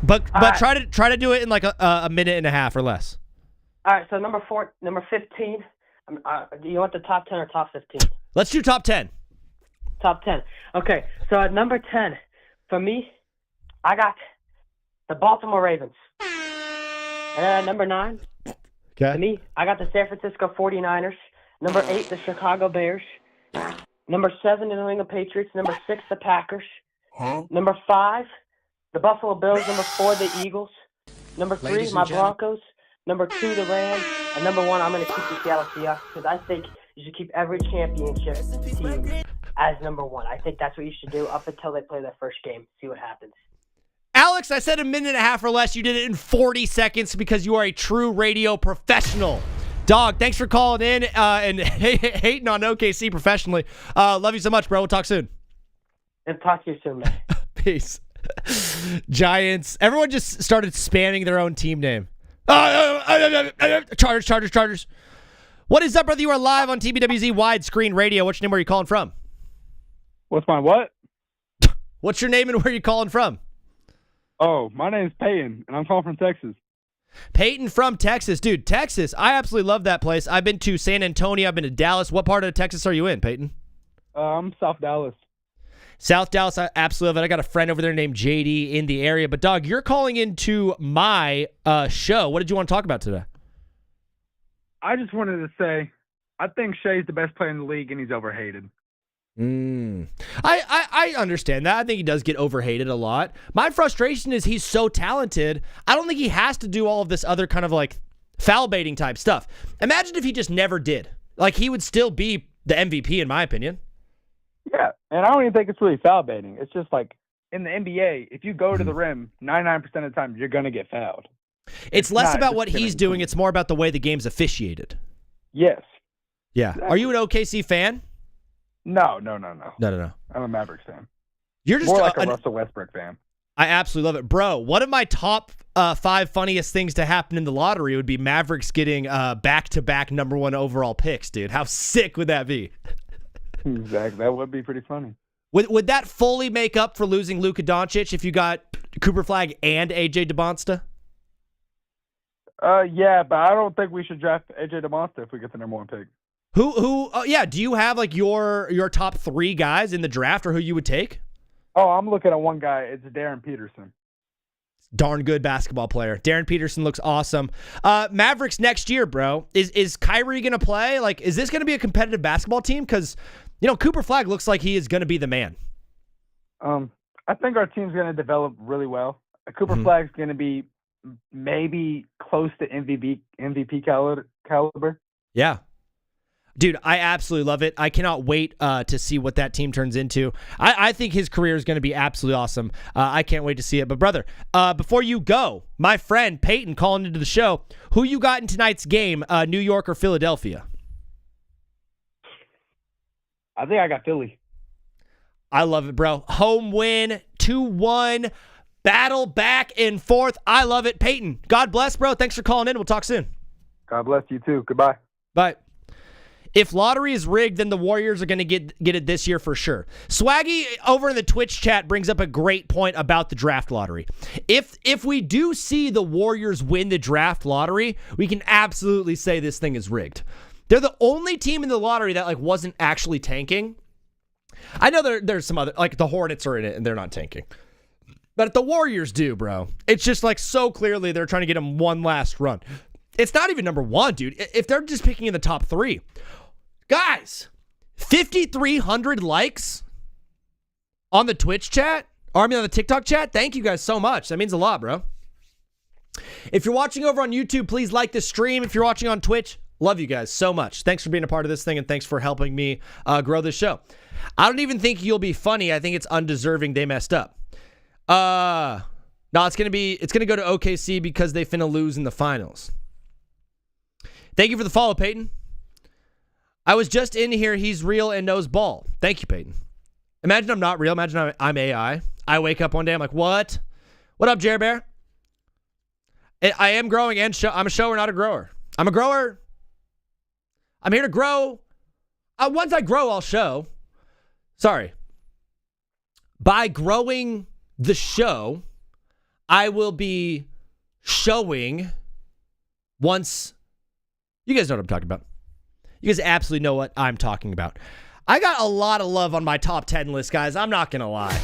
But try to do it in like a minute and a half or less. All right. So number 15. Do you want the top 10 or top 15? Let's do top 10. Top 10. Okay. So at number 10, for me, I got the Baltimore Ravens. And then at number 9, for me, I got the San Francisco 49ers. Number 8, the Chicago Bears. Number 7, the New England Patriots. Number 6, the Packers. Number 5, the Buffalo Bills. Number 4, the Eagles. Number 3, my Broncos. Number 2, the Rams. And number 1, I'm going to keep the Seattle Seahawks because I think you should keep every championship team as number 1. I think that's what you should do up until they play their first game. See what happens. Alex, I said a minute and a half or less. You did it in 40 seconds because you are a true radio professional. Dog, thanks for calling in and hating on OKC professionally. Love you so much, bro. We'll talk soon. And talk to you soon, man. Peace. Giants. Everyone just started spamming their own team name. Chargers. What is up, brother? You are live on TBWZ Widescreen Radio. What's your name? Where are you calling from? What's my what? What's your name and where are you calling from? Oh, my name's Peyton, and I'm calling from Texas. Peyton from Texas. Dude, Texas. I absolutely love that place. I've been to San Antonio. I've been to Dallas. What part of Texas are you in, Peyton? I'm South Dallas. South Dallas, I absolutely love it. I got a friend over there named JD in the area. But, dog, you're calling into my show. What did you want to talk about today? I just wanted to say, I think Shea's the best player in the league, and he's overhated. I understand that. I think he does get overhated a lot. My frustration is he's so talented. I don't think he has to do all of this other kind of like foul baiting type stuff. Imagine if he just never did. Like, he would still be the MVP in my opinion. Yeah, and I don't even think it's really foul baiting. It's just like in the NBA, if you go to the rim 99% of the time, you're going to get fouled. It's less about what he's doing. It's more about the way the game's officiated. Yes. Yeah. Exactly. Are you an OKC fan? No. No. I'm a Mavericks fan. You're just more like a Russell Westbrook fan. I absolutely love it. Bro, one of my top 5 funniest things to happen in the lottery would be Mavericks getting back-to-back number 1 overall picks, dude. How sick would that be? Exactly. That would be pretty funny. Would that fully make up for losing Luka Doncic if you got Cooper Flagg and AJ DeBonsta? Yeah, but I don't think we should draft AJ DeBonsta if we get the number 1 pick. Do you have like your top 3 guys in the draft or who you would take? Oh, I'm looking at one guy. It's Darren Peterson. Darn good basketball player. Darren Peterson looks awesome. Mavericks next year, bro. Is Kyrie going to play? Like, is this going to be a competitive basketball team? Because, Cooper Flagg looks like he is going to be the man. I think our team's going to develop really well. Cooper Flagg's going to be maybe close to MVP caliber. Yeah. Dude, I absolutely love it. I cannot wait to see what that team turns into. I think his career is going to be absolutely awesome. I can't wait to see it. But, brother, before you go, my friend Peyton calling into the show, who you got in tonight's game, New York or Philadelphia? I think I got Philly. I love it, bro. Home win, 2-1, battle back and forth. I love it. Peyton, God bless, bro. Thanks for calling in. We'll talk soon. God bless you, too. Goodbye. Bye. If lottery is rigged, then the Warriors are going to get it this year for sure. Swaggy over in the Twitch chat brings up a great point about the draft lottery. If we do see the Warriors win the draft lottery, we can absolutely say this thing is rigged. They're the only team in the lottery that wasn't actually tanking. I know there's some other, like the Hornets are in it and they're not tanking. But the Warriors do, bro. It's just so clearly they're trying to get them one last run. It's not even number 1, dude. If they're just picking in the top 3. Guys, 5,300 likes on the Twitch chat, on the TikTok chat. Thank you guys so much. That means a lot, bro. If you're watching over on YouTube, please like the stream. If you're watching on Twitch, love you guys so much. Thanks for being a part of this thing, and thanks for helping me grow this show. I don't even think you'll be funny. I think it's undeserving they messed up. No, it's gonna go to OKC because they finna lose in the finals. Thank you for the follow, Peyton. I was just in here. He's real and knows ball. Thank you, Peyton. Imagine I'm not real. Imagine I'm AI. I wake up one day. I'm like, what? What up, Jer Bear? I am growing and I'm a shower, not a grower. I'm a grower. I'm here to grow. Once I grow, I'll show. Sorry. By growing the show, I will be showing once. You guys know what I'm talking about. You guys absolutely know what I'm talking about. I got a lot of love on my top 10 list, guys. I'm not going to lie.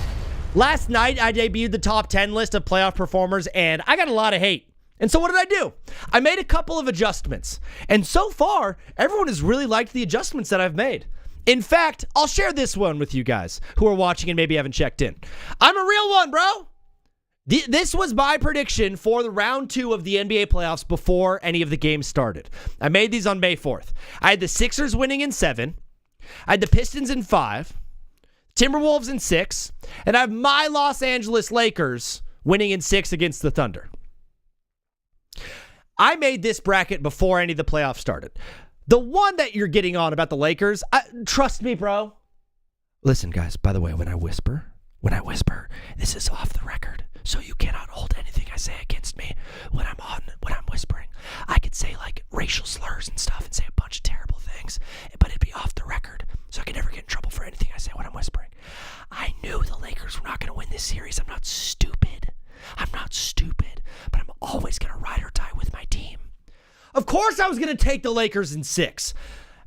Last night, I debuted the top 10 list of playoff performers, and I got a lot of hate. And so what did I do? I made a couple of adjustments. And so far, everyone has really liked the adjustments that I've made. In fact, I'll share this one with you guys who are watching and maybe haven't checked in. I'm a real one, bro. This was my prediction for the round 2 of the NBA playoffs before any of the games started. I made these on May 4th. I had the Sixers winning in 7. I had the Pistons in 5. Timberwolves in 6. And I have my Los Angeles Lakers winning in 6 against the Thunder. I made this bracket before any of the playoffs started. The one that you're getting on about the Lakers, trust me, bro. Listen, guys, by the way, when I whisper, this is off the record. So you cannot hold anything I say against me when I'm whispering. I could say like racial slurs and stuff and say a bunch of terrible things, but it'd be off the record. So I could never get in trouble for anything I say when I'm whispering. I knew the Lakers were not going to win this series. I'm not stupid, but I'm always going to ride or die with my team. Of course I was going to take the Lakers in 6.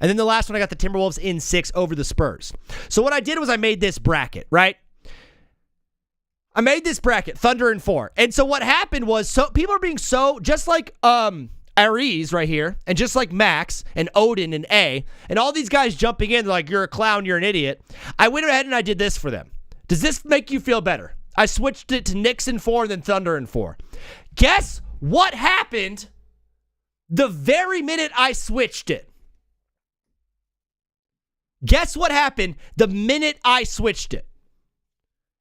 And then the last one, I got the Timberwolves in 6 over the Spurs. So what I did was I made this bracket, right? I made this bracket, Thunder in 4. And so what happened was, so people are being so, just like Aries right here, and just like Max and Odin and A, and all these guys jumping in, they're like, you're a clown, you're an idiot. I went ahead and I did this for them. Does this make you feel better? I switched it to Knicks in 4 and then Thunder in 4. Guess what happened the very minute I switched it? Guess what happened the minute I switched it?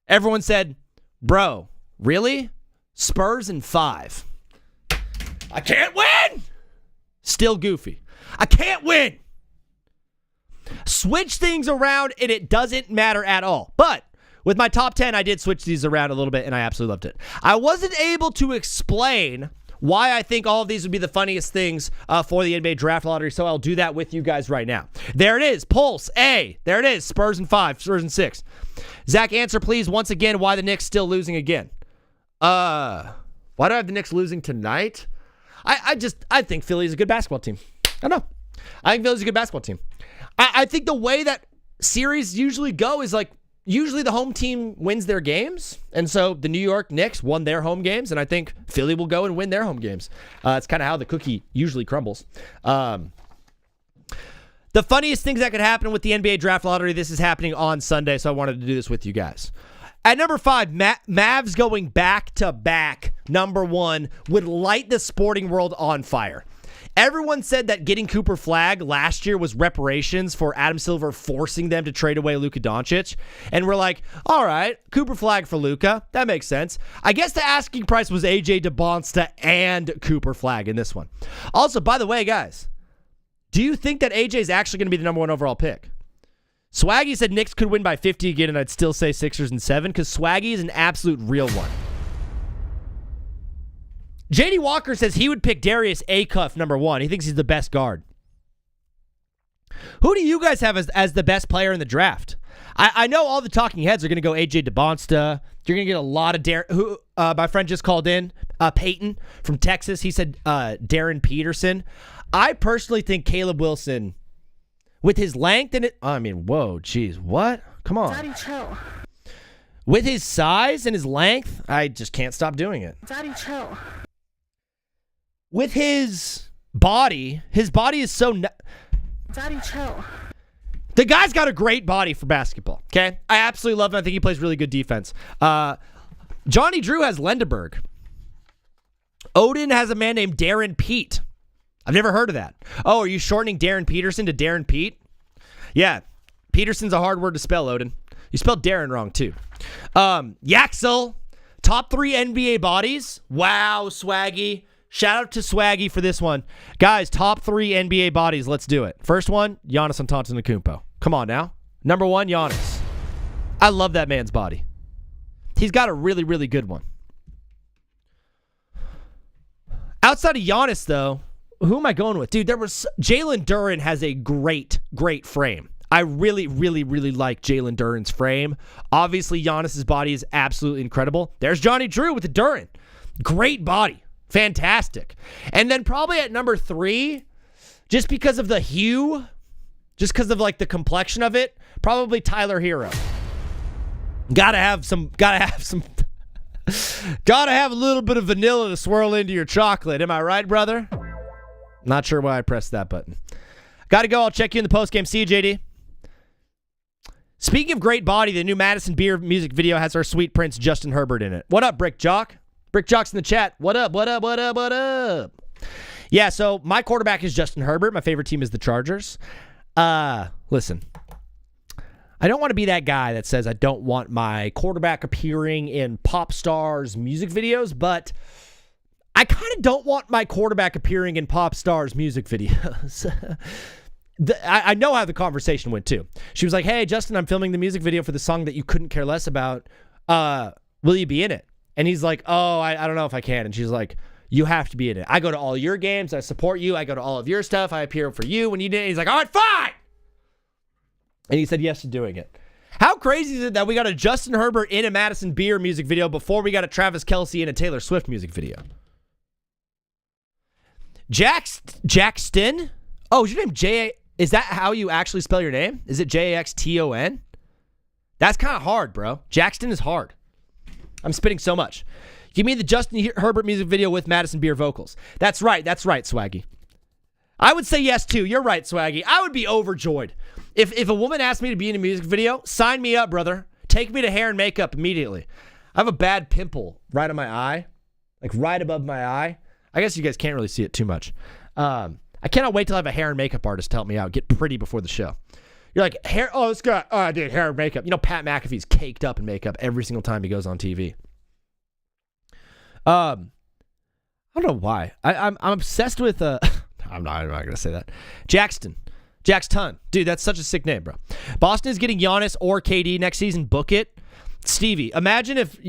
Everyone said, bro, really? Spurs in 5. I can't win! Still goofy. I can't win! Switch things around and it doesn't matter at all. But with my top 10, I did switch these around a little bit and I absolutely loved it. I wasn't able to explain why I think all of these would be the funniest things for the NBA draft lottery, so I'll do that with you guys right now. There it is. Pulse A. There it is. Spurs in 5. Spurs in 6. Zach, answer please once again why the Knicks still losing again. Why do I have the Knicks losing tonight? I think Philly's a good basketball team. I know. I think Philly's a good basketball team. I think the way that series usually go is like, usually the home team wins their games, and so the New York Knicks won their home games, and I think Philly will go and win their home games. It's kind of how the cookie usually crumbles. The funniest things that could happen with the NBA draft lottery, this is happening on Sunday, so I wanted to do this with you guys. At number 5, Mavs going back-to-back number 1 would light the sporting world on fire. Everyone said that getting Cooper Flagg last year was reparations for Adam Silver forcing them to trade away Luka Doncic. And we're like, all right, Cooper Flagg for Luka. That makes sense. I guess the asking price was AJ DeBonsta and Cooper Flagg in this one. Also, by the way, guys, do you think that AJ is actually going to be the number 1 overall pick? Swaggy said Knicks could win by 50 again, and I'd still say Sixers in 7 because Swaggy is an absolute real one. JD Walker says he would pick Darius Acuff number 1. He thinks he's the best guard. Who do you guys have as the best player in the draft? I know all the talking heads are going to go AJ DeBonsta. You're going to get a lot of my friend just called in, Peyton from Texas. He said Darren Peterson. I personally think Caleb Wilson, with his length and whoa, geez, what? Come on. Daddy, chill. With his size and his length, I just can't stop doing it. Daddy, chill. With his body is so... Daddy, chill. The guy's got a great body for basketball, okay? I absolutely love him. I think he plays really good defense. Johnny Drew has Lendeberg. Odin has a man named Darren Pete. I've never heard of that. Oh, are you shortening Darren Peterson to Darren Pete? Yeah, Peterson's a hard word to spell, Odin. You spelled Darren wrong, too. Yaxel Top 3 NBA bodies. Wow, Swaggy. Shout out to Swaggy for this one. Guys, top 3 NBA bodies. Let's do it. First one, Giannis Antetokounmpo. Come on now. Number 1, Giannis. I love that man's body. He's got a really, really good one. Outside of Giannis, though, who am I going with? Dude, Jalen Duren has a great, great frame. I really, really, really like Jalen Duren's frame. Obviously, Giannis's body is absolutely incredible. There's Johnny Drew with the Duren. Great body. Fantastic. And then probably at number 3, just because of the hue, just because of like the complexion of it, probably Tyler Hero. Gotta have a little bit of vanilla to swirl into your chocolate. Am I right, brother? Not sure why I pressed that button. Gotta go. I'll check you in the postgame. See you, JD. Speaking of great body, the new Madison Beer music video has our sweet prince Justin Herbert in it. What up, Brick Jock? Brick Jock's in the chat. What up, what up, what up, what up? Yeah, so my quarterback is Justin Herbert. My favorite team is the Chargers. Listen, I don't want to be that guy that says I don't want my quarterback appearing in pop stars music videos, but I kind of don't want my quarterback appearing in pop stars music videos. I know how the conversation went too. She was like, hey, Justin, I'm filming the music video for the song that you couldn't care less about. Will you be in it? And he's like, oh, I don't know if I can. And she's like, you have to be in it. I go to all your games. I support you. I go to all of your stuff. I appear for you when you did. He's like, all right, fine. And he said yes to doing it. How crazy is it that we got a Justin Herbert in a Madison Beer music video before we got a Travis Kelce in a Taylor Swift music video? Jackston? Oh, is your name J-A? Is that how you actually spell your name? Is it Jaxton? That's kind of hard, bro. Jackston is hard. I'm spitting so much. Give me the Justin Herbert music video with Madison Beer vocals. That's right, Swaggy. I would say yes, too. You're right, Swaggy. I would be overjoyed. If a woman asked me to be in a music video, sign me up, brother. Take me to hair and makeup immediately. I have a bad pimple right on my eye, like right above my eye. I guess you guys can't really see it too much. I cannot wait till I have a hair and makeup artist to help me out, get pretty before the show. You're like, hair, oh, this guy, oh, I did hair and makeup. You know, Pat McAfee's caked up in makeup every single time he goes on TV. I don't know why. I'm obsessed with, I'm not going to say that. Jackson. Dude, that's such a sick name, bro. Boston is getting Giannis or KD next season. Book it. Stevie, imagine if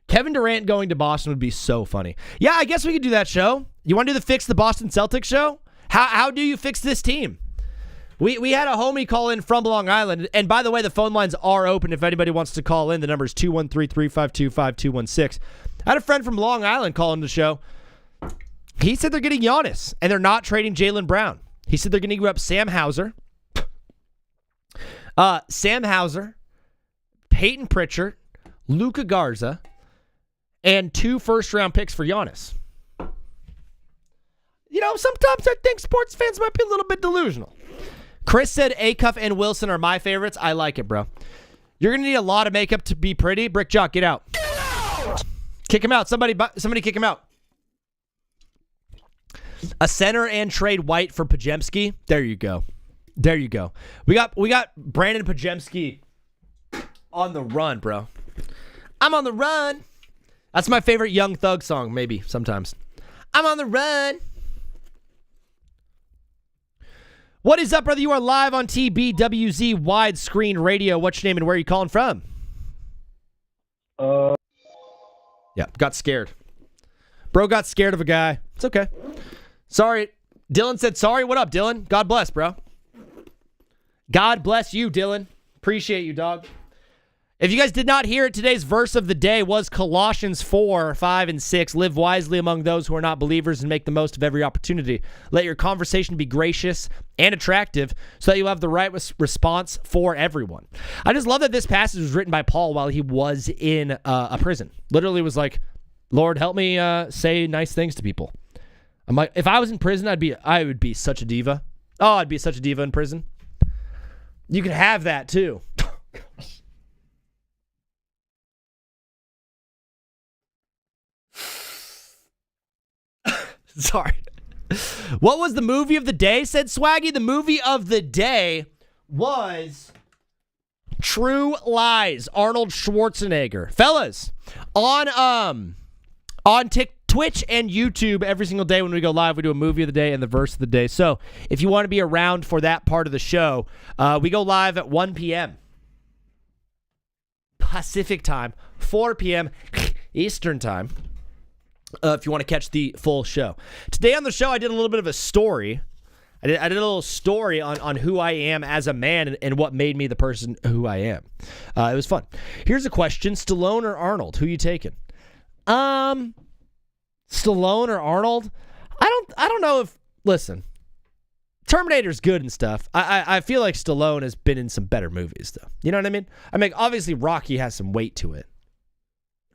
Kevin Durant going to Boston would be so funny. Yeah, I guess we could do that show. You want to do the Fix the Boston Celtics show? How do you fix this team? We had a homie call in from Long Island. And by the way, the phone lines are open if anybody wants to call in. The number is 213-352-5216. I had a friend from Long Island call in the show. He said they're getting Giannis, and they're not trading Jaylen Brown. He said they're going to give up Sam Hauser, Peyton Pritchard, Luka Garza, and 2 first-round picks for Giannis. You know, sometimes I think sports fans might be a little bit delusional. Chris said Acuff and Wilson are my favorites. I like it, bro. You're going to need a lot of makeup to be pretty. Brick Jock, get out. Get out! Kick him out. Somebody kick him out. A center and trade White for Pajemski. There you go. We got Brandon Pajemski on the run, bro. I'm on the run. That's my favorite Young Thug song, maybe, sometimes. I'm on the run. What is up, brother? You are live on TBWZ widescreen radio. What's your name and where are you calling from? Yeah, got scared. Bro got scared of a guy. It's okay. Sorry. Dylan said sorry. What up, Dylan? God bless, bro. God bless you, Dylan. Appreciate you, dog. If you guys did not hear it, today's verse of the day was Colossians 4:5-6. Live wisely among those who are not believers and make the most of every opportunity. Let your conversation be gracious and attractive so that you'll have the right response for everyone. I just love that this passage was written by Paul while he was in a prison. Literally was like, Lord, help me say nice things to people. I'm like, if I was in prison, I would be such a diva. Oh, I'd be such a diva in prison. You can have that too. Sorry. What was the movie of the day, said Swaggy? The movie of the day was True Lies, Arnold Schwarzenegger. Fellas, on Twitch and YouTube every single day when we go live, we do a movie of the day and the verse of the day. So if you want to be around for that part of the show, we go live at 1 p.m. Pacific time, 4 p.m. Eastern time, if you want to catch the full show. Today on the show, I did a little bit of a story. I did a little story on who I am as a man and what made me the person who I am. It was fun. Here's a question. Stallone or Arnold? Who you taking? Stallone or Arnold? I don't know if... Listen. Terminator's good and stuff. I feel like Stallone has been in some better movies, though. You know what I mean? I mean, obviously, Rocky has some weight to it.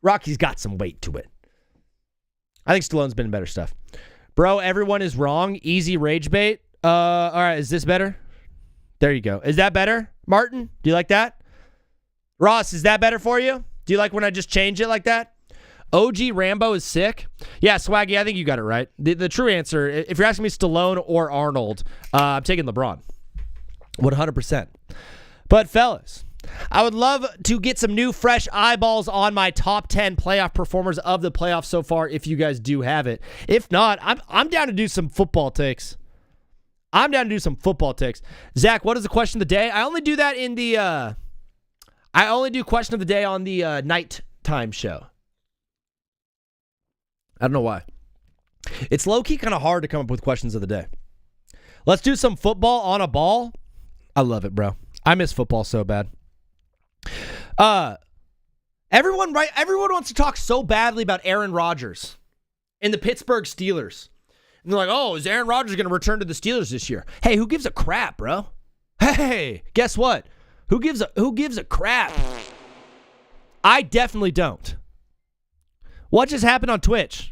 Rocky's got some weight to it. I think Stallone's been in better stuff. Bro, everyone is wrong. Easy rage bait. All right, is this better? There you go. Is that better, Martin? Do you like that? Ross, is that better for you? Do you like when I just change it like that? OG Rambo is sick. Yeah, Swaggy, I think you got it right. The true answer, if you're asking me Stallone or Arnold, I'm taking LeBron. 100%. But fellas, I would love to get some new fresh eyeballs on my top 10 playoff performers of the playoffs so far if you guys do have it. If not, I'm down to do some football takes. Zach, what is the question of the day? I only do that in the I only do question of the day on the nighttime show. I don't know why. It's low-key kind of hard to come up with questions of the day. Let's do some football on a ball. I love it, bro. I miss football so bad. Everyone wants to talk so badly about Aaron Rodgers and the Pittsburgh Steelers. And they're like, oh, is Aaron Rodgers going to return to the Steelers this year? Hey, who gives a crap, bro? Hey, guess what? Who gives a crap? I definitely don't. What just happened on Twitch?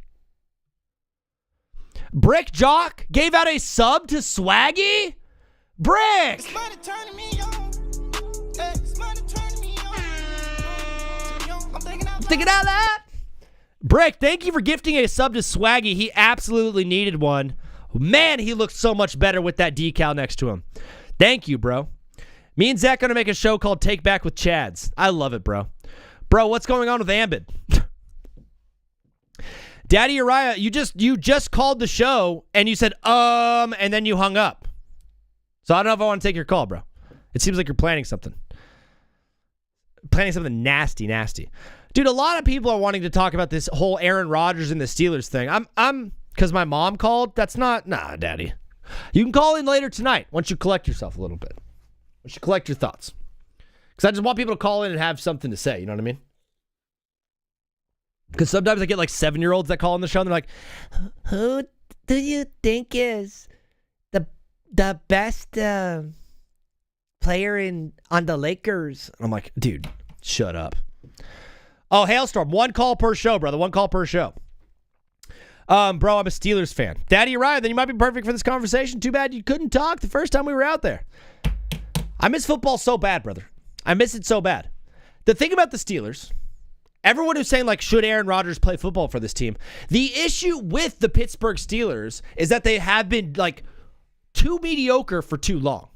Brick Jock gave out a sub to Swaggy? Brick! Thinking out that? Brick, thank you for gifting a sub to Swaggy. He absolutely needed one. Man, he looked so much better with that decal next to him. Thank you, bro. Me and Zach going to make a show called Take Back with Chads. I love it, bro. Bro, what's going on with Ambid? Daddy Uriah, you just called the show and you said, and then you hung up. So I don't know if I want to take your call, bro. It seems like you're planning something. Planning something nasty. Dude, a lot of people are wanting to talk about this whole Aaron Rodgers and the Steelers thing. I'm because my mom called. That's not, nah, Daddy. You can call in later tonight once you collect yourself a little bit. Once you collect your thoughts. Because I just want people to call in and have something to say. You know what I mean? Because sometimes I get like 7-year-olds that call on the show and they're like, who do you think is the best player on the Lakers? And I'm like, dude, shut up. Oh, Hailstorm, 1 call per show, brother. 1 call per show. Bro, I'm a Steelers fan. Daddy Uriah, then you might be perfect for this conversation. Too bad you couldn't talk the first time we were out there. I miss football so bad, brother. I miss it so bad. The thing about the Steelers, everyone who's saying, like, should Aaron Rodgers play football for this team? The issue with the Pittsburgh Steelers is that they have been, like, too mediocre for too long.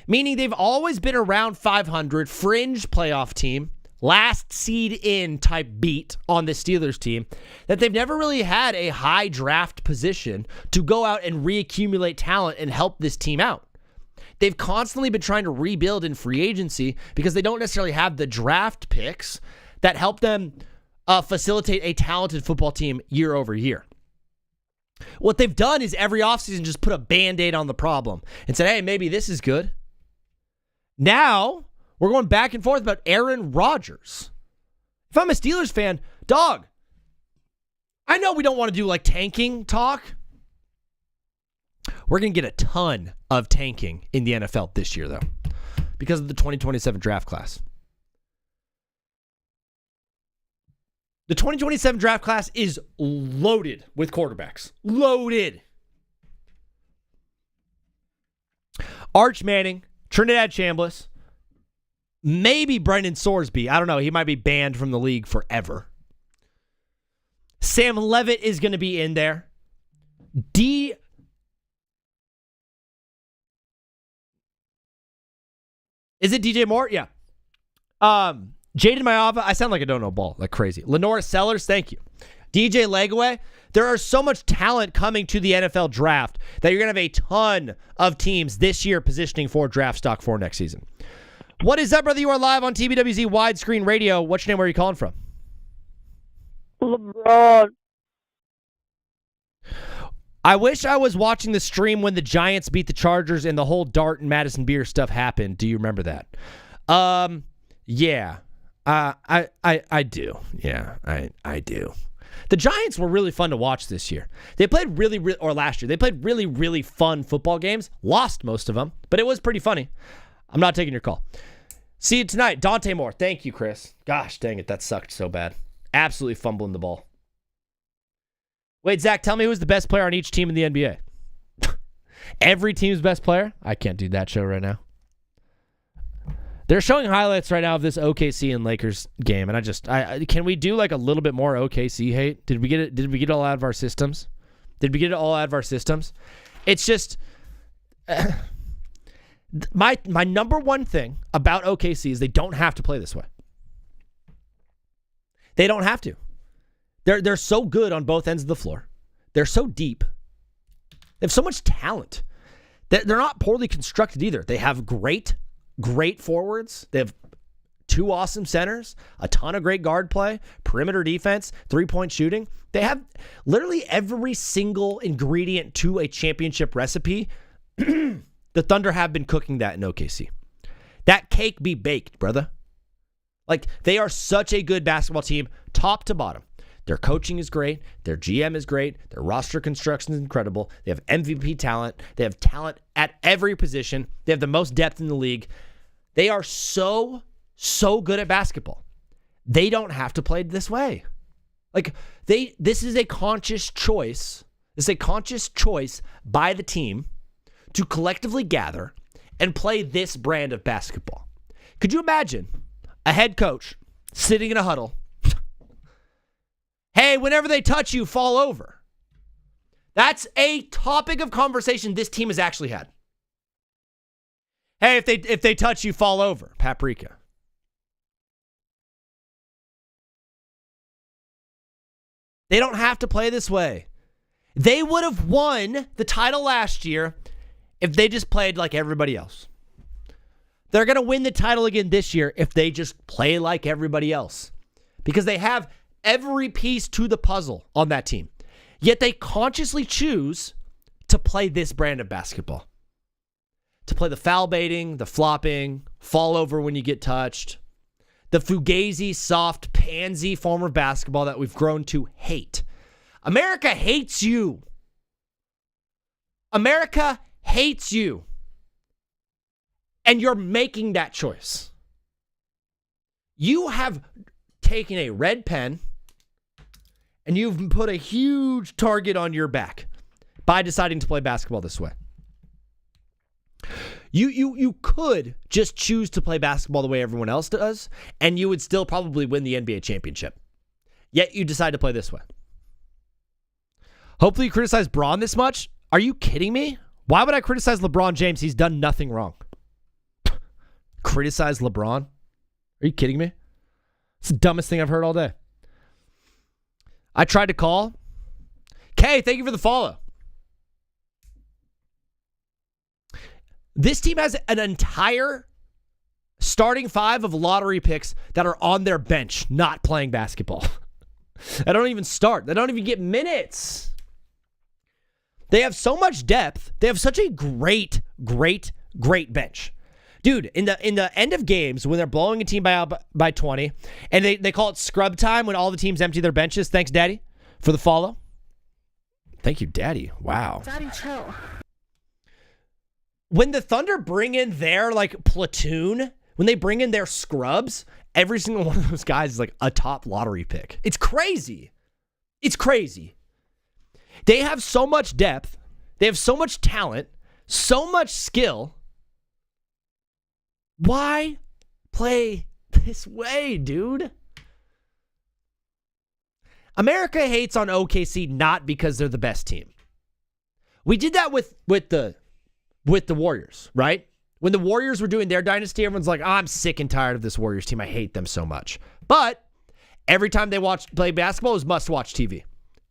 Meaning they've always been around 500, fringe playoff team, last seed in type beat on the Steelers team, that they've never really had a high draft position to go out and reaccumulate talent and help this team out. They've constantly been trying to rebuild in free agency because they don't necessarily have the draft picks that help them facilitate a talented football team year over year. What they've done is every offseason just put a Band-Aid on the problem and said, hey, maybe this is good. Now, we're going back and forth about Aaron Rodgers. If I'm a Steelers fan, dog, I know we don't want to do like tanking talk. We're going to get a ton of tanking in the NFL this year, though, because of the 2027 draft class. The 2027 draft class is loaded with quarterbacks. Loaded. Arch Manning, Trinidad Chambliss, maybe Brendan Sorsby. I don't know. He might be banned from the league forever. Sam Levitt is going to be in there. Is it DJ Moore? Yeah. Jaden Mayava, I sound like I don't know ball, like crazy. Lenora Sellers, thank you. DJ Legaway, there are so much talent coming to the NFL draft that you're going to have a ton of teams this year positioning for draft stock for next season. What is up, brother? You are live on TBWZ Widescreen Radio. What's your name? Where are you calling from? LeBron. I wish I was watching the stream when the Giants beat the Chargers and the whole Dart and Madison Beer stuff happened. Do you remember that? Yeah. I do. Yeah, I do. The Giants were really fun to watch this year. They played or last year. They played really, really fun football games. Lost most of them, but it was pretty funny. I'm not taking your call. See you tonight. Dante Moore. Thank you, Chris. Gosh, dang it. That sucked so bad. Absolutely fumbling the ball. Wait, Zach, tell me who's the best player on each team in the NBA. Every team's best player? I can't do that show right now. They're showing highlights right now of this OKC and Lakers game, and I can we do like a little bit more OKC hate? Did we get it? Did we get it all out of our systems? It's just my number one thing about OKC is they don't have to play this way. They don't have to. They're so good on both ends of the floor. They're so deep. They have so much talent. They're not poorly constructed either. They have great forwards. They have two awesome centers, a ton of great guard play, perimeter defense, three-point shooting. They have literally every single ingredient to a championship recipe. The Thunder have been cooking that in OKC. That cake be baked, brother. Like, they are such a good basketball team, top to bottom. Their coaching is great. Their GM is great. Their roster construction is incredible. They have MVP talent. They have talent at every position. They have the most depth in the league. They are so good at basketball. They don't have to play this way. Like, this is a conscious choice. This is a conscious choice by the team to collectively gather and play this brand of basketball. Could you imagine a head coach sitting in a huddle? Hey, whenever they touch you, fall over. That's a topic of conversation this team has actually had. Hey, if they touch you, fall over. Paprika. They don't have to play this way. They would have won the title last year if they just played like everybody else. They're going to win the title again this year if they just play like everybody else. Because they have every piece to the puzzle on that team. Yet they consciously choose to play this brand of basketball. To play the foul baiting, the flopping, fall over when you get touched. The fugazi, soft, pansy form of basketball that we've grown to hate. America hates you. America hates you. And you're making that choice. You have taken a red pen and you've put a huge target on your back by deciding to play basketball this way. You could just choose to play basketball the way everyone else does, and you would still probably win the NBA championship. Yet you decide to play this way. Hopefully you criticize Braun this much. Are you kidding me? Why would I criticize LeBron James? He's done nothing wrong. Criticize LeBron? Are you kidding me? It's the dumbest thing I've heard all day. I tried to call. Kay, thank you for the follow. This team has an entire starting five of lottery picks that are on their bench not playing basketball. They don't even start. They don't even get minutes. They have so much depth. They have such a great bench. Dude, in the end of games, when they're blowing a team by 20, and they call it scrub time when all the teams empty their benches. Thanks, Daddy, for the follow. Thank you, Daddy. Wow. Daddy, chill. When the Thunder bring in their, platoon, when they bring in their scrubs, every single one of those guys is, a top lottery pick. It's crazy. It's crazy. They have so much depth. They have so much talent, so much skill. Why play this way, dude? America hates on OKC not because they're the best team. We did that with the Warriors, right? When the Warriors were doing their dynasty, everyone's like, I'm sick and tired of this Warriors team. I hate them so much. But every time they play basketball, it was must-watch TV.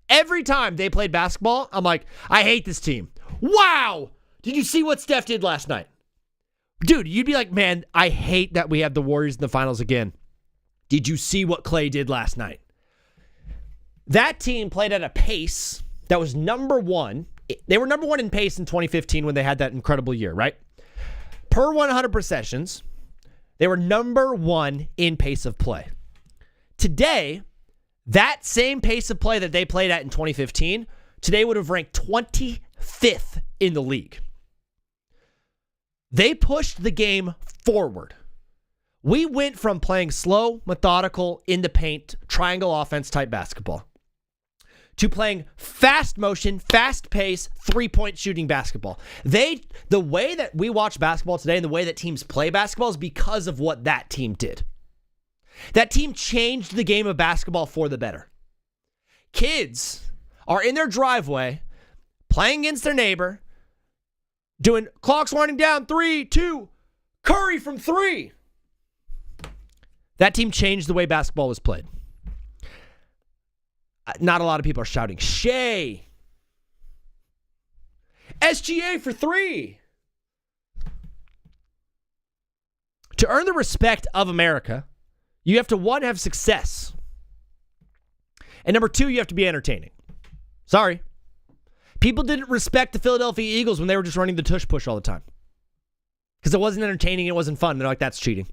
Every time they played basketball, I'm like, I hate this team. Wow! Did you see what Steph did last night? Dude, you'd be like, man, I hate that we have the Warriors in the finals again. Did you see what Klay did last night? That team played at a pace that was number one. They were number one in pace in 2015 when they had that incredible year, right? Per 100 possessions, they were number one in pace of play. Today, that same pace of play that they played at in 2015, today would have ranked 25th in the league. They pushed the game forward. We went from playing slow, methodical, in the paint, triangle offense type basketball to playing fast motion, fast pace, three-point shooting basketball. The way that we watch basketball today and the way that teams play basketball is because of what that team did. That team changed the game of basketball for the better. Kids are in their driveway playing against their neighbor, doing clocks winding down, 3, 2, Curry from 3. That team changed the way basketball was played. Not a lot of people are shouting, Shea. SGA for 3. To earn the respect of America, you have to, one, have success. And number 2, you have to be entertaining. Sorry. People didn't respect the Philadelphia Eagles when they were just running the tush push all the time. Because it wasn't entertaining, it wasn't fun. They're like, that's cheating.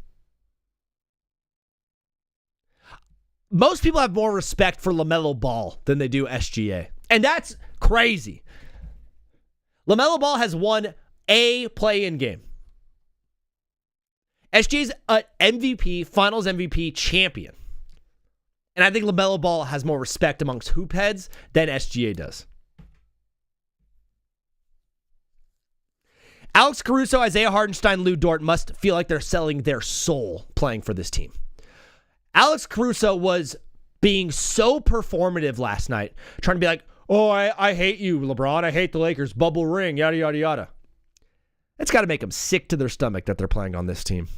Most people have more respect for LaMelo Ball than they do SGA. And that's crazy. LaMelo Ball has won a play-in game. SGA's an MVP, finals MVP champion. And I think LaMelo Ball has more respect amongst hoop heads than SGA does. Alex Caruso, Isaiah Hartenstein, Lou Dort must feel like they're selling their soul playing for this team. Alex Caruso was being so performative last night, trying to be like, oh, I hate you, LeBron. I hate the Lakers. Bubble ring, yada, yada, yada. It's got to make them sick to their stomach that they're playing on this team.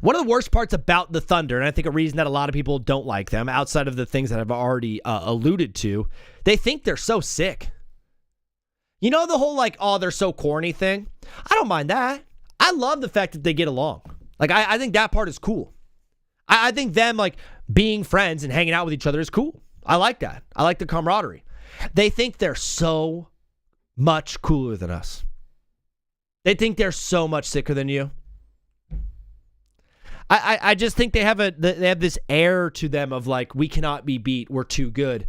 One of the worst parts about the Thunder, and I think a reason that a lot of people don't like them, outside of the things that I've already alluded to, they think they're so sick. You know the whole like, oh, they're so corny thing? I don't mind that. I love the fact that they get along. Like, I think that part is cool. I think them, like, being friends and hanging out with each other is cool. I like that. I like the camaraderie. They think they're so much cooler than us. They think they're so much sicker than you. I just think they have this air to them of, like, we cannot be beat. We're too good.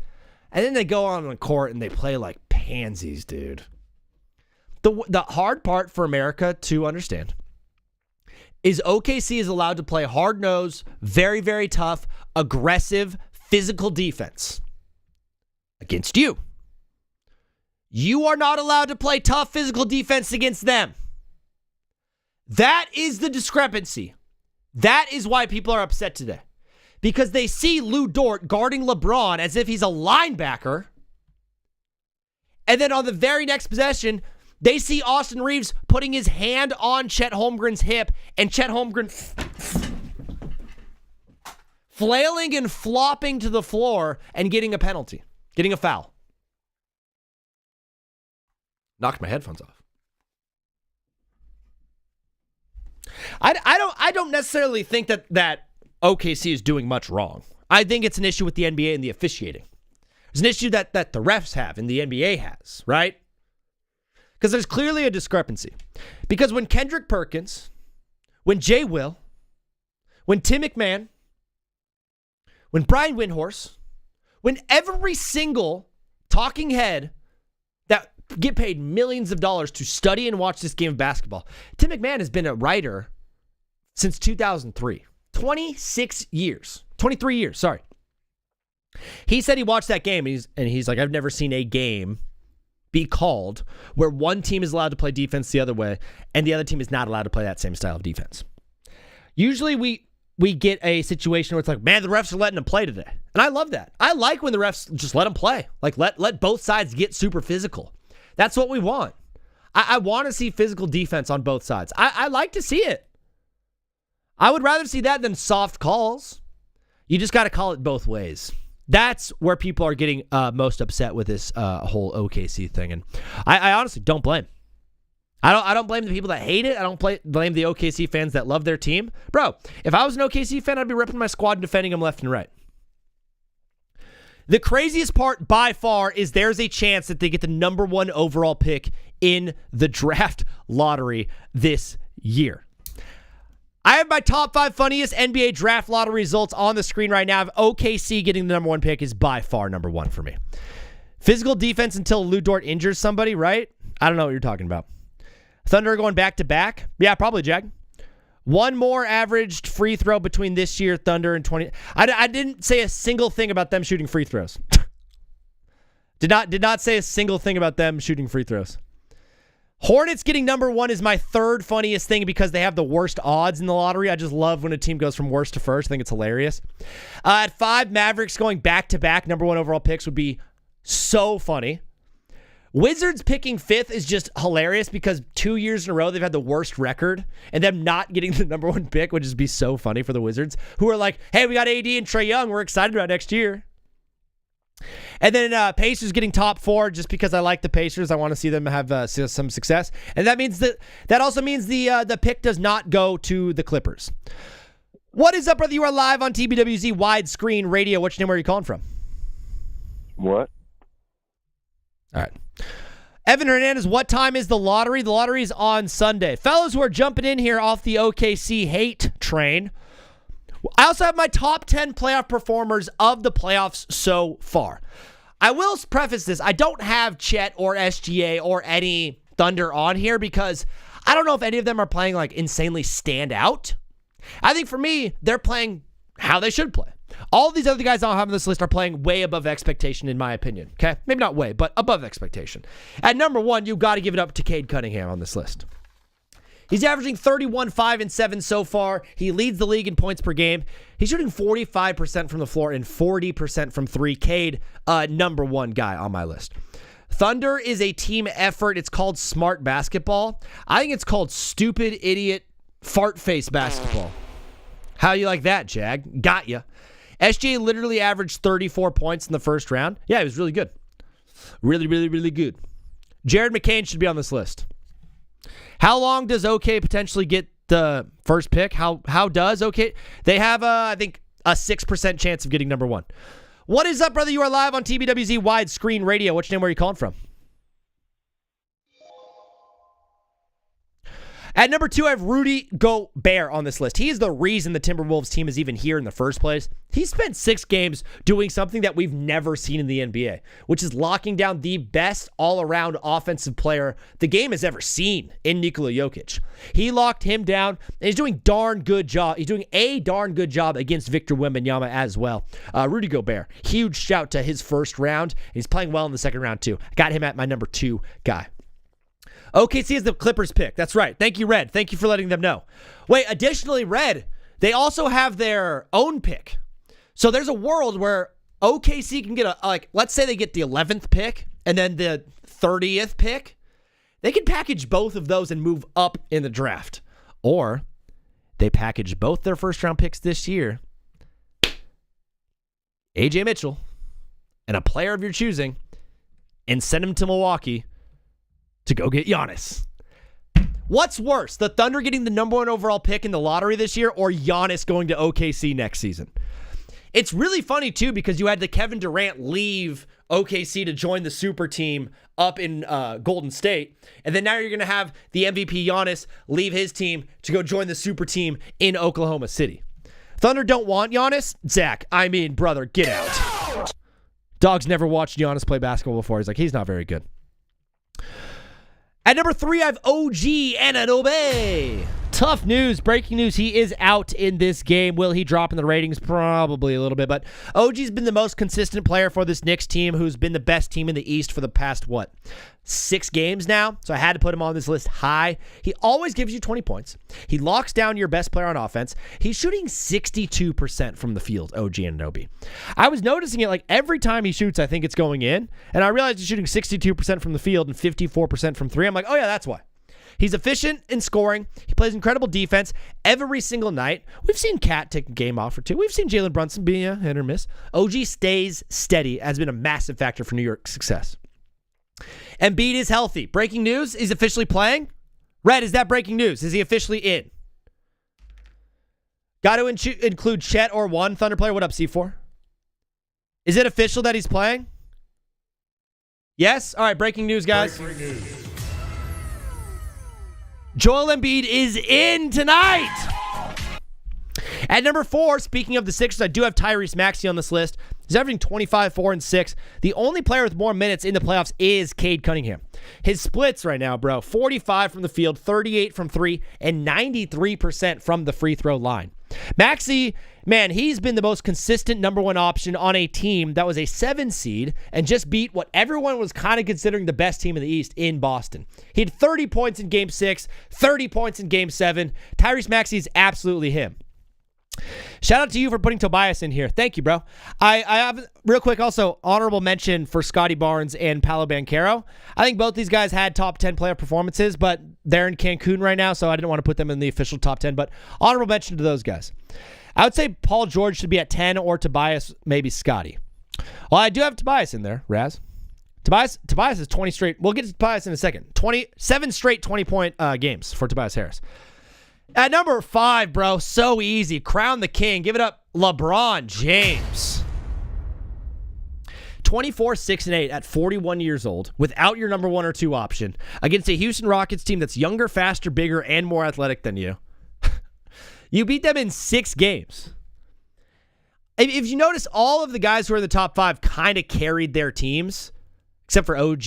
And then they go on the court and they play like pansies, dude. The hard part for America to understand is OKC is allowed to play hard-nosed, very, very tough, aggressive, physical defense against you. You are not allowed to play tough physical defense against them. That is the discrepancy. That is why people are upset today. Because they see Lou Dort guarding LeBron as if he's a linebacker. And then on the very next possession, they see Austin Reeves putting his hand on Chet Holmgren's hip and Chet Holmgren flailing and flopping to the floor and getting a penalty, getting a foul. Knocked my headphones off. I don't necessarily think that OKC is doing much wrong. I think it's an issue with the NBA and the officiating. It's an issue that the refs have and the NBA has, right? Because there's clearly a discrepancy. Because when Kendrick Perkins, when Jay Will, when Tim McMahon, when Brian Windhorst, when every single talking head that get paid millions of dollars to study and watch this game of basketball, Tim McMahon has been a writer since 2003. 23 years, sorry. He said he watched that game and he's like, I've never seen a game be called where one team is allowed to play defense the other way and the other team is not allowed to play that same style of defense. Usually we get a situation where it's like, man, the refs are letting them play today. And I love that. I like when the refs just let them play. Like let both sides get super physical. That's what we want. I want to see physical defense on both sides. I like to see it. I would rather see that than soft calls. You just got to call it both ways. That's where people are getting most upset with this whole OKC thing. And I honestly don't blame. I don't blame the people that hate it. I don't blame the OKC fans that love their team. Bro, if I was an OKC fan, I'd be ripping my squad and defending them left and right. The craziest part by far is there's a chance that they get the number 1 overall pick in the draft lottery this year. I have my top 5 funniest NBA draft lottery results on the screen right now. OKC getting the number 1 pick is by far number 1 for me. Physical defense until Lou Dort injures somebody, right? I don't know what you're talking about. Thunder going back-to-back? Yeah, probably, Jag. One more averaged free throw between this year, Thunder, and 20. I didn't say a single thing about them shooting free throws. Did not say a single thing about them shooting free throws. Hornets getting number 1 is my third funniest thing because they have the worst odds in the lottery. I just love when a team goes from worst to first. I think it's hilarious. At 5, Mavericks going back-to-back number 1 overall picks would be so funny. Wizards picking 5th is just hilarious because 2 years in a row they've had the worst record, and them not getting the number 1 pick would just be so funny for the Wizards, who are like, hey, we got AD and Trae Young. We're excited about next year. And then Pacers getting top 4 just because I like the Pacers. I want to see them have some success. And that also means the pick does not go to the Clippers. What is up, brother? You are live on TBWZ widescreen radio. What's your name? Where are you calling from? What? All right. Evan Hernandez, what time is the lottery? The lottery is on Sunday. Fellows who are jumping in here off the OKC hate train, I also have my top 10 playoff performers of the playoffs so far. I will preface this. I don't have Chet or SGA or any Thunder on here because I don't know if any of them are playing like insanely stand out. I think for me, they're playing how they should play. All these other guys I don't have on this list are playing way above expectation, in my opinion. Okay? Maybe not way, but above expectation. At number 1, you've got to give it up to Cade Cunningham on this list. He's averaging 31, 5, and 7 so far. He leads the league in points per game. He's shooting 45% from the floor and 40% from 3. Cade, number 1 guy on my list. Thunder is a team effort. It's called smart basketball. I think it's called stupid, idiot, fart face basketball. How you like that, Jag? Got ya. SGA literally averaged 34 points in the first round. Yeah, he was really good. Really, really, really good. Jared McCain should be on this list. How long does OK potentially get the first pick? How does OK? They have, I think, a 6% chance of getting number 1. What is up, brother? You are live on TBWZ widescreen radio. What's your name? Where are you calling from? At number 2, I have Rudy Gobert on this list. He is the reason the Timberwolves team is even here in the first place. He spent 6 games doing something that we've never seen in the NBA, which is locking down the best all-around offensive player the game has ever seen in Nikola Jokic. He locked him down, and he's doing darn good job. He's doing a darn good job against Victor Wembanyama as well. Rudy Gobert, huge shout to his first round. He's playing well in the second round too. I got him at my number 2 guy. OKC is the Clippers pick. That's right. Thank you, Red. Thank you for letting them know. Wait, additionally, Red, they also have their own pick. So there's a world where OKC can get let's say they get the 11th pick and then the 30th pick. They can package both of those and move up in the draft. Or they package both their first round picks this year. AJ Mitchell and a player of your choosing and send him to Milwaukee to go get Giannis. What's worse, the Thunder getting the number 1 overall pick in the lottery this year or Giannis going to OKC next season? It's really funny, too, because you had the Kevin Durant leave OKC to join the super team up in Golden State, and then now you're going to have the MVP Giannis leave his team to go join the super team in Oklahoma City. Thunder don't want Giannis? Zach, I mean, brother, get out. Dog's never watched Giannis play basketball before. He's like, he's not very good. At number 3, I have OG Anunoby. Tough news, breaking news. He is out in this game. Will he drop in the ratings? Probably a little bit, but OG's been the most consistent player for this Knicks team, who's been the best team in the East for the past, 6 games now? So I had to put him on this list high. He always gives you 20 points. He locks down your best player on offense. He's shooting 62% from the field, OG Anunoby. I was noticing it like every time he shoots, I think it's going in, and I realized he's shooting 62% from the field and 54% from 3. I'm like, oh yeah, that's why. He's efficient in scoring. He plays incredible defense every single night. We've seen Cat take a game off or two. We've seen Jalen Brunson be a hit or miss. OG stays steady, has been a massive factor for New York's success. Embiid is healthy. Breaking news, he's officially playing. Red, is that breaking news? Is he officially in? Got to include Chet or one Thunder player. What up, C4? Is it official that he's playing? Yes? All right, breaking news, guys. Breaking news. Joel Embiid is in tonight. At number 4, speaking of the Sixers, I do have Tyrese Maxey on this list. He's averaging 25, 4, and 6. The only player with more minutes in the playoffs is Cade Cunningham. His splits right now, bro, 45 from the field, 38 from 3, and 93% from the free throw line. Maxey, man, he's been the most consistent number 1 option on a team that was a 7 seed and just beat what everyone was kind of considering the best team in the East in Boston. He had 30 points in Game 6, 30 points in Game 7. Tyrese Maxey is absolutely him. Shout out to you for putting Tobias in here. Thank you, bro. I have, real quick, also, honorable mention for Scotty Barnes and Paolo Banchero. I think both these guys had top 10 player performances, but they're in Cancun right now, so I didn't want to put them in the official top 10, but honorable mention to those guys. I would say Paul George should be at 10, or Tobias, maybe Scotty. Well, I do have Tobias in there, Raz. Tobias is 20 straight. We'll get to Tobias in a second. 27 straight 20-point games for Tobias Harris. At number 5, bro, so easy. Crown the king. Give it up, LeBron James. 24, 6, and 8 at 41 years old without your number 1 or 2 option against a Houston Rockets team that's younger, faster, bigger, and more athletic than you. You beat them in 6 games. If you notice, all of the guys who are in the top 5 kind of carried their teams, except for OG.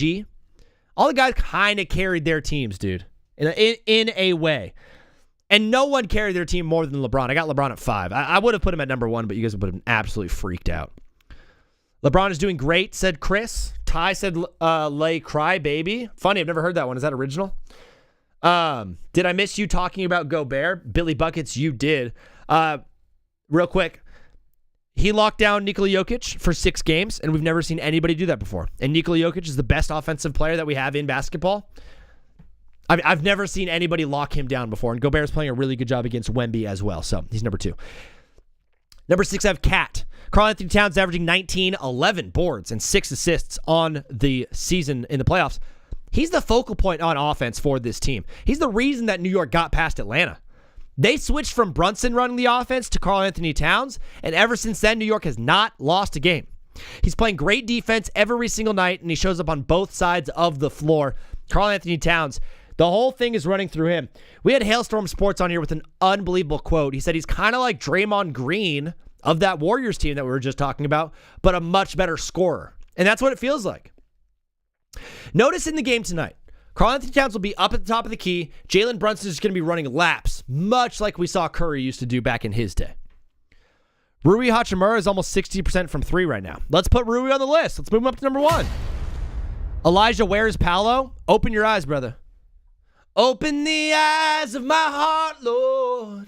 All the guys kind of carried their teams, dude, in a way. And no one carried their team more than LeBron. I got LeBron at 5. I would have put him at number 1, but you guys would have been absolutely freaked out. LeBron is doing great, said Chris. Ty said, lay cry, baby. Funny, I've never heard that one. Is that original? Did I miss you talking about Gobert? Billy Buckets, you did. Real quick, he locked down Nikola Jokic for 6 games, and we've never seen anybody do that before. And Nikola Jokic is the best offensive player that we have in basketball. I've never seen anybody lock him down before, and Gobert's playing a really good job against Wemby as well, so he's number 2. Number 6, I have Cat. Karl-Anthony Towns averaging 19, 11 boards, and 6 assists on the season in the playoffs. He's the focal point on offense for this team. He's the reason that New York got past Atlanta. They switched from Brunson running the offense to Karl-Anthony Towns, and ever since then, New York has not lost a game. He's playing great defense every single night, and he shows up on both sides of the floor. Karl-Anthony Towns, the whole thing is running through him. We had Hailstorm Sports on here with an unbelievable quote. He said he's kind of like Draymond Green of that Warriors team that we were just talking about, but a much better scorer. And that's what it feels like. Notice in the game tonight, Karl-Anthony Towns will be up at the top of the key. Jalen Brunson is going to be running laps, much like we saw Curry used to do back in his day. Rui Hachimura is almost 60% from 3 right now. Let's put Rui on the list. Let's move him up to number 1. Elijah, where's Paolo? Open your eyes, brother. Open the eyes of my heart, Lord.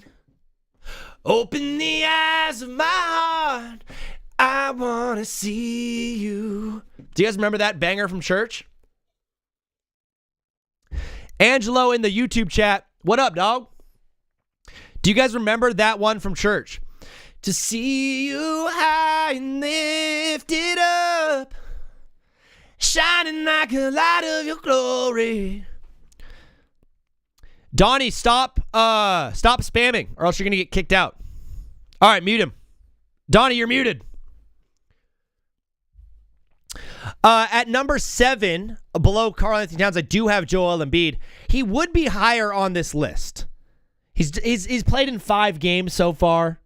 Open the eyes of my heart. I want to see you. Do you guys remember that banger from church? Angelo in the YouTube chat. What up, dog? Do you guys remember that one from church? To see you high and lifted up, shining like a light of your glory. Donnie, stop spamming, or else you're going to get kicked out. All right, mute him. Donnie, you're muted. At number 7, below Karl-Anthony Towns, I do have Joel Embiid. He would be higher on this list. He's played in 5 games so far.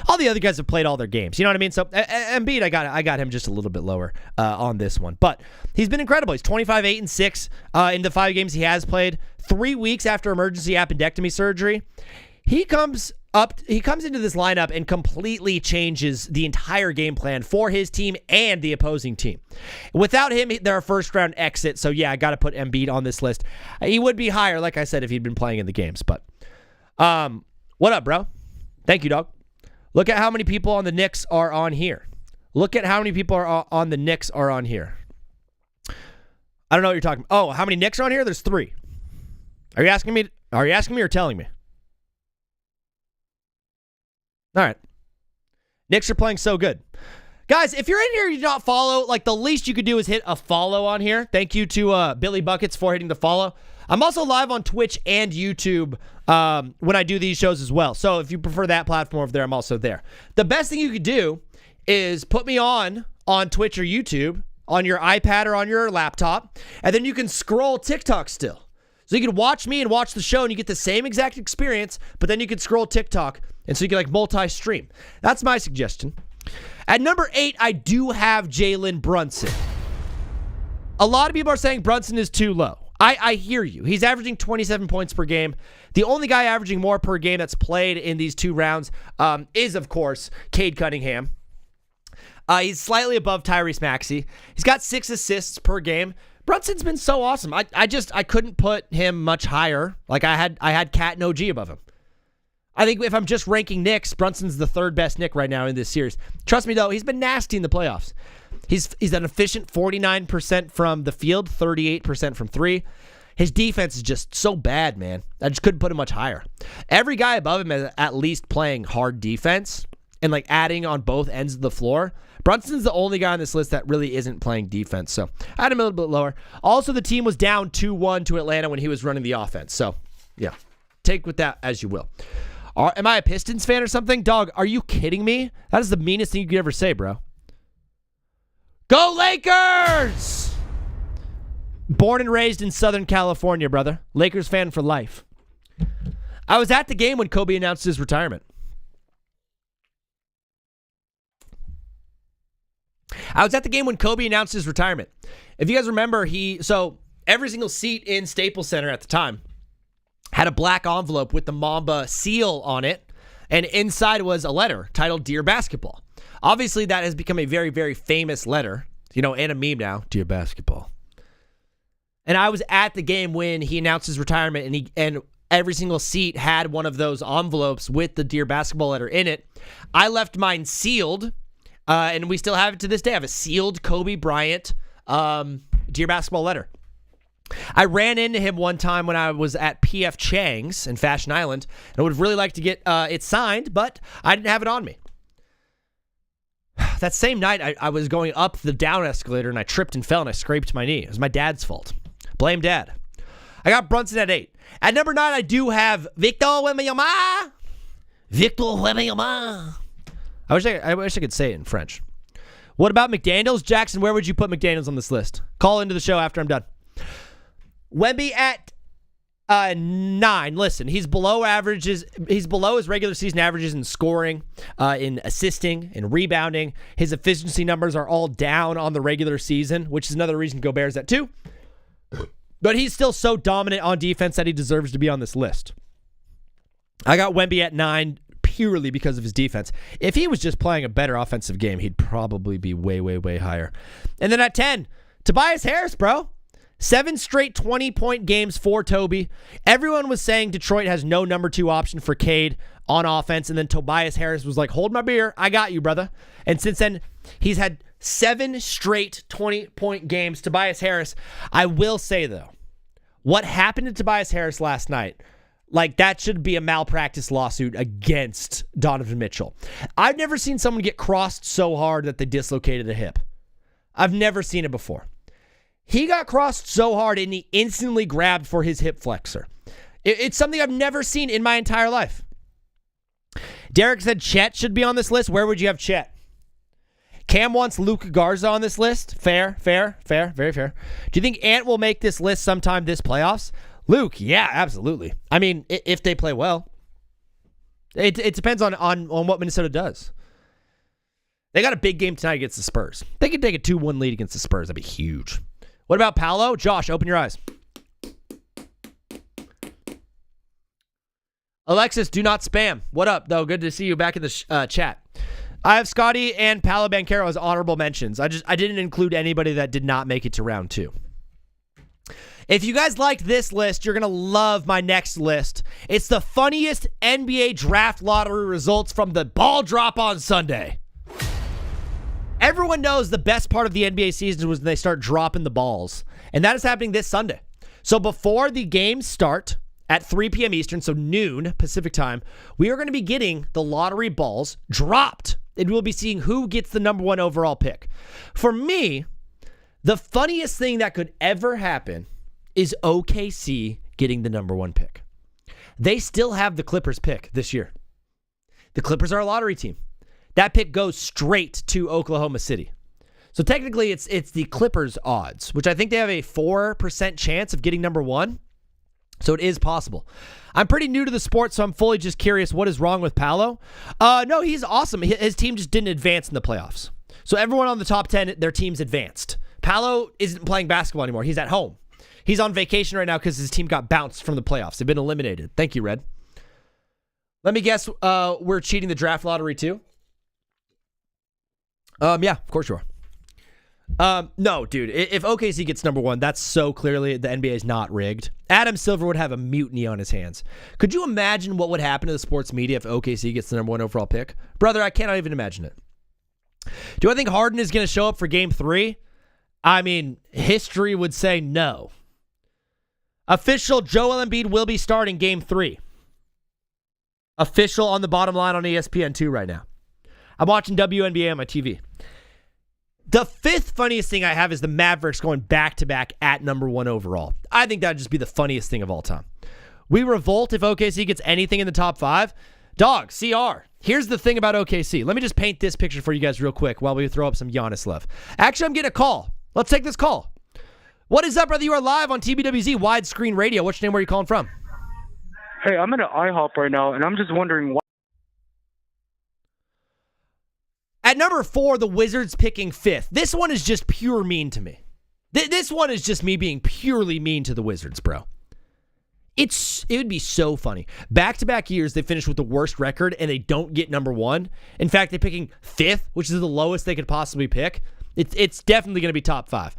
All the other guys have played all their games. You know what I mean? So Embiid, I got him just a little bit lower on this one. But he's been incredible. He's 25-8-6 in the 5 games he has played. 3 weeks after emergency appendectomy surgery, he comes into this lineup and completely changes the entire game plan for his team and the opposing team. Without him, they're a first-round exit. So, yeah, I got to put Embiid on this list. He would be higher, like I said, if he'd been playing in the games. But what up, bro? Thank you, dog. Look at how many people on the Knicks are on here. Look at how many people are on the Knicks are on here. I don't know what you're talking about. Oh, how many Knicks are on here? There's 3. Are you asking me or telling me? All right. Knicks are playing so good. Guys, if you're in here and you do not follow, like the least you could do is hit a follow on here. Thank you to Billy Buckets for hitting the follow. I'm also live on Twitch and YouTube when I do these shows as well. So if you prefer that platform over there, I'm also there. The best thing you could do is put me on Twitch or YouTube on your iPad or on your laptop, and then you can scroll TikTok still. So you can watch me and watch the show and you get the same exact experience, but then you can scroll TikTok, and so you can like multi-stream. That's my suggestion. At number 8, I do have Jalen Brunson. A lot of people are saying Brunson is too low. I hear you. He's averaging 27 points per game. The only guy averaging more per game that's played in these 2 rounds is, of course, Cade Cunningham. He's slightly above Tyrese Maxey. He's got 6 assists per game. Brunson's been so awesome. I couldn't put him much higher. Like I had Cat and OG above him. I think if I'm just ranking Knicks, Brunson's the 3rd best Knick right now in this series. Trust me though, he's been nasty in the playoffs. He's an efficient 49% from the field, 38% from 3. His defense is just so bad, man. I just couldn't put him much higher. Every guy above him is at least playing hard defense and like adding on both ends of the floor. Brunson's the only guy on this list that really isn't playing defense, so I had him a little bit lower. Also, the team was down 2-1 to Atlanta when he was running the offense, so yeah, take with that as you will. Am I a Pistons fan or something? Dog, are you kidding me? That is the meanest thing you could ever say, bro. Go Lakers! Born and raised in Southern California, brother. Lakers fan for life. I was at the game when Kobe announced his retirement. If you guys remember, so every single seat in Staples Center at the time had a black envelope with the Mamba seal on it, and inside was a letter titled Dear Basketball. Obviously, that has become a very, very famous letter, and a meme now, Dear Basketball. And I was at the game when he announced his retirement, and every single seat had one of those envelopes with the Dear Basketball letter in it. I left mine sealed, and we still have it to this day. I have a sealed Kobe Bryant Dear Basketball letter. I ran into him one time when I was at P.F. Chang's in Fashion Island, and I would have really liked to get it signed, but I didn't have it on me. That same night, I was going up the down escalator, and I tripped and fell, and I scraped my knee. It was my dad's fault. Blame dad. I got Brunson at 8. At number 9, I do have Victor Wembanyama. I wish I could say it in French. What about McDaniels? Jackson, where would you put McDaniels on this list? Call into the show after I'm done. Wemby at 9. Listen, he's below averages. He's below his regular season averages in scoring, in assisting, in rebounding. His efficiency numbers are all down on the regular season, which is another reason Gobert's at 2. But he's still so dominant on defense that he deserves to be on this list. I got Wemby at 9 purely because of his defense. If he was just playing a better offensive game, he'd probably be way, way, way higher. And then at 10, Tobias Harris, bro. 7 straight 20-point games for Toby. Everyone was saying Detroit has no number 2 option for Cade on offense, and then Tobias Harris was like, hold my beer, I got you, brother. And since then, he's had 7 straight 20-point games. Tobias Harris, I will say, though, what happened to Tobias Harris last night, like, that should be a malpractice lawsuit against Donovan Mitchell. I've never seen someone get crossed so hard that they dislocated a hip. I've never seen it before. He got crossed so hard and he instantly grabbed for his hip flexor. It's something I've never seen in my entire life. Derek said Chet should be on this list. Where would you have Chet? Cam wants Luka Garza on this list. Fair, very fair. Do you think Ant will make this list sometime this playoffs? Luke, yeah, absolutely. I mean, if they play well. It depends on what Minnesota does. They got a big game tonight against the Spurs. They could take a 2-1 lead against the Spurs. That'd be huge. What about Paolo? Josh, open your eyes. Alexis, do not spam. What up, though? Good to see you back in the chat. I have Scotty and Paolo Banchero as honorable mentions. I didn't include anybody that did not make it to round 2. If you guys liked this list, you're going to love my next list. It's the funniest NBA draft lottery results from the ball drop on Sunday. Everyone knows the best part of the NBA season was when they start dropping the balls. And that is happening this Sunday. So before the games start at 3 p.m. Eastern, so noon Pacific time, we are going to be getting the lottery balls dropped. And we'll be seeing who gets the number 1 overall pick. For me, the funniest thing that could ever happen is OKC getting the number 1 pick. They still have the Clippers pick this year. The Clippers are a lottery team. That pick goes straight to Oklahoma City. So technically it's the Clippers odds, which I think they have a 4% chance of getting number 1. So it is possible. I'm pretty new to the sport, so I'm fully just curious what is wrong with Paolo. No, he's awesome. His team just didn't advance in the playoffs. So everyone on the top 10, their teams advanced. Paolo isn't playing basketball anymore. He's at home. He's on vacation right now because his team got bounced from the playoffs. They've been eliminated. Thank you, Red. Let me guess, we're cheating the draft lottery too? Yeah, of course you are. No, dude. If OKC gets number 1, that's so clearly the NBA is not rigged. Adam Silver would have a mutiny on his hands. Could you imagine what would happen to the sports media if OKC gets the number 1 overall pick? Brother, I cannot even imagine it. Do I think Harden is going to show up for Game 3? I mean, history would say no. Official, Joel Embiid will be starting Game 3. Official on the bottom line on ESPN2 right now. I'm watching WNBA on my TV. The 5th funniest thing I have is the Mavericks going back-to-back at number 1 overall. I think that would just be the funniest thing of all time. We revolt if OKC gets anything in the top 5. Dog, CR. Here's the thing about OKC. Let me just paint this picture for you guys real quick while we throw up some Giannis love. Actually, I'm getting a call. Let's take this call. What is up, brother? You are live on TBWZ Widescreen Radio. What's your name? Where are you calling from? Hey, I'm at an IHOP right now, and I'm just wondering why. At number 4, the Wizards picking 5th. This one is just pure mean to me. This one is just me being purely mean to the Wizards, bro. It would be so funny. Back-to-back years, they finish with the worst record, and they don't get number 1. In fact, they're picking 5th, which is the lowest they could possibly pick. It's definitely going to be top 5.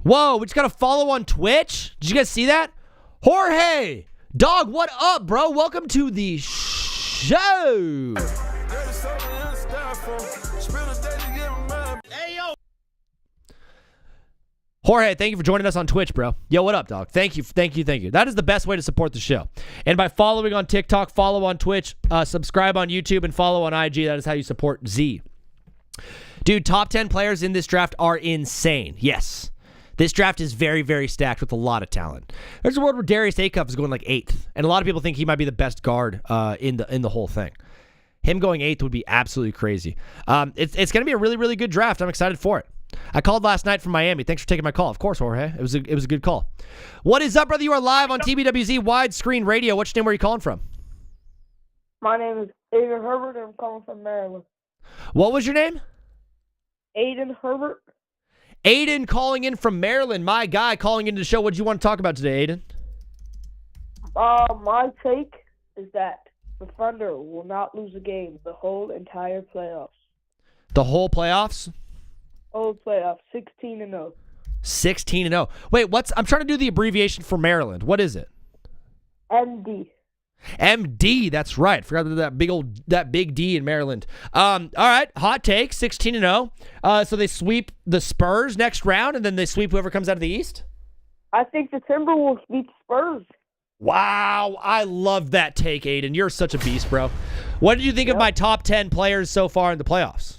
Whoa, we just got a follow on Twitch. Did you guys see that? Jorge, dog, what up, bro? Welcome to the show. Hey, yo. Jorge, thank you for joining us on Twitch, bro. Yo, what up, dog? Thank you. That is the best way to support the show. And by following on TikTok, follow on Twitch, subscribe on YouTube, and follow on IG. That is how you support Z. Dude, top 10 players in this draft are insane. Yes. This draft is very, very stacked with a lot of talent. There's a world where Darius Acuff is going like 8th, and a lot of people think he might be the best guard in the whole thing. Him going 8th would be absolutely crazy. It's going to be a really, really good draft. I'm excited for it. I called last night from Miami. Thanks for taking my call. Of course, Jorge. It was a good call. What is up, brother? You are live on TBWZ Widescreen Radio. What's your name? Where are you calling from? My name is Aiden Herbert, and I'm calling from Maryland. What was your name? Aiden Herbert. Aiden calling in from Maryland. My guy calling into the show. What do you want to talk about today, Aiden? My take is that the Thunder will not lose a game the whole entire playoffs. The whole playoffs? Whole playoffs, 16-0. 16-0. Wait, I'm trying to do the abbreviation for Maryland. What is it? MD. MD, that's right. Forgot that big D in Maryland. All right, hot take, 16-0. So they sweep the Spurs next round, and then they sweep whoever comes out of the East? I think the Timberwolves beat the Spurs. Wow, I love that take, Aiden. You're such a beast, bro. What did you think of my top 10 players so far in the playoffs?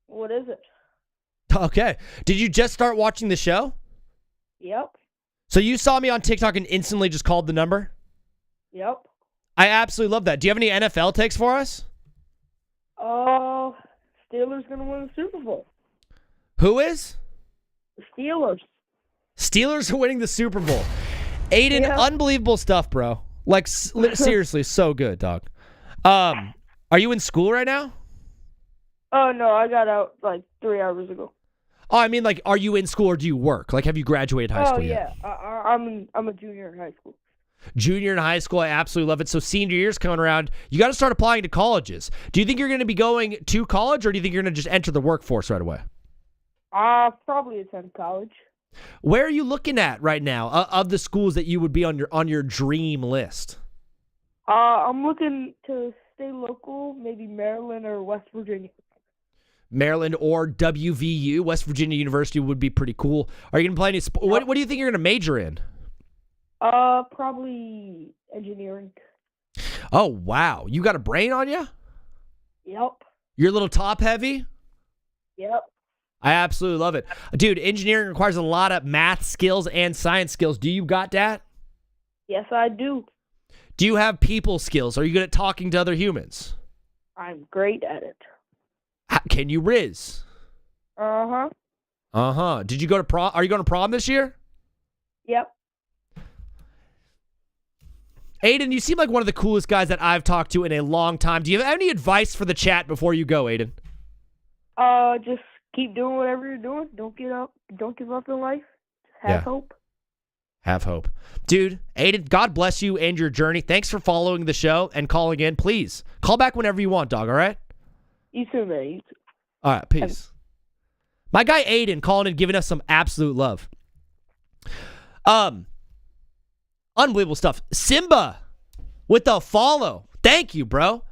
What is it? Okay. Did you just start watching the show? Yep. So you saw me on TikTok and instantly just called the number? Yep. I absolutely love that. Do you have any NFL takes for us? Steelers going to win the Super Bowl. Who is? The Steelers. Steelers are winning the Super Bowl. Aiden, unbelievable stuff, bro. Like, seriously, so good, dog. Are you in school right now? Oh, no, I got out like 3 hours ago. Oh, I mean, like, are you in school or do you work? Like, have you graduated high school yet? Oh, yeah. I'm a junior in high school. Junior in high school, I absolutely love it. So senior year's coming around. You got to start applying to colleges. Do you think you're going to be going to college, or do you think you're going to just enter the workforce right away? Probably attend college. Where are you looking at right now of the schools that you would be on your dream list? I'm looking to stay local, maybe Maryland or West Virginia. Maryland or WVU, West Virginia University would be pretty cool. Are you going to play any what do you think you're going to major in? Probably engineering. Oh, wow. You got a brain on you? Yep. You're a little top heavy? Yep. I absolutely love it. Dude, engineering requires a lot of math skills and science skills. Do you got that? Yes, I do. Do you have people skills? Are you good at talking to other humans? I'm great at it. Can you riz? Uh-huh. Uh-huh. Did you go to prom? Are you going to prom this year? Yep. Aiden, you seem like one of the coolest guys that I've talked to in a long time. Do you have any advice for the chat before you go, Aiden? Just keep doing whatever you're doing. Don't give up in life. Have hope. Have hope. Dude, Aiden, God bless you and your journey. Thanks for following the show and calling in. Please, call back whenever you want, dog, all right? You too, man. You too. All right, peace. My guy Aiden calling and giving us some absolute love. Unbelievable stuff. Simba with the follow. Thank you, bro.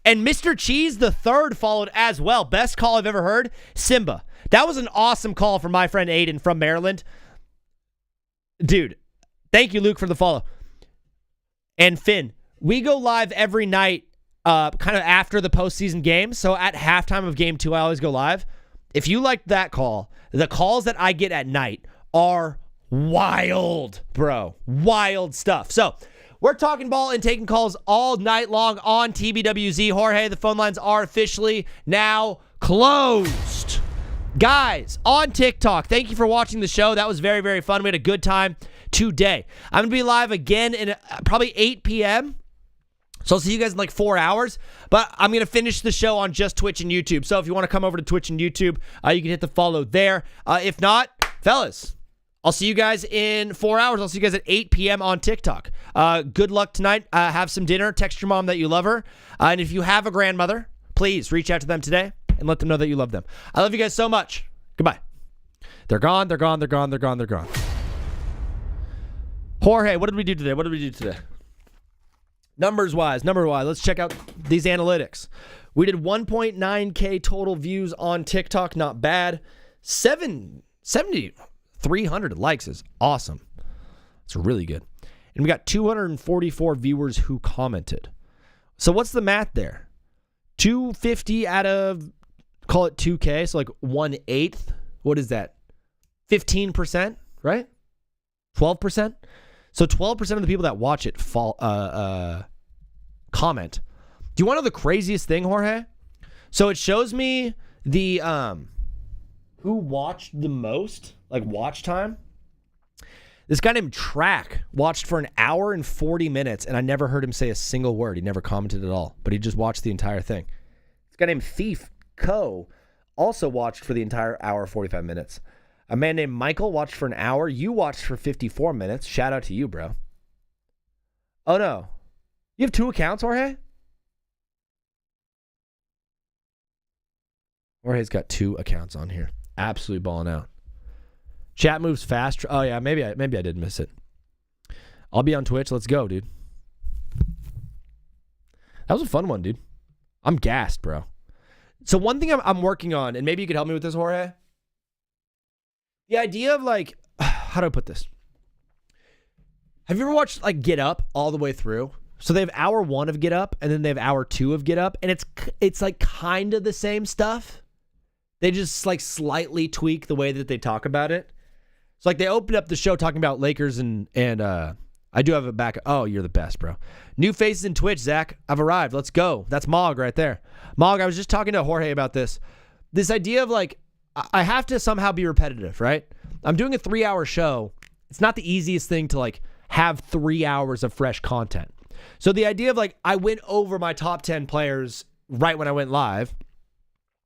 And Mr. Cheese the third followed as well. Best call I've ever heard. Simba. That was an awesome call from my friend Aiden from Maryland. Dude, thank you, Luke, for the follow. And Finn, we go live every night kind of after the postseason game. So at halftime of game 2, I always go live. If you liked that call, the calls that I get at night are wild, bro. Wild stuff. So we're talking ball and taking calls all night long on TBWZ. Jorge, the phone lines are officially now closed. Guys, on TikTok, thank you for watching the show. That was very, very fun. We had a good time today. I'm going to be live again in probably 8 p.m., so I'll see you guys in like 4 hours, but I'm going to finish the show on just Twitch and YouTube. So if you want to come over to Twitch and YouTube, you can hit the follow there. If not, fellas, I'll see you guys in 4 hours. I'll see you guys at 8 p.m. on TikTok. Good luck tonight. Have some dinner. Text your mom that you love her. And if you have a grandmother, please reach out to them today and let them know that you love them. I love you guys so much. Goodbye. They're gone. They're gone. They're gone. They're gone. They're gone. Jorge, what did we do today? What did we do today? Number-wise, let's check out these analytics. We did 1.9K total views on TikTok. Not bad. 7,300 likes is awesome. It's really good. And we got 244 viewers who commented. So what's the math there? 250 out of, call it 2K, so like 1/8. What is that? 15%, right? 12%? So 12% of the people that watch it comment. Do you want to know the craziest thing, Jorge? So it shows me the who watched the most, like watch time. This guy named Track watched for an hour and 40 minutes, and I never heard him say a single word. He never commented at all, but he just watched the entire thing. This guy named Thief Co. also watched for the entire hour 45 minutes. A man named Michael watched for an hour. You watched for 54 minutes. Shout out to you, bro. Oh, no. You have 2 accounts, Jorge? Jorge's got 2 accounts on here. Absolutely balling out. Chat moves fast. Oh, yeah, maybe I did miss it. I'll be on Twitch. Let's go, dude. That was a fun one, dude. I'm gassed, bro. So one thing I'm working on, and maybe you could help me with this, Jorge. The idea of like, how do I put this? Have you ever watched like Get Up all the way through? So they have hour 1 of Get Up, and then they have hour 2 of Get Up, and it's like kind of the same stuff. They just like slightly tweak the way that they talk about it. So like they opened up the show talking about Lakers and I do have a back. Oh, you're the best, bro. New faces in Twitch, Zach. I've arrived. Let's go. That's Mog right there. Mog, I was just talking to Jorge about this. This idea of like, I have to somehow be repetitive, right? I'm doing a 3-hour show. It's not the easiest thing to like have 3 hours of fresh content. So the idea of like, I went over my top 10 players right when I went live.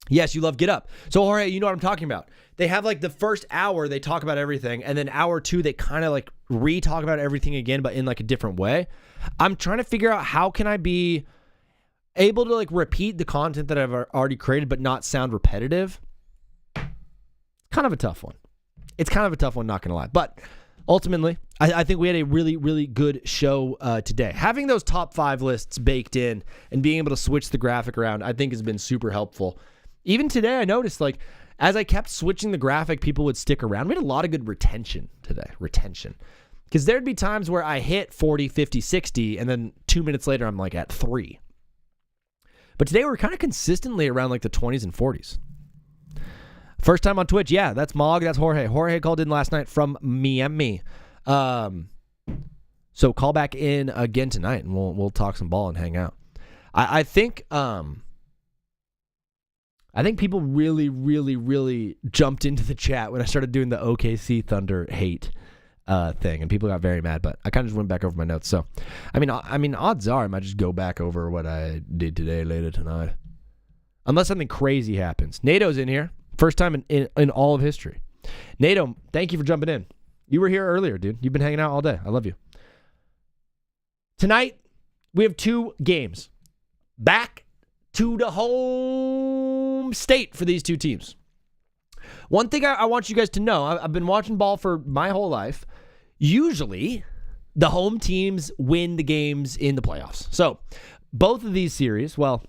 Yes, you love Get Up. So Jorge, you know what I'm talking about. They have like the first hour, they talk about everything. And then hour 2, they kind of like re-talk about everything again, but in like a different way. I'm trying to figure out how can I be able to like repeat the content that I've already created, but not sound repetitive. Kind of a tough one. It's kind of a tough one, not going to lie. But ultimately, I think we had a really, really good show today. Having those top 5 lists baked in and being able to switch the graphic around, I think has been super helpful. Even today, I noticed like as I kept switching the graphic, people would stick around. We had a lot of good retention today. Because there'd be times where I hit 40, 50, 60, and then 2 minutes later, I'm like at 3. But today we're kind of consistently around like the 20s and 40s. First time on Twitch, yeah, that's Mog, that's Jorge. Jorge called in last night from Miami. So call back in again tonight, and we'll talk some ball and hang out. I think people really, really, really jumped into the chat when I started doing the OKC Thunder hate thing, and people got very mad. But I kind of just went back over my notes. So, I mean, odds are I might just go back over what I did today later tonight, unless something crazy happens. NATO's in here. First time in all of history. NATO, thank you for jumping in. You were here earlier, dude. You've been hanging out all day. I love you. Tonight, we have 2 games. Back to the home state for these 2 teams. One thing I want you guys to know, I've been watching ball for my whole life. Usually, the home teams win the games in the playoffs. So, both of these series, well,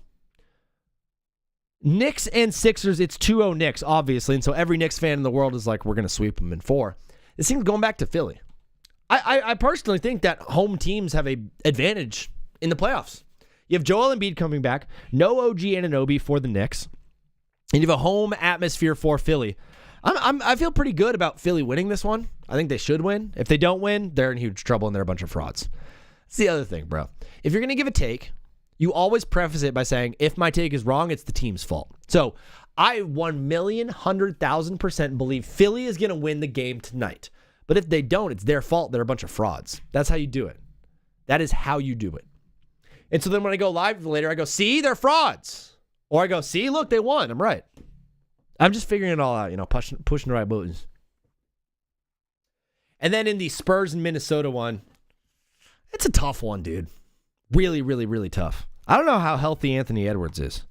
Knicks and Sixers, it's 2-0 Knicks, obviously, and so every Knicks fan in the world is like, we're going to sweep them in 4. This thing's going back to Philly. I personally think that home teams have a advantage in the playoffs. You have Joel Embiid coming back, no OG Anunoby for the Knicks, and you have a home atmosphere for Philly. I feel pretty good about Philly winning this one. I think they should win. If they don't win, they're in huge trouble and they're a bunch of frauds. That's the other thing, bro. If you're going to give a take, you always preface it by saying, if my take is wrong, it's the team's fault. So I 1,100,000% believe Philly is going to win the game tonight. But if they don't, it's their fault. They're a bunch of frauds. That's how you do it. That is how you do it. And so then when I go live later, I go, see, they're frauds. Or I go, see, look, they won. I'm right. I'm just figuring it all out, pushing the right buttons. And then in the Spurs and Minnesota one, it's a tough one, dude. Really, really, really tough. I don't know how healthy Anthony Edwards is.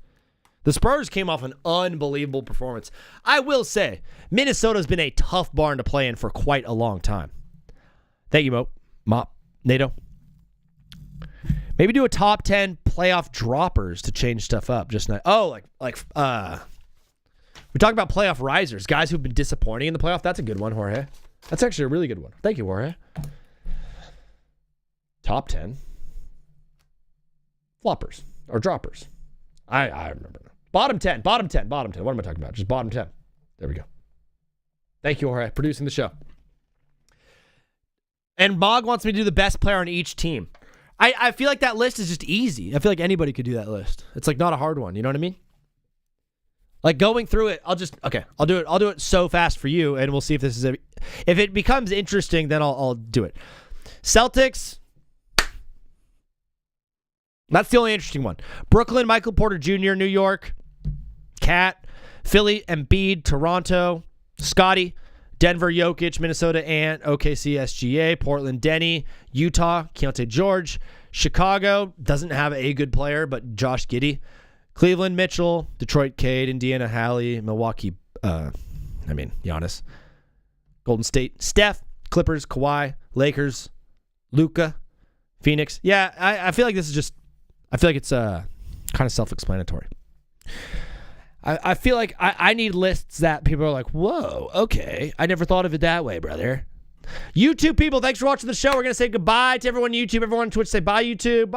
The Spurs came off an unbelievable performance. I will say, Minnesota's been a tough barn to play in for quite a long time. Thank you, Mop, NATO. Maybe do a top 10 playoff droppers to change stuff up. Just not. Oh, we talk about playoff risers, guys who've been disappointing in the playoff. That's a good one, Jorge. That's actually a really good one. Thank you, Jorge. Top 10 floppers or droppers. I remember now. Bottom 10. What am I talking about? Just bottom 10. There we go. Thank you, Jorge, producing the show. And Mog wants me to do the best player on each team. I feel like that list is just easy. I feel like anybody could do that list. It's like not a hard one. You know what I mean? Like going through it, I'll do it so fast for you, and we'll see if this is if it becomes interesting, then I'll do it. Celtics. That's the only interesting one. Brooklyn, Michael Porter Jr., New York, Cat, Philly, Embiid, Toronto, Scotty, Denver, Jokic, Minnesota, Ant, OKC, SGA, Portland, Denny, Utah, Keontae George, Chicago, doesn't have a good player, but Josh Giddey, Cleveland, Mitchell, Detroit, Cade, Indiana, Hallie, Milwaukee, Giannis, Golden State, Steph, Clippers, Kawhi, Lakers, Luka, Phoenix. Yeah, I feel like this is just, I feel like it's kind of self-explanatory. I feel like I need lists that people are like, whoa, okay. I never thought of it that way, brother. YouTube people, thanks for watching the show. We're going to say goodbye to everyone on YouTube, everyone on Twitch. Say bye, YouTube. Bye.